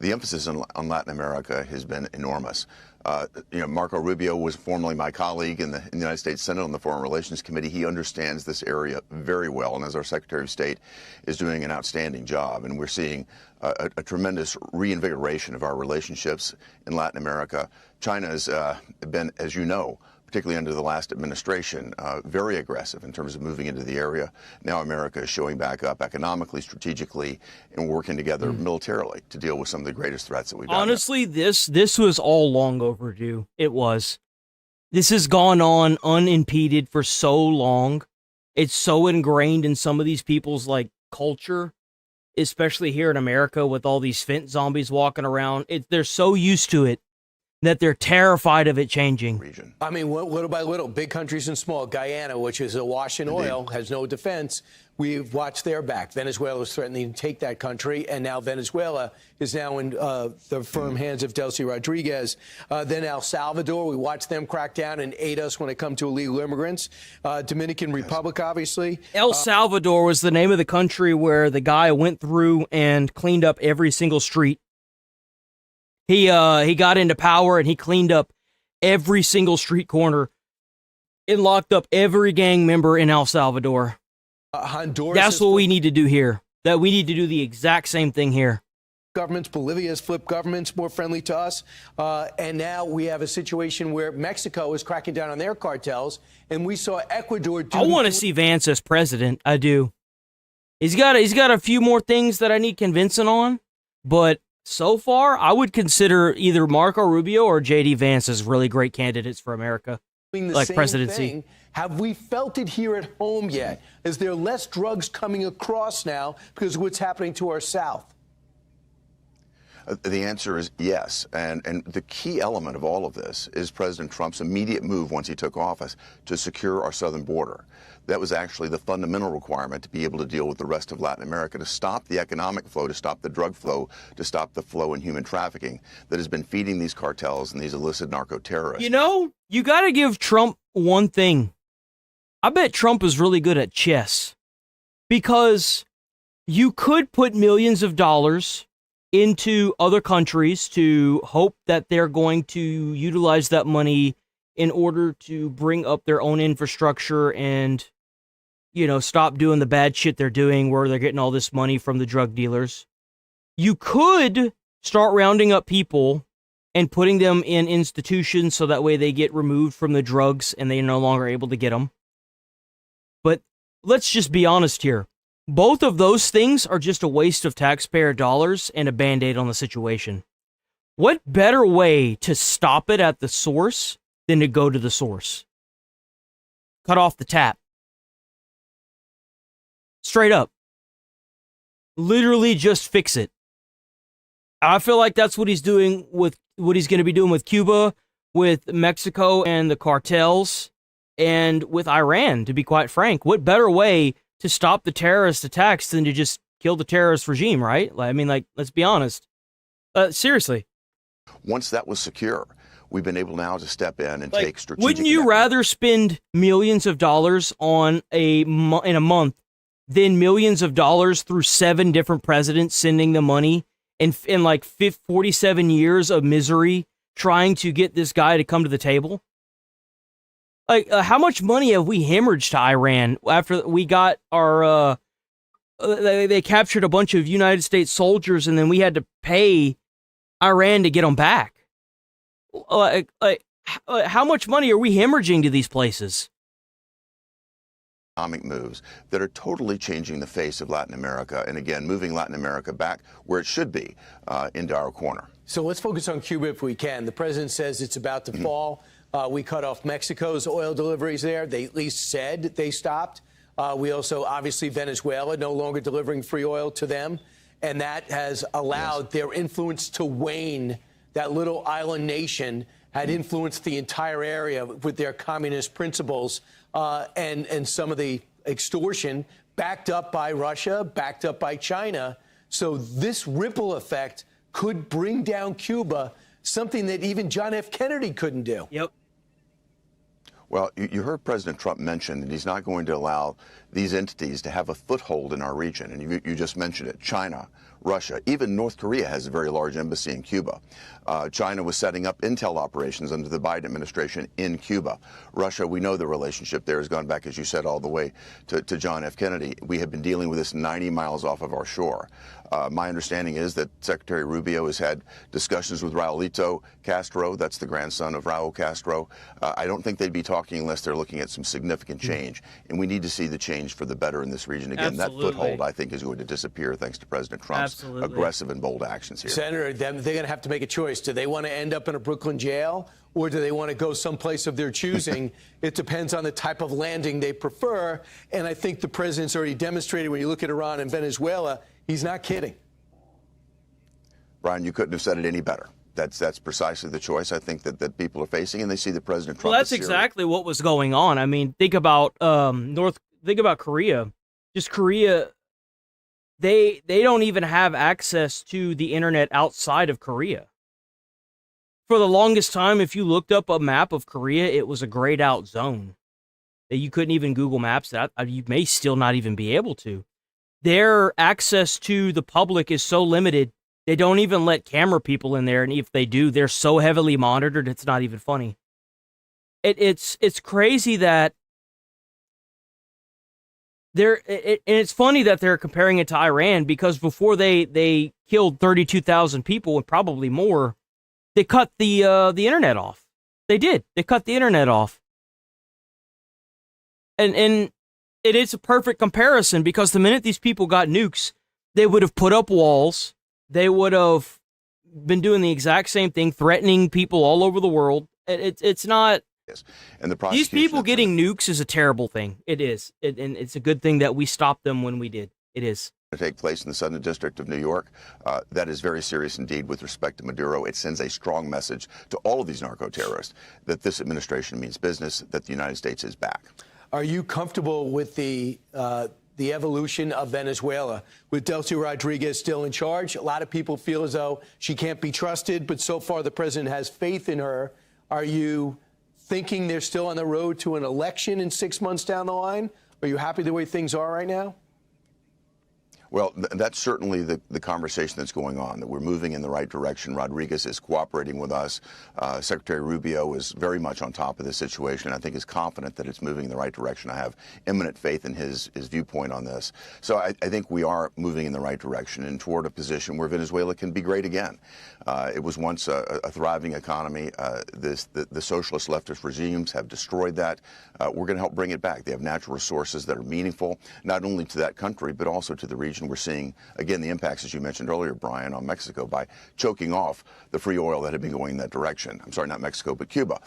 the emphasis on Latin America has been enormous. Marco Rubio was formerly my colleague in the United States Senate on the Foreign Relations Committee. He understands this area very well, and as our Secretary of State is doing an outstanding job. And we're seeing a tremendous reinvigoration of our relationships in Latin America. China has been, as you know, particularly under the last administration, very aggressive in terms of moving into the area. Now America is showing back up economically, strategically, and working together militarily to deal with some of the greatest threats that we've got. Honestly, this was all long overdue. It was. This has gone on unimpeded for so long. It's so ingrained in some of these people's culture, especially here in America with all these fent zombies walking around. They're so used to it that they're terrified of it changing. I mean, little by little, big countries and small. Guyana, which is awash in oil, has no defense. We've watched their back. Venezuela was threatening to take that country, and now Venezuela is now in the firm hands of Delcy Rodriguez. Then El Salvador, we watched them crack down and aid us when it comes to illegal immigrants. Dominican Republic, obviously. El Salvador was the name of the country where the guy went through and cleaned up every single street. He got into power and he cleaned up every single street corner and locked up every gang member in El Salvador. Honduras. That's what we need to do here. That we need to do the exact same thing here. Governments, Bolivia has flipped governments more friendly to us. And now we have a situation where Mexico is cracking down on their cartels. And we saw Ecuador do. I want to see Vance as president. I do. He's got a few more things that I need convincing on, but so far, I would consider either Marco Rubio or J.D. Vance as really great candidates for America, doing the like same presidency. thing Have we felt it here at home yet? Is there less drugs coming across now because of what's happening to our south? The answer is yes. And the key element of all of this is President Trump's immediate move once he took office to secure our southern border. That was actually the fundamental requirement to be able to deal with the rest of Latin America, to stop the economic flow, to stop the drug flow, to stop the flow in human trafficking that has been feeding these cartels and these illicit narco-terrorists. You know, you got to give Trump one thing. I bet Trump is really good at chess, because you could put millions of dollars into other countries to hope that they're going to utilize that money in order to bring up their own infrastructure and, you know, stop doing the bad shit they're doing where they're getting all this money from the drug dealers. You could start rounding up people and putting them in institutions so that way they get removed from the drugs and they're no longer able to get them. But let's just be honest here. Both of those things are just a waste of taxpayer dollars and a Band-Aid on the situation. What better way to stop it at the source than to go to the source? Cut off the tap. Straight up. Literally just fix it. I feel like that's what he's doing with what he's going to be doing with Cuba, with Mexico and the cartels, and with Iran, to be quite frank. What better way to stop the terrorist attacks than to just kill the terrorist regime, right? I mean, like, let's be honest. Seriously. Once that was secure, we've been able now to step in and take strategic... Wouldn't you rather spend millions of dollars on in a month than millions of dollars through 7 different presidents sending the money in like 47 years of misery trying to get this guy to come to the table? Like, how much money have we hemorrhaged to Iran after we got our, they captured a bunch of United States soldiers and then we had to pay Iran to get them back? How much money are we hemorrhaging to these places? Economic moves that are totally changing the face of Latin America, and again, moving Latin America back where it should be, into our corner. So let's focus on Cuba if we can. The president says it's about to fall. We cut off Mexico's oil deliveries there. They at least said they stopped. We also, obviously, Venezuela no longer delivering free oil to them. And that has allowed their influence to wane. That little island nation had influenced the entire area with their communist principles and some of the extortion backed up by Russia, backed up by China. So this ripple effect could bring down Cuba, something that even John F. Kennedy couldn't do. Yep. Well, you heard President Trump mention that he's not going to allow these entities to have a foothold in our region. And you just mentioned it. China, Russia, even North Korea has a very large embassy in Cuba. China was setting up intel operations under the Biden administration in Cuba. Russia, we know the relationship there has gone back, as you said, all the way to John F. Kennedy. We have been dealing with this 90 miles off of our shore. My understanding is that Secretary Rubio has had discussions with Raulito Castro. That's the grandson of Raul Castro. I don't think they'd be talking unless they're looking at some significant change. And we need to see the change for the better in this region. Again, Absolutely. That foothold, I think, is going to disappear thanks to President Trump's aggressive and bold actions here. Senator, they're going to have to make a choice. Do they want to end up in a Brooklyn jail, or do they want to go someplace of their choosing? It depends on the type of landing they prefer. And I think the president's already demonstrated, when you look at Iran and Venezuela, he's not kidding. Brian, you couldn't have said it any better. That's precisely the choice I think that people are facing, and they see the President Trump. Well, that's exactly what was going on. I mean, think about Korea. Just Korea, they don't even have access to the internet outside of Korea. For the longest time, if you looked up a map of Korea, it was a grayed out zone that you couldn't even Google Maps that. You may still not even be able to. Their access to the public is so limited. They don't even let camera people in there, and if they do, they're so heavily monitored, it's not even funny. It's crazy that and it's funny that they're comparing it to Iran, because before they killed 32,000 people and probably more, they cut the internet off. They did. They cut the internet off. And it is a perfect comparison, because the minute these people got nukes, they would have put up walls. They would have been doing the exact same thing, threatening people all over the world. It's not And the These prosecution people getting nukes is a terrible thing. It is. And it's a good thing that we stopped them when we did. It is. To take place in the Southern District of New York, that is very serious indeed with respect to Maduro. It sends a strong message to all of these narco-terrorists that this administration means business, that the United States is back. Are you comfortable with the evolution of Venezuela with Delcy Rodriguez still in charge? A lot of people feel as though she can't be trusted, but so far the president has faith in her. Are you thinking they're still on the road to an election in 6 months down the line? Are you happy the way things are right now? Well, that's certainly the conversation that's going on, that we're moving in the right direction. Rodriguez is cooperating with us. Secretary Rubio is very much on top of this situation. I think is confident that it's moving in the right direction. I have eminent faith in his viewpoint on this. So I think we are moving in the right direction and toward a position where Venezuela can be great again. It was once a thriving economy. The socialist leftist regimes have destroyed that. We're going to help bring it back. They have natural resources that are meaningful, not only to that country, but also to the region. We're seeing, again, the impacts, as you mentioned earlier, Brian, on Mexico by choking off the free oil that had been going in that direction. I'm sorry, not Mexico, but Cuba.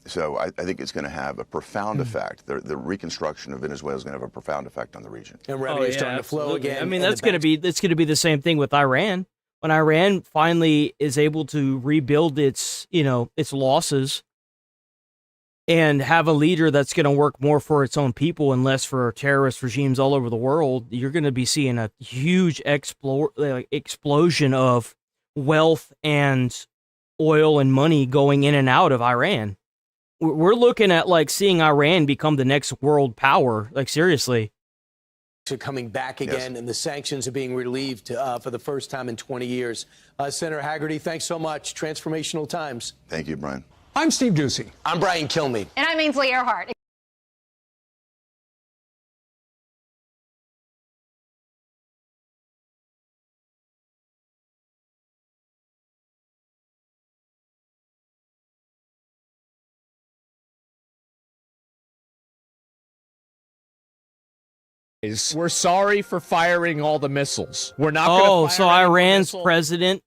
So I think it's going to have a profound effect. The reconstruction of Venezuela is going to have a profound effect on the region. And revenue is starting to flow again. I mean, that's going to be the same thing with Iran. When Iran finally is able to rebuild its losses and have a leader that's going to work more for its own people and less for terrorist regimes all over the world, you're going to be seeing a huge explosion of wealth and oil and money going in and out of Iran. We're looking at seeing Iran become the next world power. Seriously. Coming back again, and the sanctions are being relieved for the first time in 20 years. Senator Haggerty, thanks so much. Transformational times. Thank you, Brian. I'm Steve Doocy. I'm Brian Kilmeade. And I'm Ainsley Earhart. We're sorry for firing all the missiles. We're not going to fire so Iran's president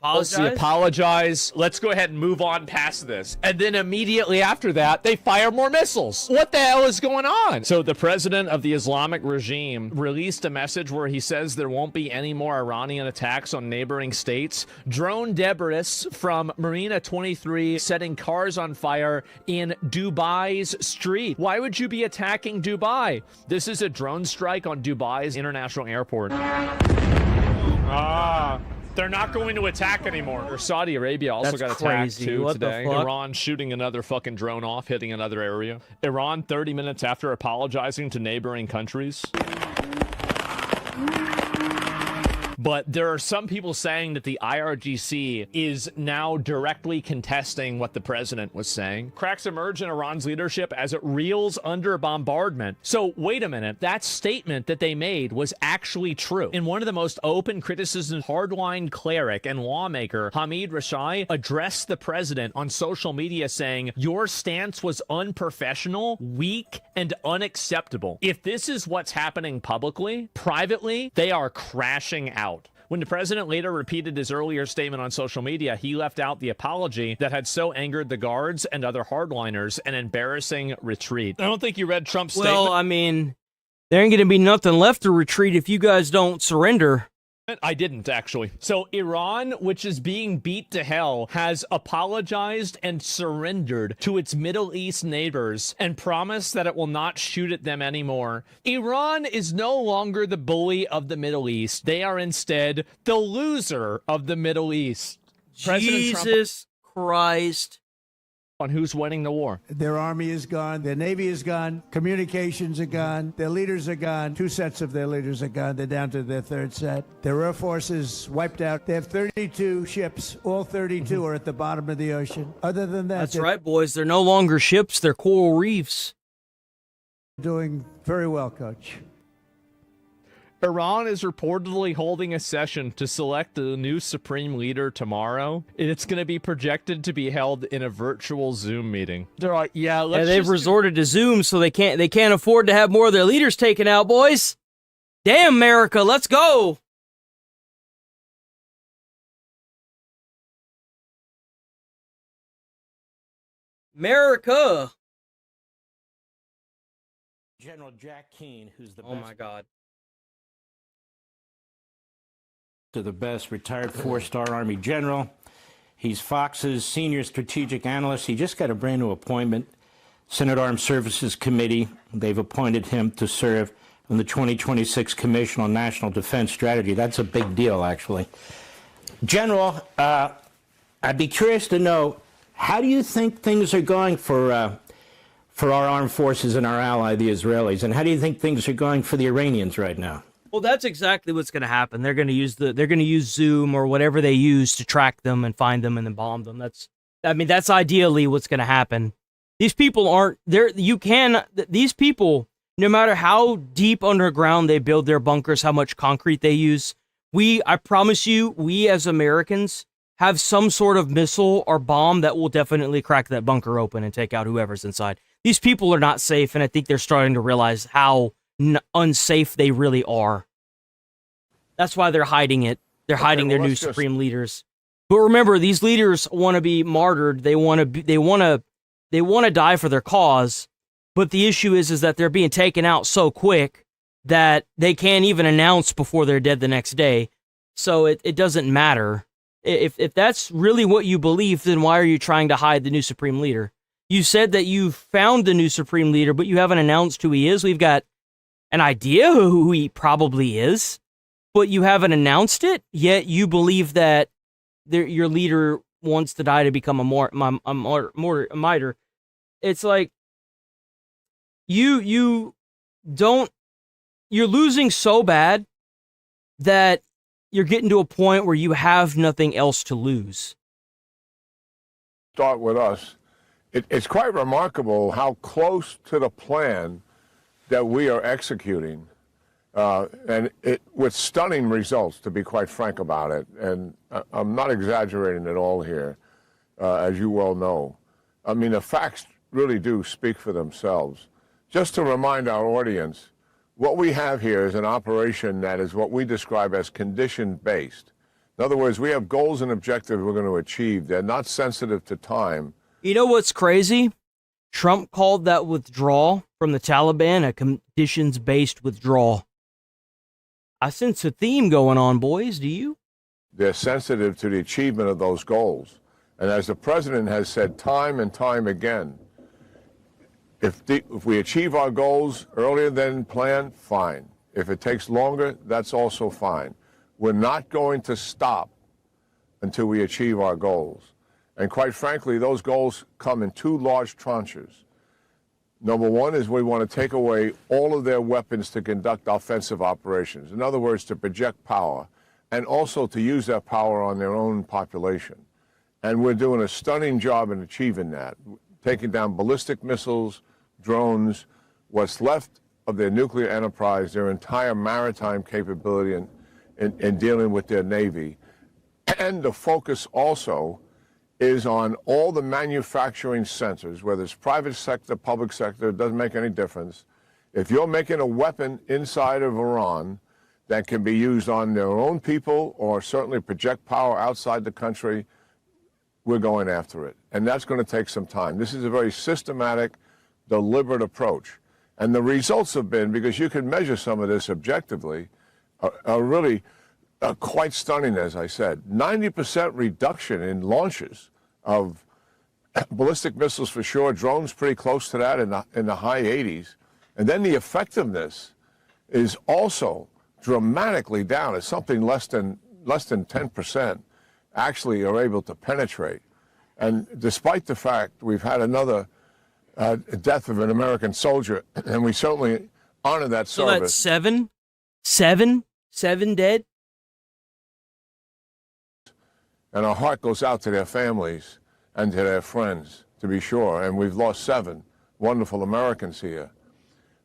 apologize. Let's go ahead and move on past this. And then immediately after that, they fire more missiles. What the hell is going on? So the president of the Islamic regime released a message where he says there won't be any more Iranian attacks on neighboring states. Drone debris from Marina 23 setting cars on fire in Dubai's street. Why would you be attacking Dubai? This is a drone strike on Dubai's international airport. They're not going to attack anymore. Saudi Arabia also got attacked too today. Iran shooting another fucking drone off, hitting another area. Iran 30 minutes after apologizing to neighboring countries. But there are some people saying that the IRGC is now directly contesting what the president was saying. Cracks emerge in Iran's leadership as it reels under bombardment. So wait a minute, that statement that they made was actually true. In one of the most open criticisms, hardline cleric and lawmaker Hamid Rashai addressed the president on social media saying, "Your stance was unprofessional, weak, and unacceptable." If this is what's happening publicly, privately, they are crashing out. When the president later repeated his earlier statement on social media, he left out the apology that had so angered the guards and other hardliners, an embarrassing retreat. I don't think you read Trump's statement. Well, I mean, there ain't going to be nothing left to retreat if you guys don't surrender. I didn't, actually. So Iran, which is being beat to hell, has apologized and surrendered to its Middle East neighbors and promised that it will not shoot at them anymore. Iran is no longer the bully of the Middle East. They are instead the loser of the Middle East. Jesus Christ. On who's winning the war. Their army is gone. Their navy is gone. Communications are gone. Their leaders are gone. 2 sets of their leaders are gone. They're down to their 3rd set. Their air force is wiped out. They have 32 ships. All 32 are at the bottom of the ocean. Other than that, that's right, boys. They're no longer ships. They're coral reefs. Doing very well, Coach. Iran is reportedly holding a session to select the new supreme leader tomorrow. It's going to be projected to be held in a virtual Zoom meeting. They're like, they've resorted to Zoom, so they can't afford to have more of their leaders taken out, boys. Damn, America, let's go. America. General Jack Keane, who's the Oh my God. to the best, retired four-star Army general. He's Fox's senior strategic analyst. He just got a brand new appointment. Senate Armed Services Committee, they've appointed him to serve on the 2026 Commission on National Defense Strategy. That's a big deal, actually. General, I'd be curious to know, how do you think things are going for our armed forces and our ally, the Israelis? And how do you think things are going for the Iranians right now? Well, that's exactly what's going to happen. They're going to use Zoom or whatever they use to track them and find them and then bomb them. That's ideally what's going to happen. These people aren't there. These people, no matter how deep underground they build their bunkers, how much concrete they use, I promise you, we as Americans have some sort of missile or bomb that will definitely crack that bunker open and take out whoever's inside. These people are not safe, and I think they're starting to realize how unsafe they really are. That's why they're hiding it. They're hiding their new supreme leaders. But remember, these leaders want to be martyred. They want to die for their cause. But the issue is that they're being taken out so quick that they can't even announce before they're dead the next day. So it doesn't matter. If that's really what you believe, then why are you trying to hide the new supreme leader? You said that you found the new supreme leader, but you haven't announced who he is. We've got an idea who he probably is, but you haven't announced it, yet you believe that your leader wants to die to become a martyr. It's like you're losing so bad that you're getting to a point where you have nothing else to lose. Start with us. It's quite remarkable how close to the plan that we are executing, and with stunning results, to be quite frank about it. And I'm not exaggerating at all here, as you well know. I mean, the facts really do speak for themselves. Just to remind our audience, what we have here is an operation that is what we describe as condition-based. In other words, we have goals and objectives we're going to achieve. They're not sensitive to time. You know what's crazy? Trump called that withdrawal from the Taliban a conditions-based withdrawal. I sense a theme going on, boys. Do you? They're sensitive to the achievement of those goals. And as the president has said time and time again, if we achieve our goals earlier than planned, fine. If it takes longer, that's also fine. We're not going to stop until we achieve our goals. And quite frankly, those goals come in two large tranches. Number one is we want to take away all of their weapons to conduct offensive operations. In other words, to project power, and also to use that power on their own population. And we're doing a stunning job in achieving that, taking down ballistic missiles, drones, what's left of their nuclear enterprise, their entire maritime capability in dealing with their Navy. And the focus also is on all the manufacturing centers, whether it's private sector, public sector, it doesn't make any difference. If you're making a weapon inside of Iran that can be used on their own people or certainly project power outside the country, we're going after it. And that's going to take some time. This is a very systematic, deliberate approach. And the results have been, because you can measure some of this objectively, are really quite stunning, as I said. 90% reduction in launches of ballistic missiles for sure, drones pretty close to that in the high 80s. And then the effectiveness is also dramatically down. It's something less than 10% actually are able to penetrate. And despite the fact we've had another death of an American soldier, and we certainly honor that service. So that's seven dead? And our heart goes out to their families and to their friends, to be sure. And we've lost 7 wonderful Americans here.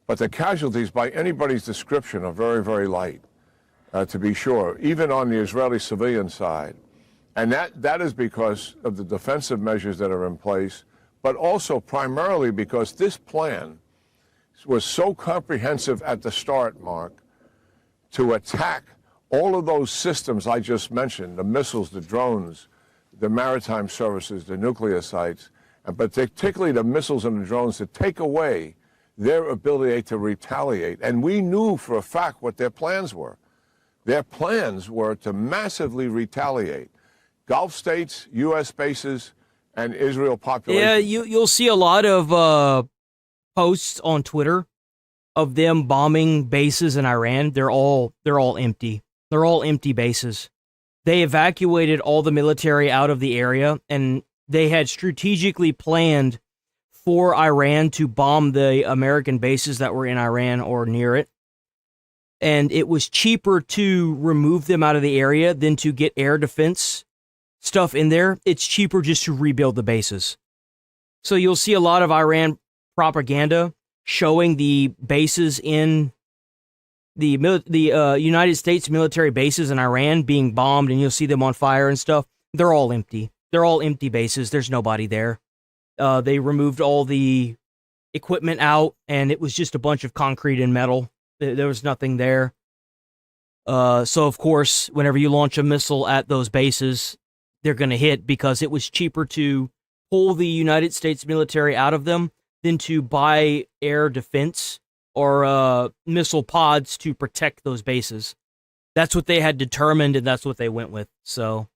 But the casualties, by anybody's description, are very, very light, to be sure, even on the Israeli civilian side. And that is because of the defensive measures that are in place, but also primarily because this plan was so comprehensive at the start, Mark, to attack all of those systems I just mentioned, the missiles, the drones, the maritime services, the nuclear sites, but particularly the missiles and the drones, to take away their ability to retaliate. And we knew for a fact what their plans were. Their plans were to massively retaliate. Gulf states, U.S. bases, and Israel population. Yeah, you'll see a lot of posts on Twitter of them bombing bases in Iran. They're all empty. They're all empty bases. They evacuated all the military out of the area, and they had strategically planned for Iran to bomb the American bases that were in Iran or near it. And it was cheaper to remove them out of the area than to get air defense stuff in there. It's cheaper just to rebuild the bases. So you'll see a lot of Iran propaganda showing the bases in the United States military bases in Iran being bombed, and you'll see them on fire and stuff. They're all empty. They're all empty bases. There's nobody there. They removed all the equipment out, and it was just a bunch of concrete and metal. There was nothing there. So, of course, whenever you launch a missile at those bases, they're going to hit, because it was cheaper to pull the United States military out of them than to buy air defense or missile pods to protect those bases. That's what they had determined, and that's what they went with. So,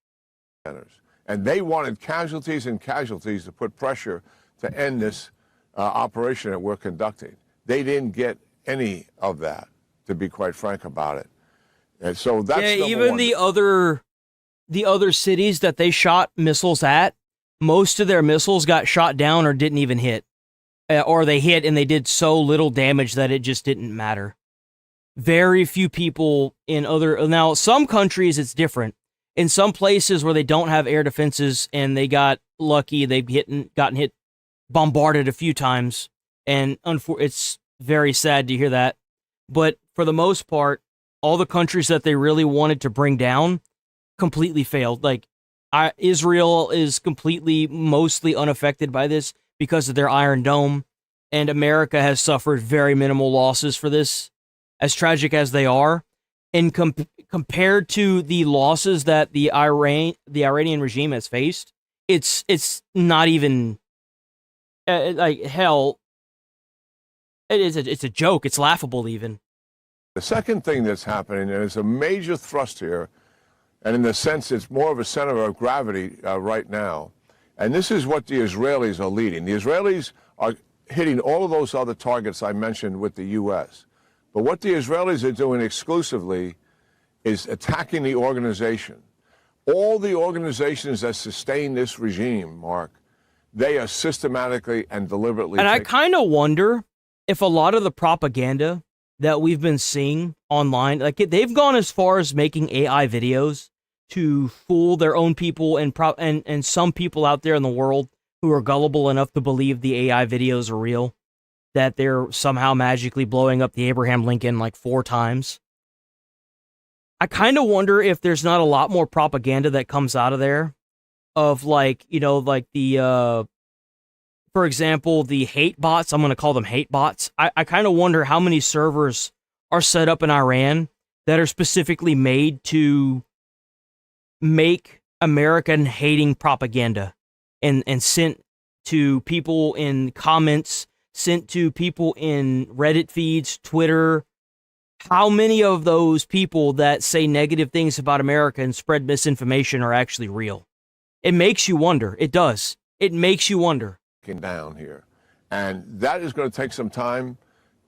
and they wanted casualties and casualties to put pressure to end this operation that we're conducting. They didn't get any of that, to be quite frank about it. And so that's even the other cities that they shot missiles at, most of their missiles got shot down or didn't even hit. Or they hit and they did so little damage that it just didn't matter. Very few people in now some countries it's different. In some places where they don't have air defenses and they got lucky, they've gotten hit, bombarded a few times, and it's very sad to hear that. But for the most part, all the countries that they really wanted to bring down completely failed. Like Israel is mostly unaffected by this because of their Iron Dome, and America has suffered very minimal losses for this, as tragic as they are. And compared to the losses that the Iranian regime has faced, it's not even like hell. It's a joke. It's laughable even. The second thing that's happening, and it's a major thrust here, and in the sense it's more of a center of gravity right now, and this is what the Israelis are leading. The Israelis are hitting all of those other targets I mentioned with the U.S. But what the Israelis are doing exclusively is attacking the organization. All the organizations that sustain this regime, Mark, they are systematically and deliberately. And I kind of wonder if a lot of the propaganda that we've been seeing online, like they've gone as far as making AI videos to fool their own people and some people out there in the world who are gullible enough to believe the AI videos are real, that they're somehow magically blowing up the Abraham Lincoln like 4 times. I kind of wonder if there's not a lot more propaganda that comes out of there of like, like the, for example, the hate bots. I'm going to call them hate bots. I kind of wonder how many servers are set up in Iran that are specifically made to make American hating propaganda and sent to people in comments, sent to people in Reddit feeds, Twitter. How many of those people that say negative things about America and spread misinformation are actually real? It makes you wonder. It does. It makes you wonder. Down here. And that is going to take some time,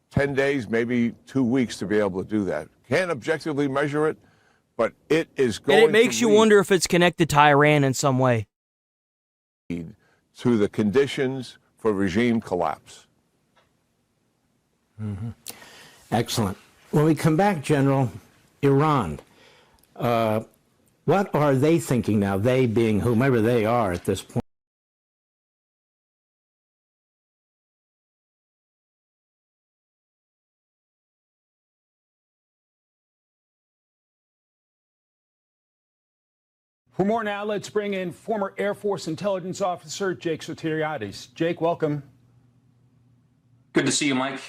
10 days, maybe 2 weeks to be able to do that. Can't objectively measure it, but it is going to. And it makes you wonder if it's connected to Iran in some way. To the conditions for regime collapse. Mm-hmm. Excellent. When we come back, General, Iran, what are they thinking now, they being whomever they are at this point? For more now, let's bring in former Air Force intelligence officer Jake Sotiriades. Jake, welcome. Good to see you, Mike.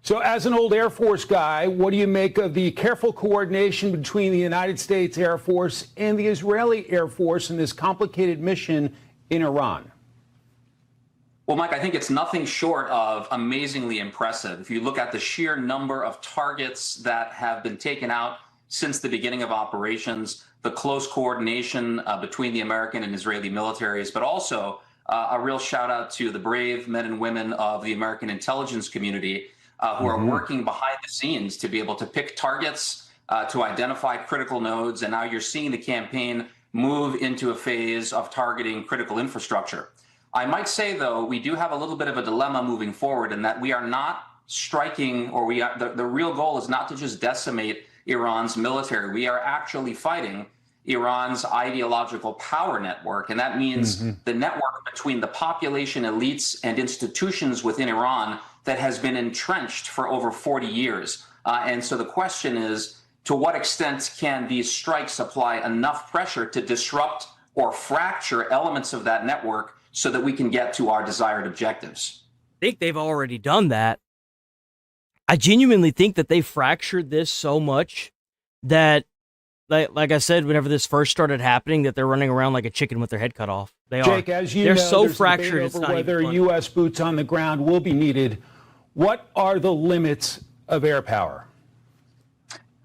So as an old Air Force guy, what do you make of the careful coordination between the United States Air Force and the Israeli Air Force in this complicated mission in Iran? Well, Mike, I think it's nothing short of amazingly impressive. If you look at the sheer number of targets that have been taken out since the beginning of operations, the close coordination between the American and Israeli militaries, but also a real shout out to the brave men and women of the American intelligence community who are working behind the scenes to be able to pick targets, to identify critical nodes. And now you're seeing the campaign move into a phase of targeting critical infrastructure. I might say, though, we do have a little bit of a dilemma moving forward in that we are not striking, or the real goal is not to just decimate Iran's military. We are actually fighting Iran's ideological power network. And that means the network between the population elites and institutions within Iran that has been entrenched for over 40 years. And so the question is, to what extent can these strikes apply enough pressure to disrupt or fracture elements of that network so that we can get to our desired objectives? I think they've already done that. I genuinely think that they fractured this so much that, like I said, whenever this first started happening, that they're running around like a chicken with their head cut off. Jake, as you they're know, so there's fractured. debate It's over not whether even funny. U.S. boots on the ground will be needed. What are the limits of air power?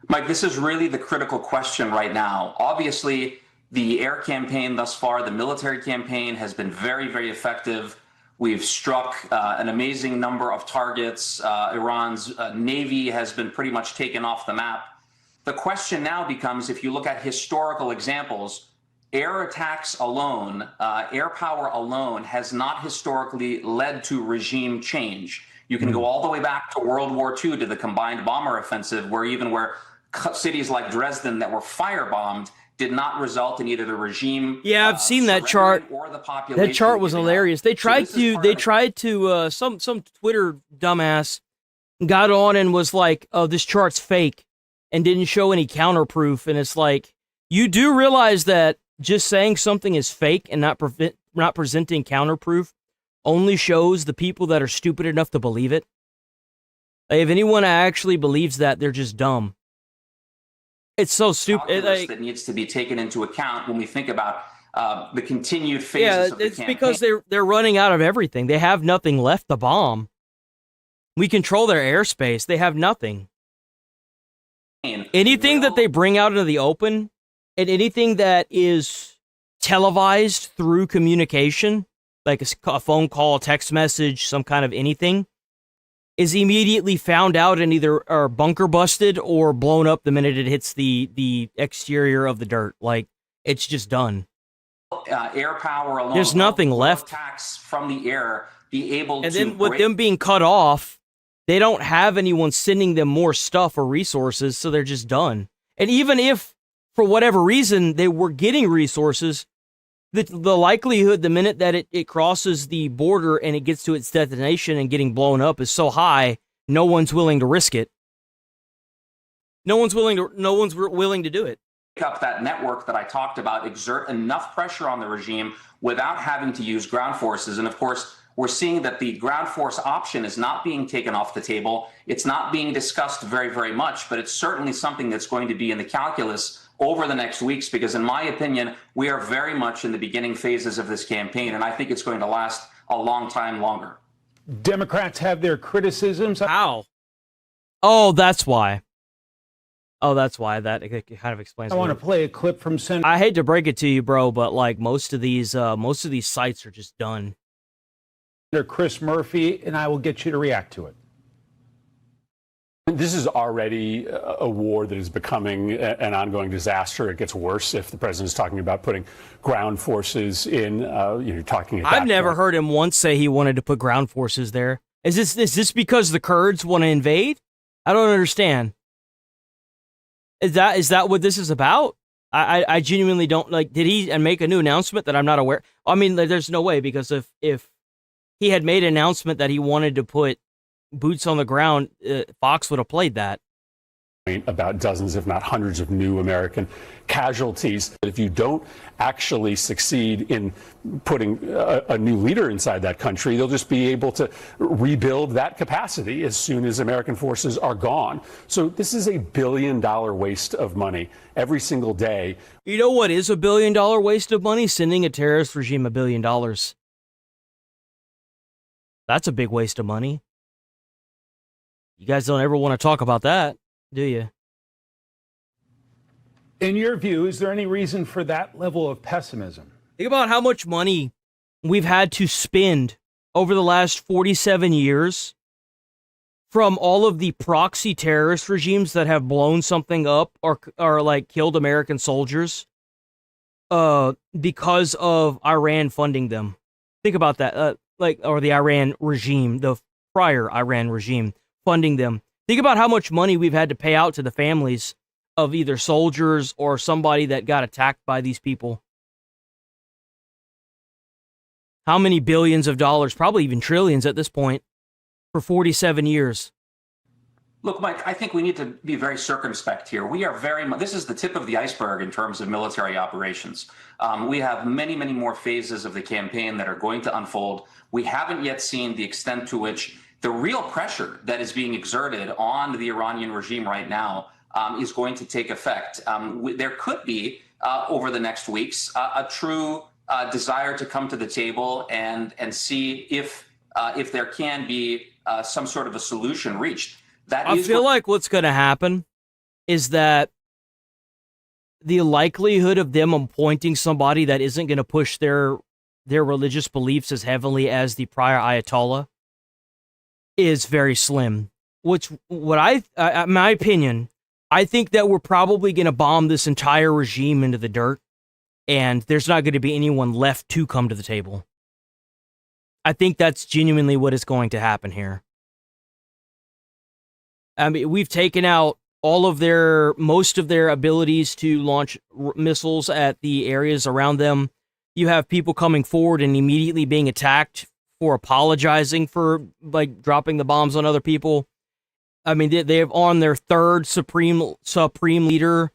Mike, this is really the critical question right now. Obviously, the air campaign thus far, the military campaign, has been very, very effective. We've struck an amazing number of targets. Iran's Navy has been pretty much taken off the map. The question now becomes, if you look at historical examples, air attacks alone, air power alone has not historically led to regime change. You can go all the way back to World War II, to the combined bomber offensive, where cities like Dresden that were firebombed did not result in either the regime. Yeah, I've seen that chart. Or the population. That chart was hilarious. They tried to. Some Twitter dumbass got on and was like, "Oh, this chart's fake," and didn't show any counterproof. And it's like, you do realize that just saying something is fake and not presenting counterproof only shows the people that are stupid enough to believe it. Like, if anyone actually believes that, they're just dumb. It's so stupid. That needs to be taken into account when we think about the continued phases of the campaign. It's because they're running out of everything. They have nothing left to bomb. We control their airspace. They have nothing. Anything that they bring out into the open, and anything that is televised through communication, like a phone call, text message, some kind of anything, is immediately found out and either are bunker busted or blown up the minute it hits the exterior of the dirt. Like, it's just done. Air power alone. There's nothing left. Attacks from the air be able and to. then with them being cut off, they don't have anyone sending them more stuff or resources, so they're just done. And even if, for whatever reason, they were getting resources, the likelihood the minute that it crosses the border and it gets to its destination and getting blown up is so high, no one's willing to risk it. No one's willing to do it. Up that network that I talked about, exert enough pressure on the regime without having to use ground forces. And of course, we're seeing that the ground force option is not being taken off the table. It's not being discussed very, very much, but it's certainly something that's going to be in the calculus over the next weeks, because in my opinion, we are very much in the beginning phases of this campaign, and I think it's going to last a long time longer. Democrats have their criticisms. How? Oh, that's why. That kind of explains. I want to play a clip from Senator. I hate to break it to you, bro, but like most of these sites are just done. Chris Murphy, and I will get you to react to it. This is already a war that is becoming an ongoing disaster. It gets worse if the president is talking about putting ground forces in. You're talking. I've never heard him once say he wanted to put ground forces there. Is this because the Kurds want to invade? I don't understand. Is that what this is about? I genuinely don't like. Did he make a new announcement that I'm not aware? I mean, there's no way, because if he had made an announcement that he wanted to put boots on the ground, Fox would have played that. About dozens, if not hundreds, of new American casualties. If you don't actually succeed in putting a new leader inside that country, they'll just be able to rebuild that capacity as soon as American forces are gone. So this is $1 billion waste of money every single day. You know what is $1 billion waste of money? Sending a terrorist regime $1 billion. That's a big waste of money. You guys don't ever want to talk about that, do you? In your view, is there any reason for that level of pessimism? Think about how much money we've had to spend over the last 47 years from all of the proxy terrorist regimes that have blown something up or like killed American soldiers because of Iran funding them. Think about that. Or the Iran regime, the prior Iran regime funding them. Think about how much money we've had to pay out to the families of either soldiers or somebody that got attacked by these people. How many billions of dollars, probably even trillions at this point, for 47 years. Look, Mike, I think we need to be very circumspect here. We are very much, this is the tip of the iceberg in terms of military operations. We have many, many more phases of the campaign that are going to unfold. We haven't yet seen the extent to which the real pressure that is being exerted on the Iranian regime right now is going to take effect. There could be, over the next weeks, a true desire to come to the table and see if there can be some sort of a solution reached. I feel like what's going to happen is that the likelihood of them appointing somebody that isn't going to push their religious beliefs as heavily as the prior Ayatollah is very slim. My opinion, I think that we're probably going to bomb this entire regime into the dirt, and there's not going to be anyone left to come to the table. I think that's genuinely what is going to happen here. I mean, we've taken out most of their abilities to launch missiles at the areas around them. You have people coming forward and immediately being attacked for apologizing for dropping the bombs on other people. I mean, they have on their third supreme leader.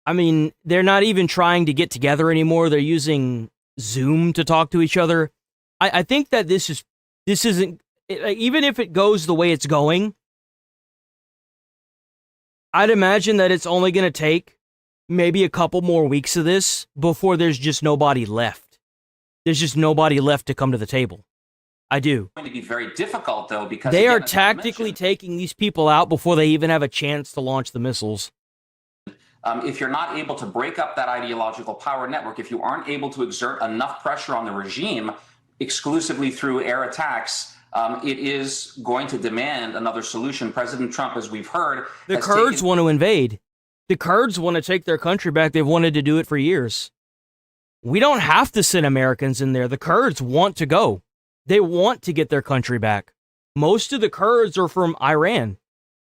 I mean, they're not even trying to get together anymore. They're using Zoom to talk to each other. I think that this isn't, even if it goes the way it's going, I'd imagine that it's only going to take maybe a couple more weeks of this before there's just nobody left. There's just nobody left to come to the table. I do. It's going to be very difficult, though, because they are tactically taking these people out before they even have a chance to launch the missiles. If you're not able to break up that ideological power network, if you aren't able to exert enough pressure on the regime exclusively through air attacks, it is going to demand another solution. President Trump, as we've heard, the Kurds want to invade. The Kurds want to take their country back. They've wanted to do it for years. We don't have to send Americans in there. The Kurds want to go. They want to get their country back. Most of the Kurds are from Iran.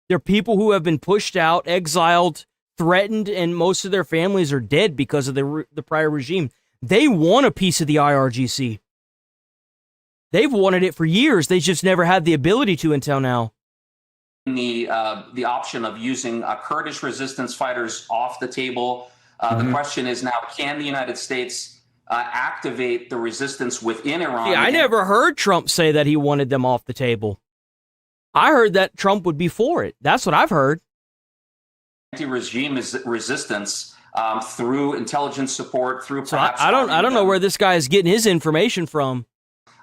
They're people who have been pushed out, exiled, threatened, and most of their families are dead because of the prior regime. They want a piece of the IRGC. They've wanted it for years. They just never had the ability to until now. The option of using Kurdish resistance fighters off the table. The question is now, can the United States activate the resistance within Iran? Yeah, I never heard Trump say that he wanted them off the table. I heard that Trump would be for it. That's what I've heard. Anti-regime resistance through intelligence support, through so I don't know where this guy is getting his information from.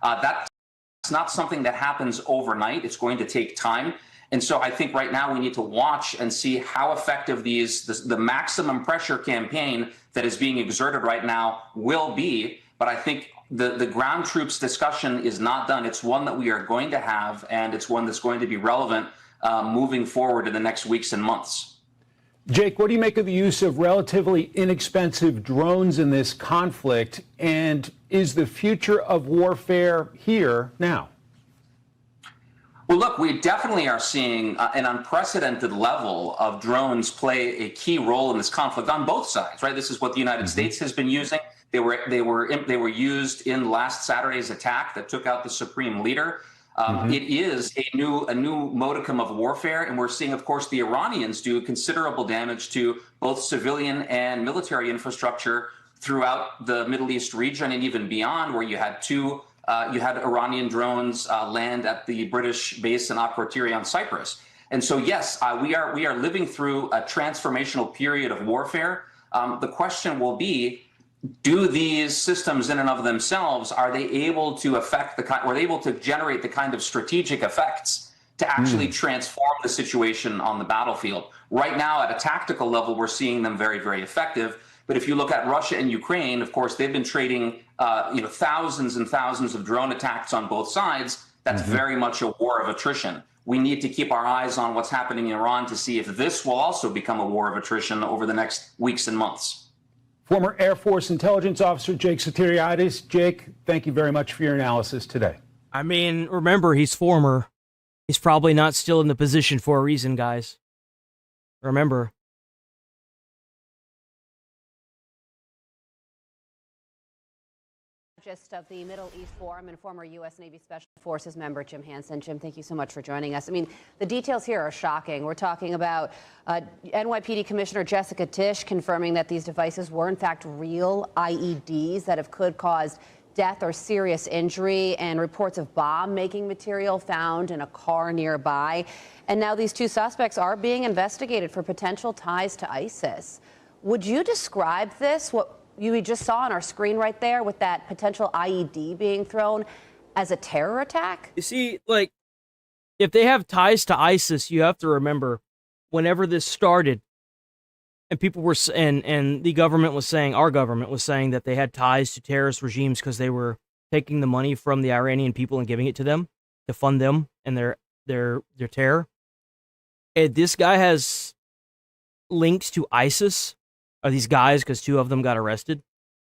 That's not something that happens overnight. It's going to take time. And so I think right now we need to watch and see how effective the maximum pressure campaign that is being exerted right now will be. But I think the ground troops discussion is not done. It's one that we are going to have, and it's one that's going to be relevant moving forward in the next weeks and months. Jake, what do you make of the use of relatively inexpensive drones in this conflict? And is the future of warfare here now? Well, look, we definitely are seeing an unprecedented level of drones play a key role in this conflict on both sides, right? This is what the United States has been using. They were used in last Saturday's attack that took out the supreme leader. It is a new modicum of warfare, and we're seeing, of course, the Iranians do considerable damage to both civilian and military infrastructure throughout the Middle East region and even beyond, where you had Iranian drones land at the British base in Akrotiri on Cyprus. And so, yes, we are living through a transformational period of warfare. The question will be, do these systems in and of themselves, are they able to affect are they able to generate the kind of strategic effects to actually transform the situation on the battlefield? Right now, at a tactical level, we're seeing them very, very effective. But if you look at Russia and Ukraine, of course, they've been trading thousands and thousands of drone attacks on both sides. That's very much a war of attrition. We need to keep our eyes on what's happening in Iran to see if this will also become a war of attrition over the next weeks and months. Former Air Force intelligence officer Jake Sotiriadis. Jake, thank you very much for your analysis today. I mean, remember, he's former. He's probably not still in the position for a reason, guys. Remember. Just of the Middle East Forum and former U.S. Navy Special Forces member Jim Hansen. Jim, thank you so much for joining us. I mean, the details here are shocking. We're talking about NYPD Commissioner Jessica Tisch confirming that these devices were, in fact, real IEDs that could cause death or serious injury, and reports of bomb-making material found in a car nearby. And now these two suspects are being investigated for potential ties to ISIS. Would you describe this, what we just saw on our screen right there with that potential IED being thrown, as a terror attack? You see, like, if they have ties to ISIS, you have to remember, whenever this started, and people were, and the government was saying, our government was saying that they had ties to terrorist regimes because they were taking the money from the Iranian people and giving it to them to fund them and their terror. And this guy has links to ISIS, or these guys, because two of them got arrested.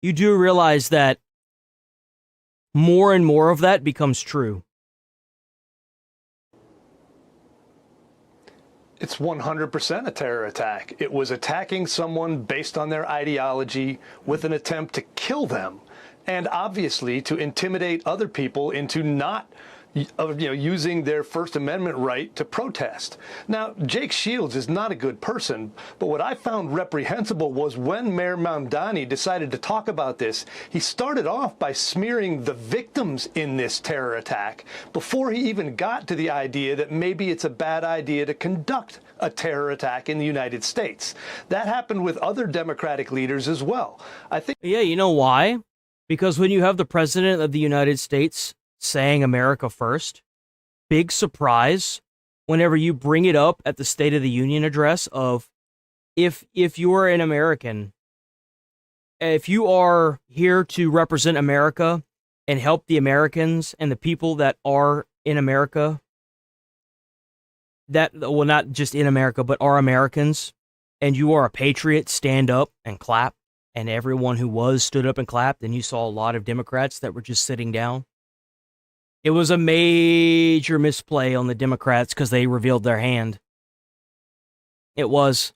You do realize that more and more of that becomes true. It's 100% a terror attack. It was attacking someone based on their ideology with an attempt to kill them, and obviously to intimidate other people into not using their First Amendment right to protest. Now, Jake Shields is not a good person, but what I found reprehensible was when Mayor Mamdani decided to talk about this, he started off by smearing the victims in this terror attack before he even got to the idea that maybe it's a bad idea to conduct a terror attack in the United States. That happened with other Democratic leaders as well. I think. Yeah, you know why? Because when you have the President of the United States saying America first, big surprise whenever you bring it up at the State of the Union address of if you are an American, if you are here to represent America and help the Americans and the people that are in America, that, well, not just in America, but are Americans, and you are a patriot, stand up and clap. And everyone who was stood up and clapped, and you saw a lot of Democrats that were just sitting down. It was a major misplay on the Democrats because they revealed their hand. It was.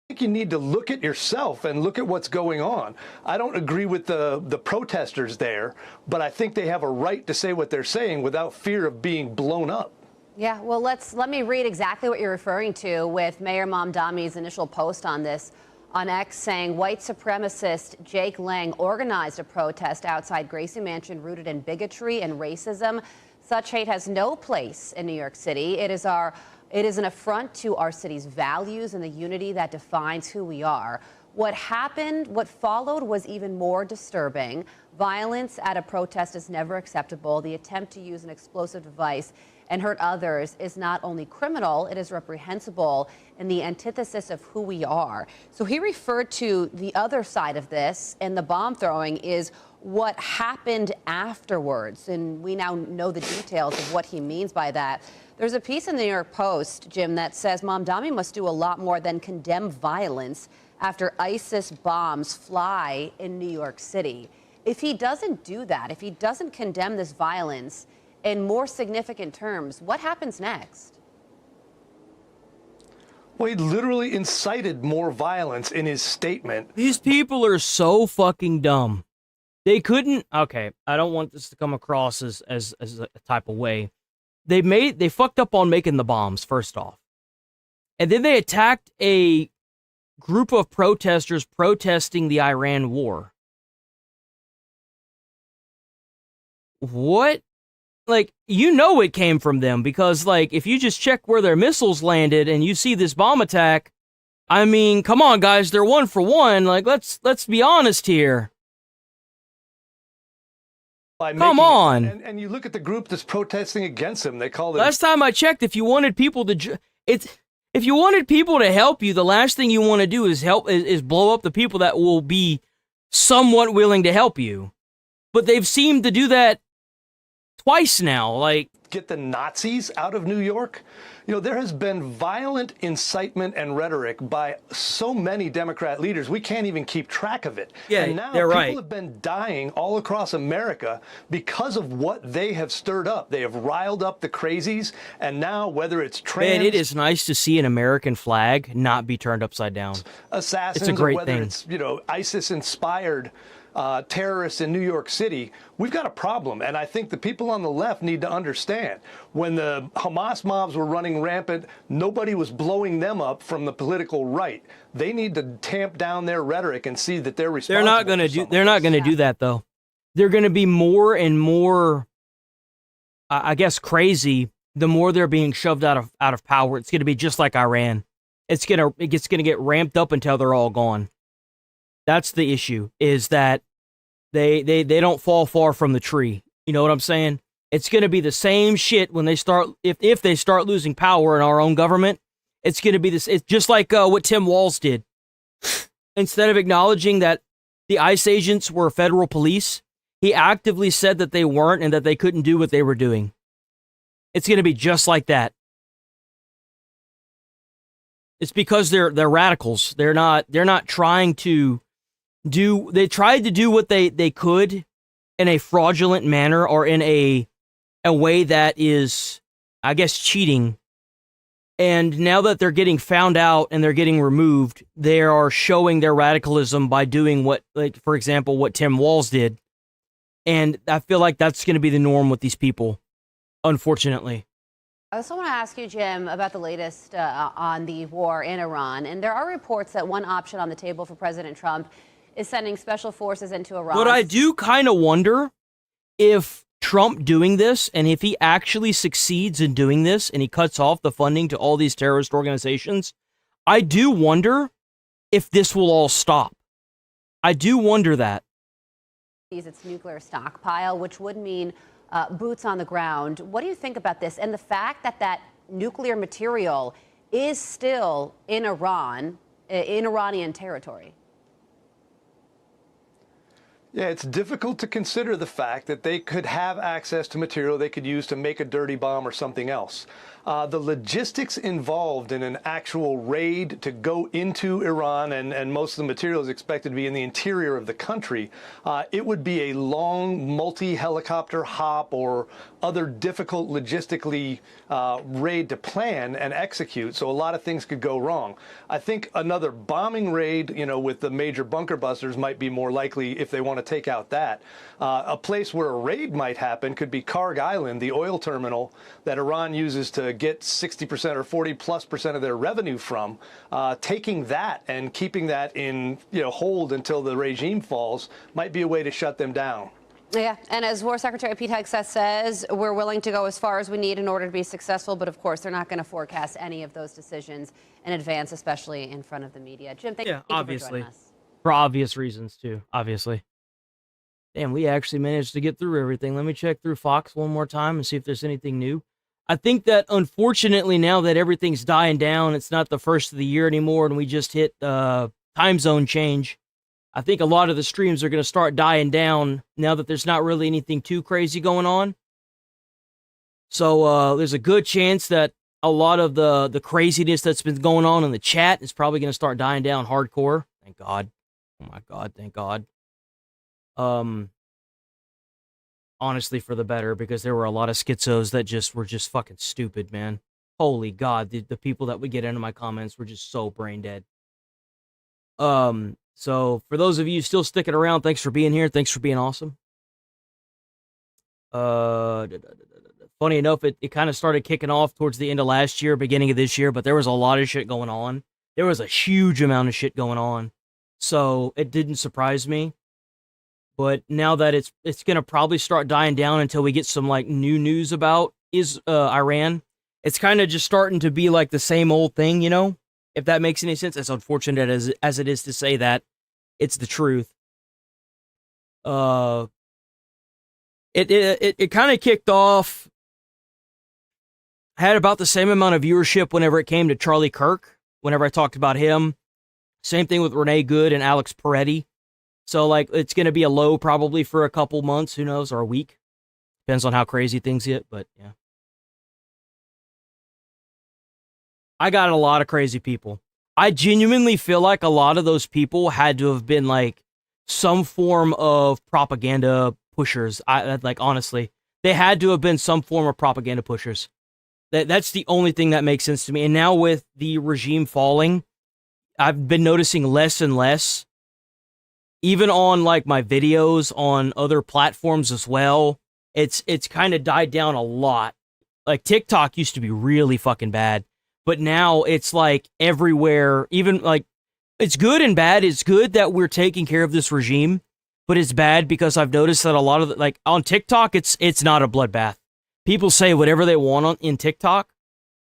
I think you need to look at yourself and look at what's going on. I don't agree with the protesters there, but I think they have a right to say what they're saying without fear of being blown up. Yeah, well, let me read exactly what you're referring to with Mayor Mamdani's initial post on this on X, saying white supremacist Jake Lang organized a protest outside Gracie Mansion rooted in bigotry and racism. Such hate has no place in New York City. It is an affront to our city's values and the unity that defines who we are. What followed was even more disturbing. Violence at a protest is never acceptable. The attempt to use an explosive device and hurt others is not only criminal, it is reprehensible and the antithesis of who we are. So he referred to the other side of this, and the bomb throwing is what happened afterwards. And we now know the details of what he means by that. There's a piece in the New York Post, Jim, that says Mamdani must do a lot more than condemn violence after ISIS bombs fly in New York City. If he doesn't do that, if he doesn't condemn this violence in more significant terms, what happens next? Well, he literally incited more violence in his statement. These people are so fucking dumb. They couldn't. Okay, I don't want this to come across as a type of way. They fucked up on making the bombs, first off. And then they attacked a group of protesters protesting the Iran war. What? Like, you know it came from them because, like, if you just check where their missiles landed and you see this bomb attack, I mean, come on, guys, they're one for one. Like, let's be honest here. Come on. And you look at the group that's protesting against him. They call them. Last time I checked, if you wanted people to, if you wanted people to help you, the last thing you want to do is blow up the people that will be somewhat willing to help you. But they've seemed to do that twice now. Like, get the Nazis out of New York. There has been violent incitement and rhetoric by so many Democrat leaders, we can't even keep track of it. Yeah, and now they're people right. have been dying all across America because of what they have stirred up. They have riled up the crazies, and now whether it's trans... Man, it is nice to see an American flag not be turned upside down. Assassins, it's a great or whether thing. It's, ISIS-inspired terrorists in New York City, we've got a problem. And I think the people on the left need to understand, when the Hamas mobs were running rampant, nobody was blowing them up from the political right. They need to tamp down their rhetoric and see that they're responsible. They're not going to do that, though. They're going to be more and more, I guess, crazy the more they're being shoved out of power. It's going to be just like Iran. It's going to get ramped up until they're all gone. That's the issue, is that they don't fall far from the tree. You know what I'm saying? It's going to be the same shit when they start, if they start losing power in our own government. It's going to be this. It's just like what Tim Walz did. Instead of acknowledging that the ICE agents were federal police, he actively said that they weren't and that they couldn't do what they were doing. It's going to be just like that. It's because they're radicals. They're not trying to do. They tried to do what they could in a fraudulent manner, or in a way that is, I guess, cheating. And now that they're getting found out and they're getting removed, they are showing their radicalism by doing what, like, for example, what Tim Walz did. And I feel like that's going to be the norm with these people, unfortunately. I also want to ask you, Jim, about the latest on the war in Iran. And there are reports that one option on the table for President Trump is sending special forces into Iran. But I do kind of wonder if Trump doing this, and if he actually succeeds in doing this and he cuts off the funding to all these terrorist organizations, I do wonder if this will all stop. I do wonder that. Its nuclear stockpile, which would mean boots on the ground. What do you think about this? And the fact that that nuclear material is still in Iran, in Iranian territory? Yeah, it's difficult to consider the fact that they could have access to material they could use to make a dirty bomb or something else. The logistics involved in an actual raid to go into Iran, and most of the material is expected to be in the interior of the country, it would be a long multi-helicopter hop or other difficult logistically raid to plan and execute, so a lot of things could go wrong. I think another bombing raid, with the major bunker busters might be more likely if they want to take out that. A place where a raid might happen could be Karg Island, the oil terminal that Iran uses to get 60% or 40+% of their revenue from. Taking that and keeping that in hold until the regime falls might be a way to shut them down. Yeah, and as War Secretary Pete Hegseth says, we're willing to go as far as we need in order to be successful, but of course they're not going to forecast any of those decisions in advance, especially in front of the media. Jim, thank you for joining us. For obvious reasons, too, obviously. Damn, we actually managed to get through everything. Let me check through Fox one more time and see if there's anything new. I think that, unfortunately, now that everything's dying down, it's not the first of the year anymore, and we just hit time zone change. I think a lot of the streams are going to start dying down now that there's not really anything too crazy going on. So there's a good chance that a lot of the craziness that's been going on in the chat is probably going to start dying down hardcore. Thank God. Oh my God, thank God. Honestly, for the better, because there were a lot of schizos that were just fucking stupid, man. Holy God, the people that would get into my comments were just so brain dead. So for those of you still sticking around, thanks for being here. Thanks for being awesome. Funny enough, it kind of started kicking off towards the end of last year, beginning of this year, but there was a lot of shit going on. There was a huge amount of shit going on. So it didn't surprise me. But now that it's going to probably start dying down until we get some like new news about Iran, it's kind of just starting to be like the same old thing, if that makes any sense. As unfortunate as it is to say that, it's the truth. It kind of kicked off, had about the same amount of viewership whenever it came to Charlie Kirk, whenever I talked about him. Same thing with Renee Good and Alex Peretti. So, like, it's going to be a low probably for a couple months, who knows, or a week. Depends on how crazy things get, but yeah. I got a lot of crazy people. I genuinely feel like a lot of those people had to have been, like, some form of propaganda pushers. Like, honestly, they had to have been some form of propaganda pushers. That's the only thing that makes sense to me. And now with the regime falling, I've been noticing less and less, even on like my videos on other platforms as well. It's kind of died down a lot. Like TikTok used to be really fucking bad, but now it's like everywhere. Even like it's good and bad. It's good that we're taking care of this regime, but it's bad because I've noticed that a lot of like on TikTok, it's not a bloodbath. People say whatever they want in TikTok.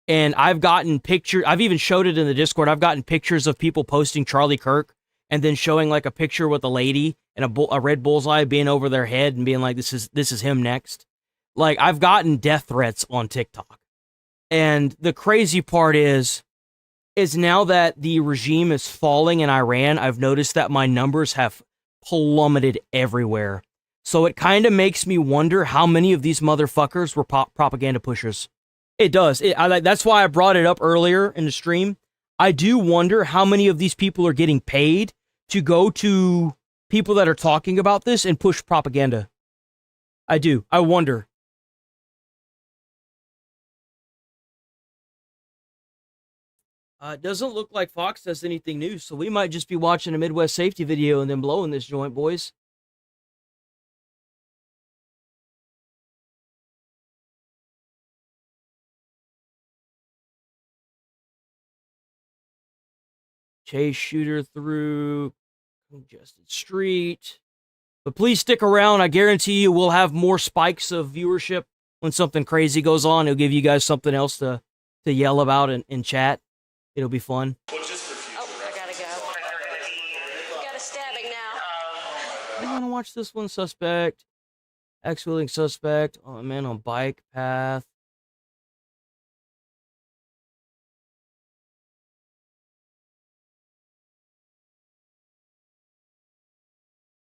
And I've gotten pictures, I've even showed it in the Discord, I've gotten pictures of people posting Charlie Kirk and then showing like a picture with a lady and a red bullseye being over their head and being like, this is him next. Like, I've gotten death threats on TikTok. And the crazy part is now that the regime is falling in Iran, I've noticed that my numbers have plummeted everywhere. So it kind of makes me wonder how many of these motherfuckers were propaganda pushers. It does. That's why I brought it up earlier in the stream. I do wonder how many of these people are getting paid to go to people that are talking about this and push propaganda. I do. I wonder. It doesn't look like Fox does anything new, so we might just be watching a Midwest safety video and then blowing this joint, boys. Chase shooter through congested street. But please stick around. I guarantee you we'll have more spikes of viewership when something crazy goes on. It'll give you guys something else to yell about in chat. It'll be fun. Oh, I gotta go. Got a stabbing now. I want to watch this one. Suspect. Ex-wheeling suspect. Oh, a man on bike path.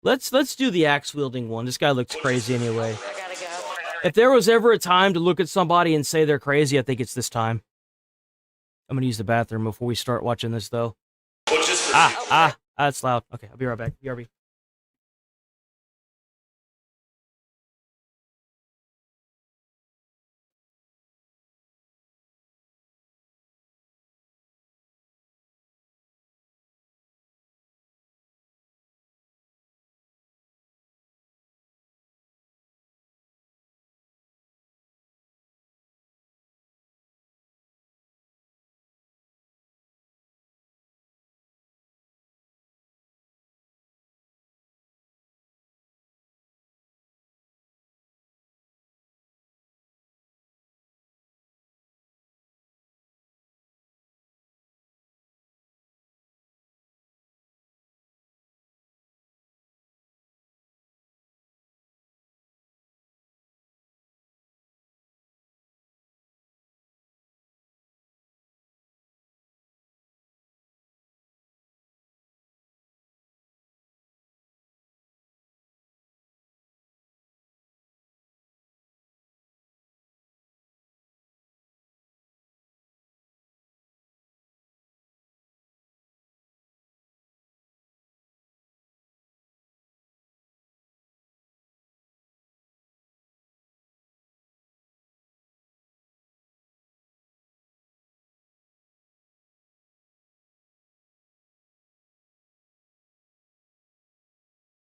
Let's do the axe-wielding one. This guy looks crazy anyway. I gotta go. If there was ever a time to look at somebody and say they're crazy, I think it's this time. I'm gonna use the bathroom before we start watching this, though. That's loud. Okay, I'll be right back. BRB.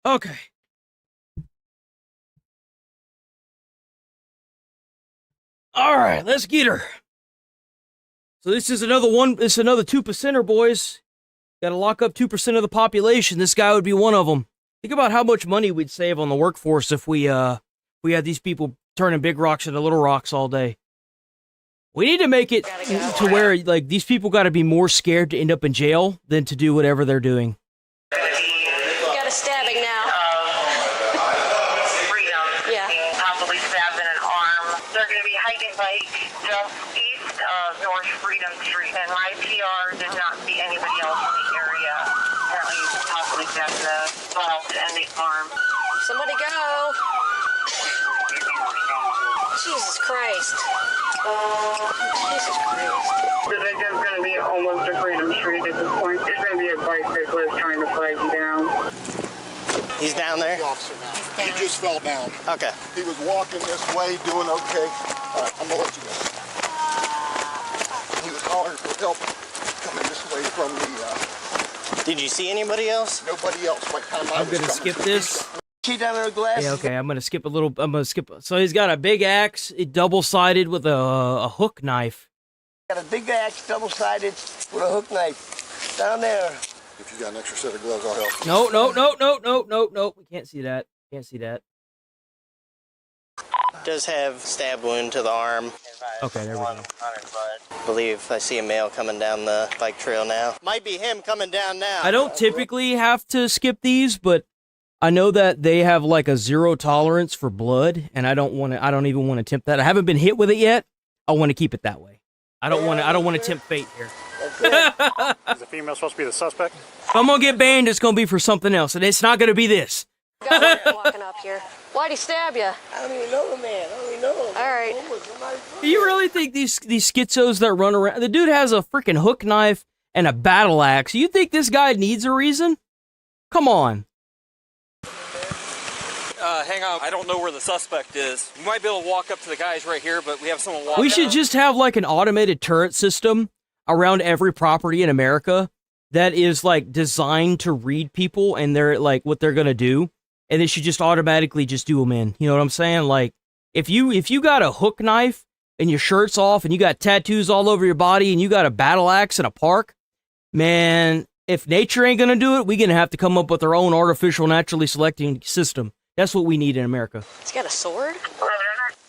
Okay. All right, let's get her. So this is another one. This is another 2%er, boys. Got to lock up 2% of the population. This guy would be one of them. Think about how much money we'd save on the workforce if we had these people turning big rocks into little rocks all day. We need to make it to where like these people got to be more scared to end up in jail than to do whatever they're doing. Got a stabbing now. Yeah. see anybody else in the area. Apparently, possibly that's the funnel to end the farm. Somebody go. Jesus Christ. Jesus Christ. I think there's going to be almost a freedom street at this point. There's going to be a bicyclist trying to flag you down. He's down there? He just fell down. Okay. He was walking this way, doing okay. All right, I'm going to let you go. He was hollering for help coming this way from the... Did you see anybody else? Nobody else. By the time I I'm was gonna coming. skip this. She down there with glasses. Yeah, okay, I'm gonna skip a little. I'm gonna skip. So he's got a big axe, double-sided with a hook knife. Got a big axe, double-sided, with a hook knife. Down there. If you got an extra set of gloves, I'll help you. No. We can't see that. Can't see that. Does have stab wound to the arm. Okay, there we go. I believe I see a male coming down the bike trail now. Might be him coming down now. I don't typically have to skip these, but I know that they have like a 0 tolerance for blood, and I don't even want to tempt that. I haven't been hit with it yet. I want to keep it that way. I don't want to tempt fate here. Is the female supposed to be the suspect? If I'm gonna get banned, it's gonna be for something else, and it's not gonna be this. Guy walking up here. Why'd he stab you? I don't even know the man. I don't even know him. All right. Do you really think these schizos that run around? The dude has a freaking hook knife and a battle axe. You think this guy needs a reason? Come on. Hang on, I don't know where the suspect is. You might be able to walk up to the guys right here, but we have someone walking. We should just have like an automated turret system around every property in America that is like designed to read people and they're like what they're gonna do, and it should just automatically just do them in. You know what I'm saying? Like if you got a hook knife and your shirt's off and you got tattoos all over your body and you got a battle axe in a park, man, if nature ain't gonna do it, we're gonna have to come up with our own artificial naturally selecting system. That's what we need in America. He's got a sword?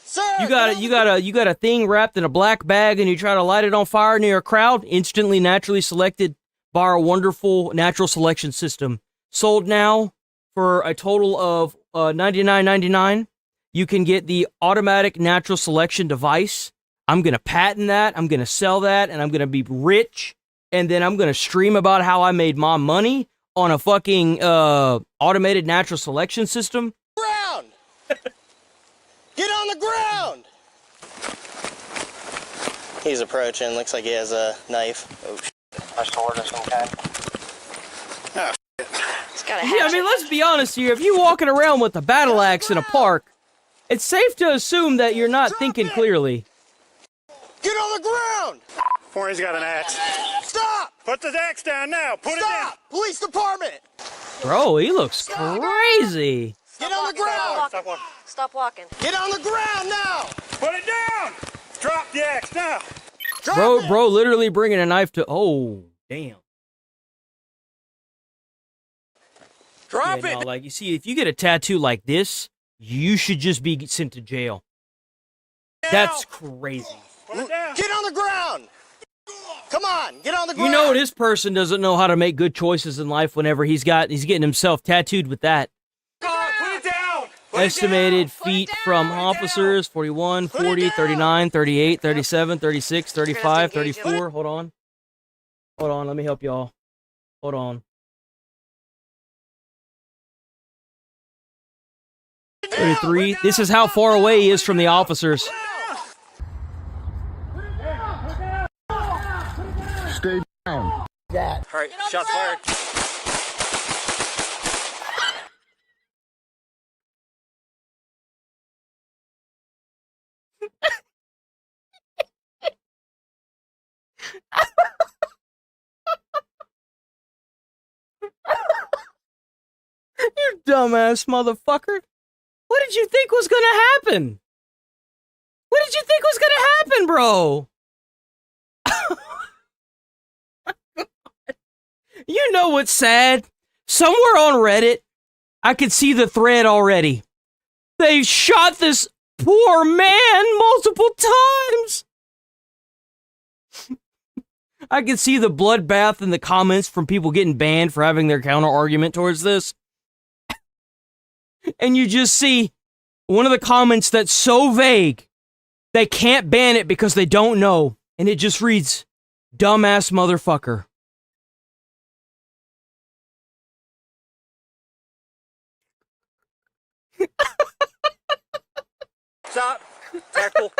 Sir, you got a thing wrapped in a black bag and you try to light it on fire near a crowd, instantly naturally selected by our wonderful natural selection system. Sold now for a total of $99.99. You can get the automatic natural selection device. I'm going to patent that. I'm going to sell that, and I'm going to be rich. And then I'm going to stream about how I made my money on a fucking automated natural selection system. Ground! Get on the ground! He's approaching. Looks like he has a knife. Oh, shit. A sword of some kind. Oh, shit. He's got a Yeah, I mean, let's be honest here. If you're walking around with a battle axe in a park, it's safe to assume that you're not thinking clearly. Get on the ground! Foreign's got an axe. Stop! Put the axe down now. Put it down. Police department! Bro, he looks crazy. Get on the ground! Stop walking. Stop walking. Get on the ground now! Put it down. Drop the axe now. Bro, literally bringing a knife to. Oh, damn. Drop it. No, like you see, if you get a tattoo like this, you should just be sent to jail. That's crazy. Get on the ground! Come on, get on the ground! You know this person doesn't know how to make good choices in life whenever he's getting himself tattooed with that. Put it down. Estimated feet from officers, 41, 40, 39, 38, 37, 36, 35, 34. Hold on, let me help y'all. Hold on. 33. This is how far away he is from the officers. Stay down. All right, shots fired. You dumbass motherfucker. What did you think was gonna happen? What did you think was gonna happen, bro? You know what's sad? Somewhere on Reddit, I could see the thread already. They shot this poor man multiple times. I could see the bloodbath in the comments from people getting banned for having their counter argument towards this. And you just see one of the comments that's so vague, they can't ban it because they don't know. And it just reads, dumbass motherfucker. Tactical.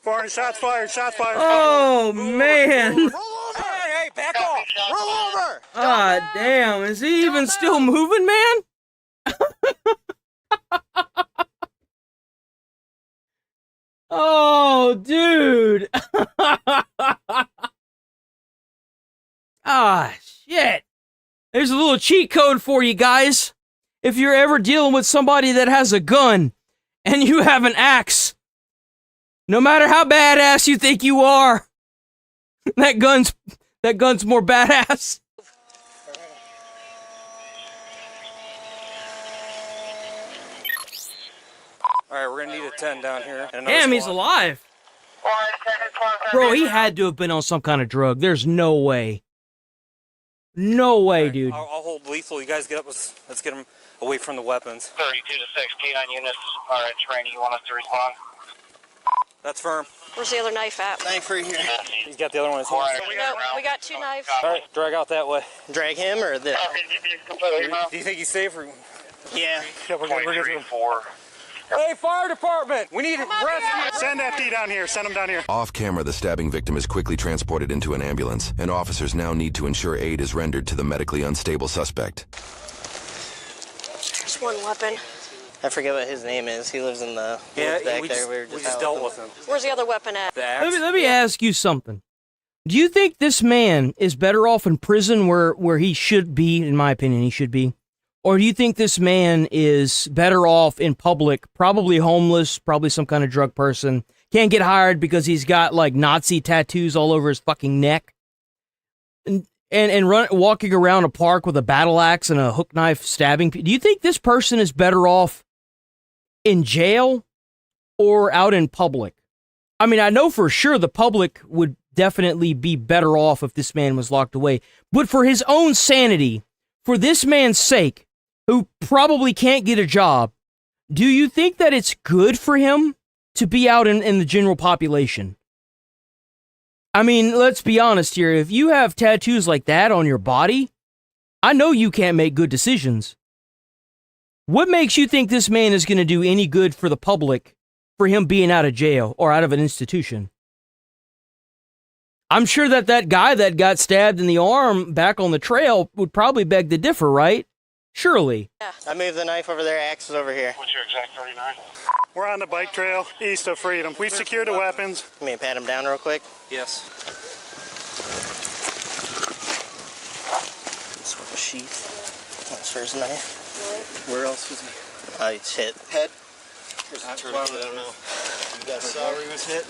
Firing, shots fired, shots fired. Oh, man. Hey, back off. Roll over. Ah, damn. Is he even still moving, man? Oh, dude. Ah, shit. There's a little cheat code for you guys. If you're ever dealing with somebody that has a gun and you have an axe, no matter how badass you think you are, that gun's more badass. All right, we're gonna need a 10 down here. And Damn, he's alive. Bro, he had to have been on some kind of drug. There's no way. No way, dude. I'll hold lethal. You guys get up. Let's get him away from the weapons. 32 to 16 on units. All right, training. You want us to respond? That's firm. Where's the other knife at? Knife right here. He's got the other one in his hand. We got 2 knives. All right, drag out that way. Drag him or this? Do you think he's safe? Or... Yeah. We're good. Hey, fire department! We need rescue. Send FD down here. Send him down here. Off camera, the stabbing victim is quickly transported into an ambulance, and officers now need to ensure aid is rendered to the medically unstable suspect. Just one weapon. I forget what his name is. He lives in the woods back there. We just dealt with him. Where's the other weapon at? Let me ask you something. Do you think this man is better off in prison where he should be, in my opinion, he should be? Or do you think this man is better off in public, probably homeless, probably some kind of drug person, can't get hired because he's got like Nazi tattoos all over his fucking neck, and walking around a park with a battle axe and a hook knife stabbing people? Do you think this person is better off in jail or out in public? I mean, I know for sure the public would definitely be better off if this man was locked away, but for his own sanity, for this man's sake, who probably can't get a job, do you think that it's good for him to be out in the general population? I mean, let's be honest here. If you have tattoos like that on your body, I know you can't make good decisions. What makes you think this man is going to do any good for the public for him being out of jail or out of an institution? I'm sure that guy that got stabbed in the arm back on the trail would probably beg to differ, right? Surely. Yeah. I moved the knife over there, axe is over here. What's your exact 39? We're on the bike trail east of Freedom. We've secured the weapons. Let me pat him down real quick. Yes. Sort of sheath. That's for his knife. Where else was he? He's hit. Head? I don't know. You guys saw where he was hit?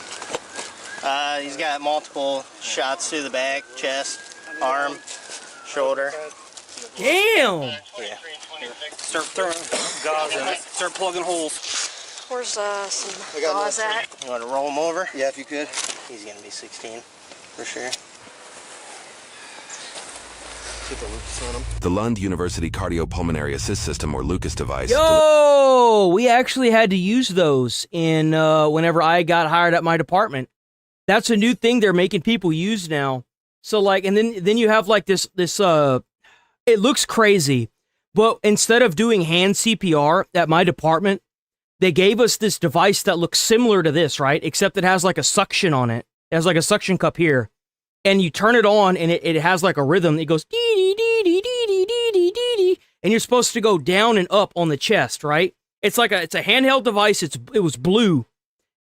He's got multiple shots through the back, chest, arm, shoulder. Damn! Yeah. Start throwing gauze in it. Start plugging holes. Where's some gauze at? You want to roll him over? Yeah, if you could. He's going to be 16, for sure. Keep the Lucas on him. The Lund University Cardiopulmonary Assist System, or Lucas device. Yo! We actually had to use those in whenever I got hired at my department. That's a new thing they're making people use now. So like, and then you have like this it looks crazy, but instead of doing hand CPR at my department, they gave us this device that looks similar to this, right? Except it has like a suction on it. It has like a suction cup here. And you turn it on and it has like a rhythm. It goes dee dee dee dee dee dee dee dee dee. And you're supposed to go down and up on the chest, right? It's a handheld device. It was blue.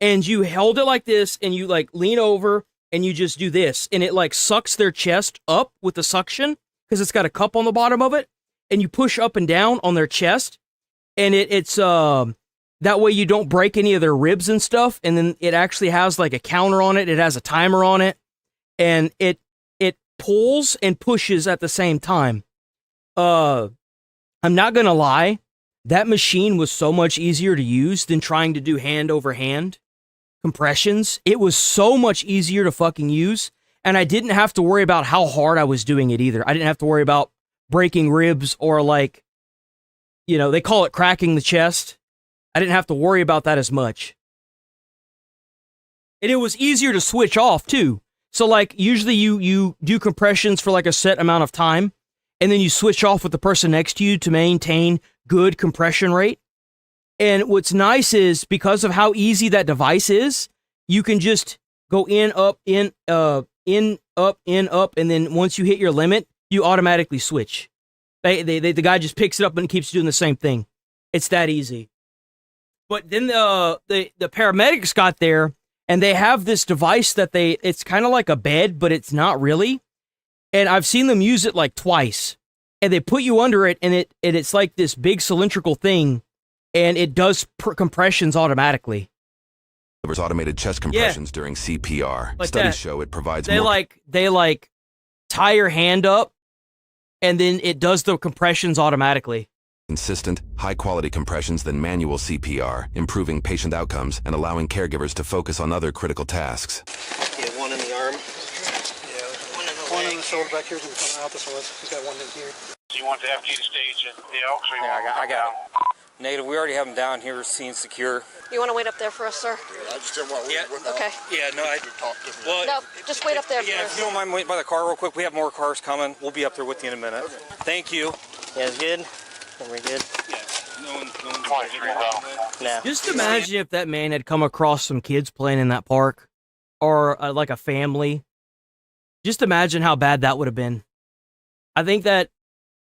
And you held it like this and you like lean over and you just do this. And it like sucks their chest up with the suction, because it's got a cup on the bottom of it, and you push up and down on their chest, and it's that way you don't break any of their ribs and stuff. And then it actually has like a counter on it. It has a timer on it, and it pulls and pushes at the same time. I'm not gonna lie, that machine was so much easier to use than trying to do hand over hand compressions. It was so much easier to fucking use. And I didn't have to worry about how hard I was doing it either. I didn't have to worry about breaking ribs or like, they call it cracking the chest. I didn't have to worry about that as much. And it was easier to switch off too. So like usually you do compressions for like a set amount of time, and then you switch off with the person next to you to maintain good compression rate. And what's nice is because of how easy that device is, you can just go in, up, in, up, in, up, and then once you hit your limit, you automatically switch. The guy just picks it up and keeps doing the same thing. It's that easy. But then the paramedics got there, and they have this device that it's kind of like a bed, but it's not really. And I've seen them use it like twice. And they put you under it, and it's like this big cylindrical thing, and it does compressions automatically. Delivers automated chest compressions during CPR. Like Studies that. show it provides They more... tie your hand up, and then it does the compressions automatically. consistent, high-quality compressions than manual CPR, improving patient outcomes and allowing caregivers to focus on other critical tasks. Yeah, one in the arm. Yeah, one in the shoulder back here is going to come out this way. He's got one in here. Do you want the FG to stage the Elks? I got him. Negative, we already have him down here, scene secure. You want to wait up there for us, sir? I just didn't want to Okay. Yeah, no, well, No, just wait up there for yeah, us. if you don't mind waiting by the car real quick, we have more cars coming. We'll be up there with you in a minute. Okay. Thank you. You guys good? Are we good? No. Just imagine if that man had come across some kids playing in that park, or like a family. Just imagine how bad that would have been. I think that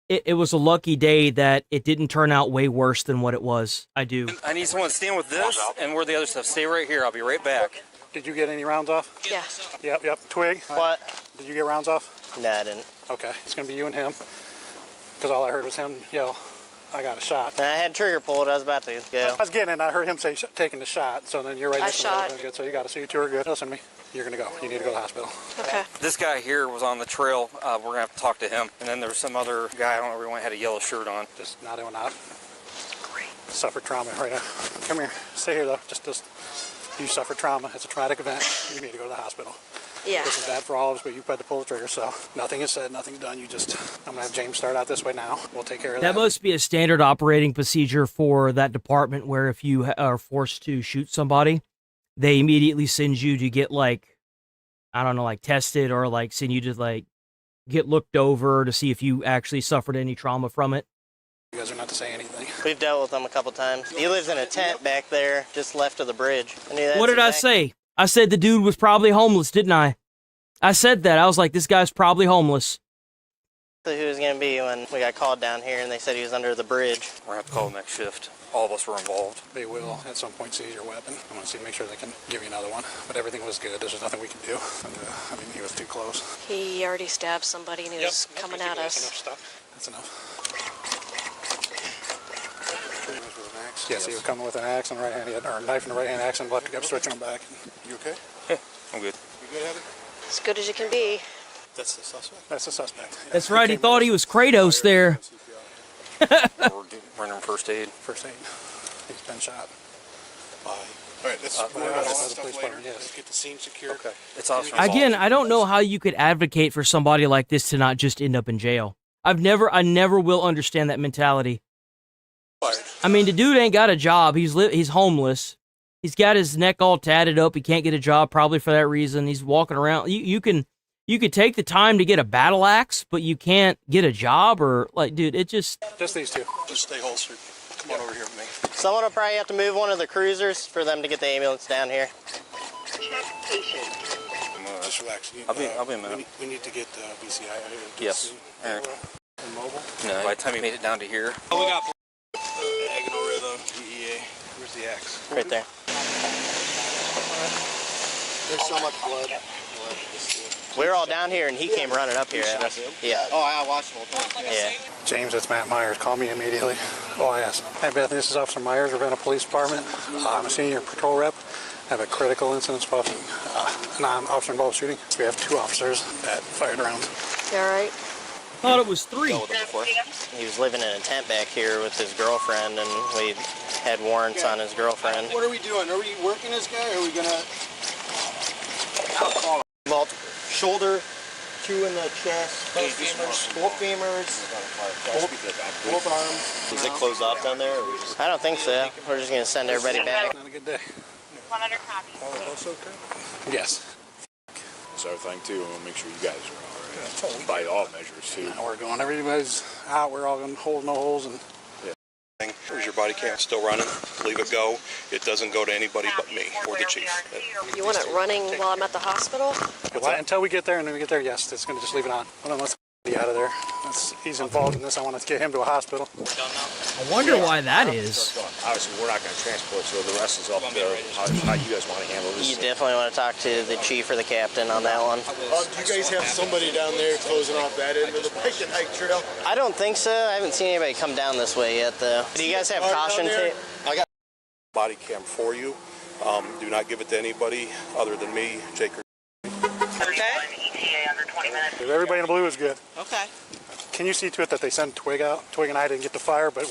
it was a lucky day that it didn't turn out way worse than what it was. I do. I need someone to stand with this and where the other stuff. Stay right here. I'll be right back. Did you get any rounds off? Yeah. Yep. Twig? What? Did you get rounds off? No, I didn't. Okay. It's going to be you and him. Because all I heard was him yell, I got a shot. I had trigger pulled. I was about to go. I was getting it, and I heard him say taking the shot. So then you're right next to me. Good. So you got to see you two are good. Listen to me. You're going to go. You need to go to the hospital. Okay. This guy here was on the trail. We're going to have to talk to him. And then there was some other guy, I don't know, everyone had a yellow shirt on. Just not doing that. Great. Suffered trauma right now. Come here. Stay here, though. Just you suffered trauma. It's a traumatic event. You need to go to the hospital. Yeah. This is bad for all of us, but you had to pull the trigger, so nothing is said, nothing's done. I'm going to have James start out this way now. We'll take care of that. That must be a standard operating procedure for that department, where if you are forced to shoot somebody, they immediately send you to get, like, I don't know, like tested, or like send you to like get looked over to see if you actually suffered any trauma from it. You guys are not to say anything. We've dealt with him a couple times. He lives in a tent back there, just left of the bridge. What did I say? I said the dude was probably homeless, didn't I? I said that. I was like, this guy's probably homeless. Who he was going to be when we got called down here and they said he was under the bridge. We're going to have to call the next shift. All of us were involved. They will at some point seize your weapon. I want to see, make sure they can give you another one. But everything was good. There's nothing we can do. And, he was too close. He already stabbed somebody and he was coming at us. That's enough. Yes, he was coming with an axe and right hand. He had a knife in the right hand, axe in the left. He kept switching them back. You okay? Yeah, I'm good. You good at it? As good as you can be. That's the suspect? That's the suspect. Yeah. That's right. He thought he was Kratos there. We're running first aid. First aid. He's been shot. All right, let's get the scene secure. Okay. It's awesome. Again, I don't know how you could advocate for somebody like this to not just end up in jail. I never will understand that mentality. I mean, the dude ain't got a job. He's homeless. He's got his neck all tatted up. He can't get a job probably for that reason. He's walking around. You could take the time to get a battle axe, but you can't get a job, or like, dude, it just these two. Just stay holstered. Come on over here with me. Someone will probably have to move one of the cruisers for them to get the ambulance down here. Just relax. I'll be a minute. We need to get the BCI out here. Yes. Eric. Mobile? No, by the time he made it down to here. Oh, we got Agonal Rhythm, DEA. Where's the axe? Right there. There's so much blood. We were all down here and he came running up here at us. Yeah. Oh, I watched the whole thing. Yeah. James, it's Matt Myers. Call me immediately. OIS. Hey, Beth, this is Officer Myers, Ravenna Police Department. I'm a senior patrol rep. I have a critical incident spot. Non-officer involved shooting. We have 2 officers that fired rounds. You all right? Thought it was 3. He was living in a tent back here with his girlfriend, and we had warrants on his girlfriend. What are we doing? Are we working this guy, or are we gonna... Multiple. Shoulder, 2 in the chest, both femurs, both arms. Is it closed off down there? Or I don't think so. We're just going to send everybody back. Not a good day. 100 copies. All of us okay? Yes. That's our thing too. We'll make sure you guys are all right. By all measures too. Now we're going. Everybody's out. We're all going to hold no holes. And Is your body cam still running? Leave it go. It doesn't go to anybody but me or the chief. You want it running while I'm at the hospital? Until we get there, and then we get there, yes, it's going to just leave it on. Hold on, let's get out of there. He's involved in this. I want to get him to a hospital. I wonder why that is. Obviously, we're not going to transport, so the rest is up to how you guys want to handle this. You definitely want to talk to the chief or the captain on that one. Do you guys have somebody down there closing off that end of the bike and hike trail? I don't think so. I haven't seen anybody come down this way yet, though. Do you guys have caution tape? I got body cam for you. Do not give it to anybody other than me, Jake. Everybody in the blue is good. Okay. Can you see to it that they send Twig out? Twig and I didn't get the fire, but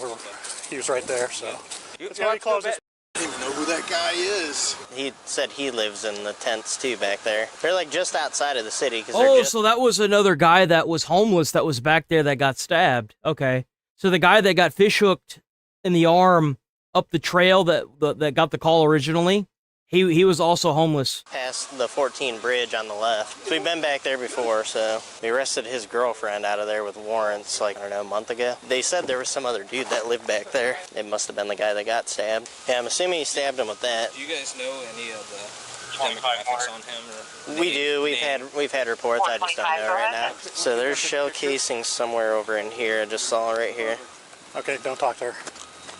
he was right there, so. It's going to be closed. I don't even know who that guy is. He said he lives in the tents, too, back there. They're, like, just outside of the city. Oh, so that was another guy that was homeless that was back there that got stabbed. Okay. So the guy that got fish hooked in the arm up the trail that got the call originally, he was also homeless. Past the 14 bridge on the left. So we've been back there before, so we arrested his girlfriend out of there with warrants, like, I don't know, a month ago. They said there was some other dude that lived back there. It must have been the guy that got stabbed. Yeah, I'm assuming he stabbed him with that. Do you guys know any of the demographics on him? Or We do. We've had reports. I just don't know right now. So there's shell casings somewhere over in here. I just saw right here. Okay, don't talk to her.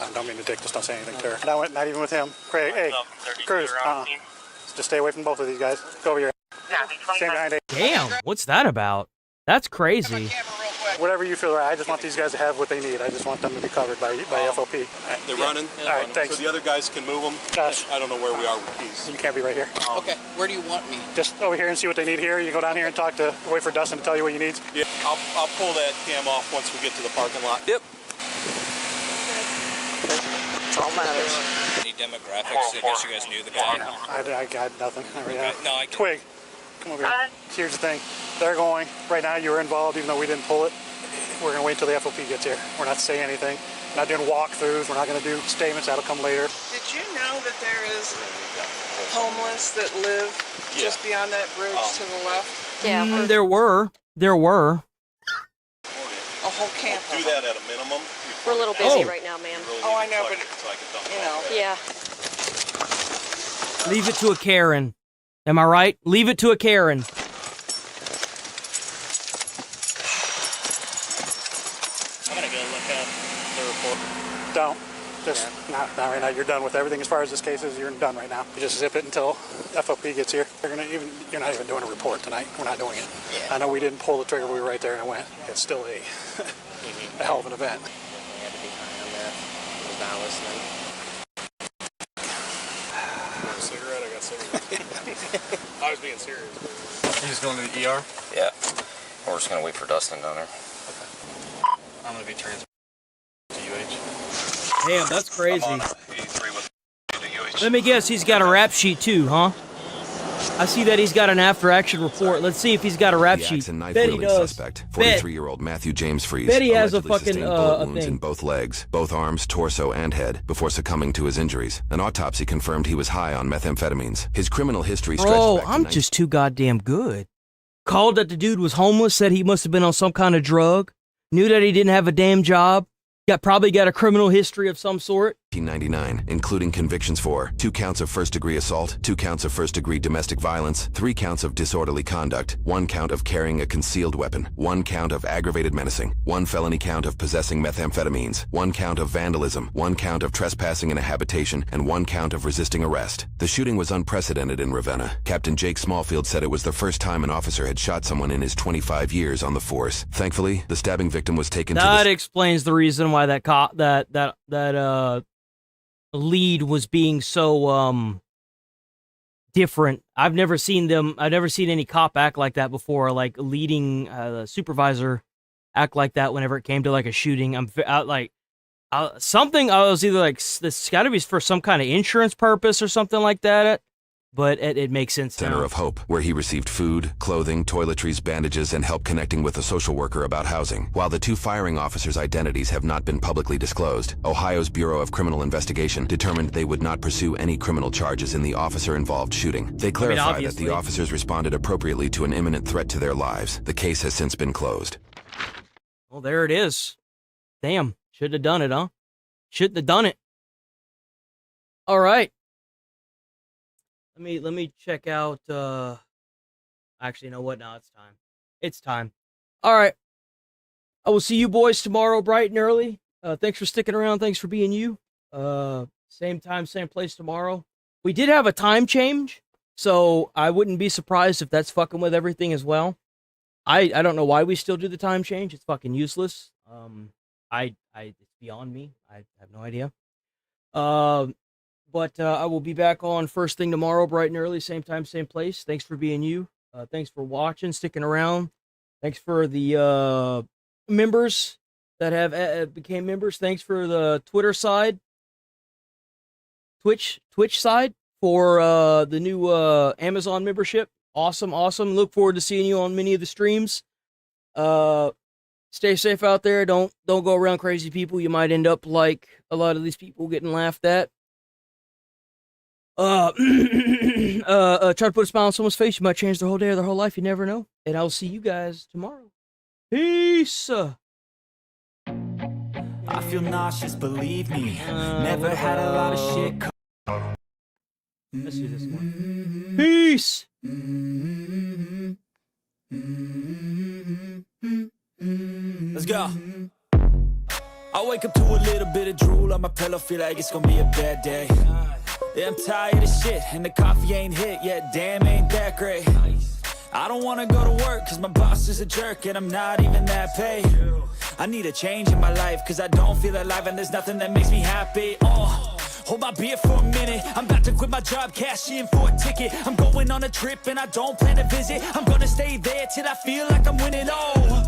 I don't mean to dick, just don't say anything to her. And I went, not even with him. Craig, hey, Cruz, just stay away from both of these guys. Go over here. Stay behind it. Damn, what's that about? That's crazy. Whatever you feel right. I just want these guys to have what they need. I just want them to be covered by FOP. They're running. All right, thanks. So the other guys can move them. Josh. I don't know where we are with keys. You can't be right here. Okay, where do you want me? Just over here and see what they need here. You go down here and wait for Dustin to tell you what you need. Yeah, I'll pull that cam off once we get to the parking lot. Yep. All matters. Any demographics? I guess you guys knew the guy. I got nothing. No, I Twig, come over here. Here's the thing. They're going. Right now you were involved even though we didn't pull it. We're going to wait until the FOP gets here. We're not saying anything. We're not doing walkthroughs. We're not going to do statements. That'll come later. Did you know that there is homeless that live just beyond that bridge to the left? Yeah. There were. A whole camp. Do that at a minimum. We're a little busy right now, ma'am. Oh, I know, but, you know. Yeah. Leave it to a Karen. Am I right? Leave it to a Karen. I'm going to go look at the report. Don't. Just not right now. You're done with everything as far as this case is. You're done right now. You just zip it until FOP gets here. You're not even doing a report tonight. We're not doing it. Yeah. I know we didn't pull the trigger. We were right there and it went. It's still a hell of an event. I had to be high on that. I was not listening. Cigarette? I got cigarette. I was being serious. You just going to the ER? Yeah. We're just going to wait for Dustin down there. I'm going to be transferred to UH. Damn, that's crazy. I'm on 83 with UH. Let me guess, he's got a rap sheet too, huh? I see that he's got an after-action report. Let's see if he's got a rap sheet. Bet he does. Suspect, Bet. 43-year-old Matthew James Freeze, Bet he has a allegedly fucking sustained bullet wounds thing. in both legs, both arms, torso, and head before succumbing to his injuries. An autopsy confirmed he was high on methamphetamines. His criminal history stretched Bro, back to I'm just too goddamn good. Called that the dude was homeless, said he must have been on some kind of drug, knew that he didn't have a damn job, probably got a criminal history of some sort. 1999, including convictions for 2 counts of first-degree assault, 2 counts of first-degree domestic violence, 3 counts of disorderly conduct, 1 count of carrying a concealed weapon, 1 count of aggravated menacing, 1 felony count of possessing methamphetamines, 1 count of vandalism, 1 count of trespassing in a habitation, and 1 count of resisting arrest. The shooting was unprecedented in Ravenna. Captain Jake Smallfield said it was the first time an officer had shot someone in his 25 years on the force. Thankfully, the stabbing victim was taken to the... That explains the reason why that lead was being so different. I've never seen any cop act like that before, like leading the supervisor act like that whenever it came to like a shooting. I was either like, this got to be for some kind of insurance purpose or something like that. But it makes sense. Center of Hope, where he received food, clothing, toiletries, bandages, and help connecting with a social worker about housing. While the 2 firing officers' identities have not been publicly disclosed, Ohio's Bureau of Criminal Investigation determined they would not pursue any criminal charges in the officer-involved shooting. They clarified that the officers responded appropriately to an imminent threat to their lives. The case has since been closed. Well, there it is. Damn, should have done it, huh? Shouldn't have done it. All right. Let me check out. Actually, you know what? No, it's time. It's time. All right. I will see you boys tomorrow, bright and early. Thanks for sticking around. Thanks for being you. Same time, same place tomorrow. We did have a time change, so I wouldn't be surprised if that's fucking with everything as well. I don't know why we still do the time change. It's fucking useless. It's beyond me. I have no idea. But I will be back on first thing tomorrow, bright and early, same time, same place. Thanks for being you. Thanks for watching, sticking around. Thanks for the members that have became members. Thanks for the Twitter side, Twitch side for the new Amazon membership. Awesome. Look forward to seeing you on many of the streams. Stay safe out there. Don't go around crazy people. You might end up like a lot of these people getting laughed at. Try to put a smile on someone's face. You might change their whole day or their whole life. You never know. And I'll see you guys tomorrow. Peace. I feel nauseous, believe me. Never had a lot of shit. Let's do this one. Peace. Let's go. I wake up to a little bit of drool on my pillow, feel like it's gonna be a bad day. Yeah, I'm tired of shit, and the coffee ain't hit yet, damn, ain't that great. I don't wanna go to work, cause my boss is a jerk, and I'm not even that paid. I need a change in my life, cause I don't feel alive, and there's nothing that makes me happy. Hold my beer for a minute. I'm about to quit my job, cash in for a ticket. I'm going on a trip and I don't plan to visit. I'm gonna stay there till I feel like I'm winning. Oh,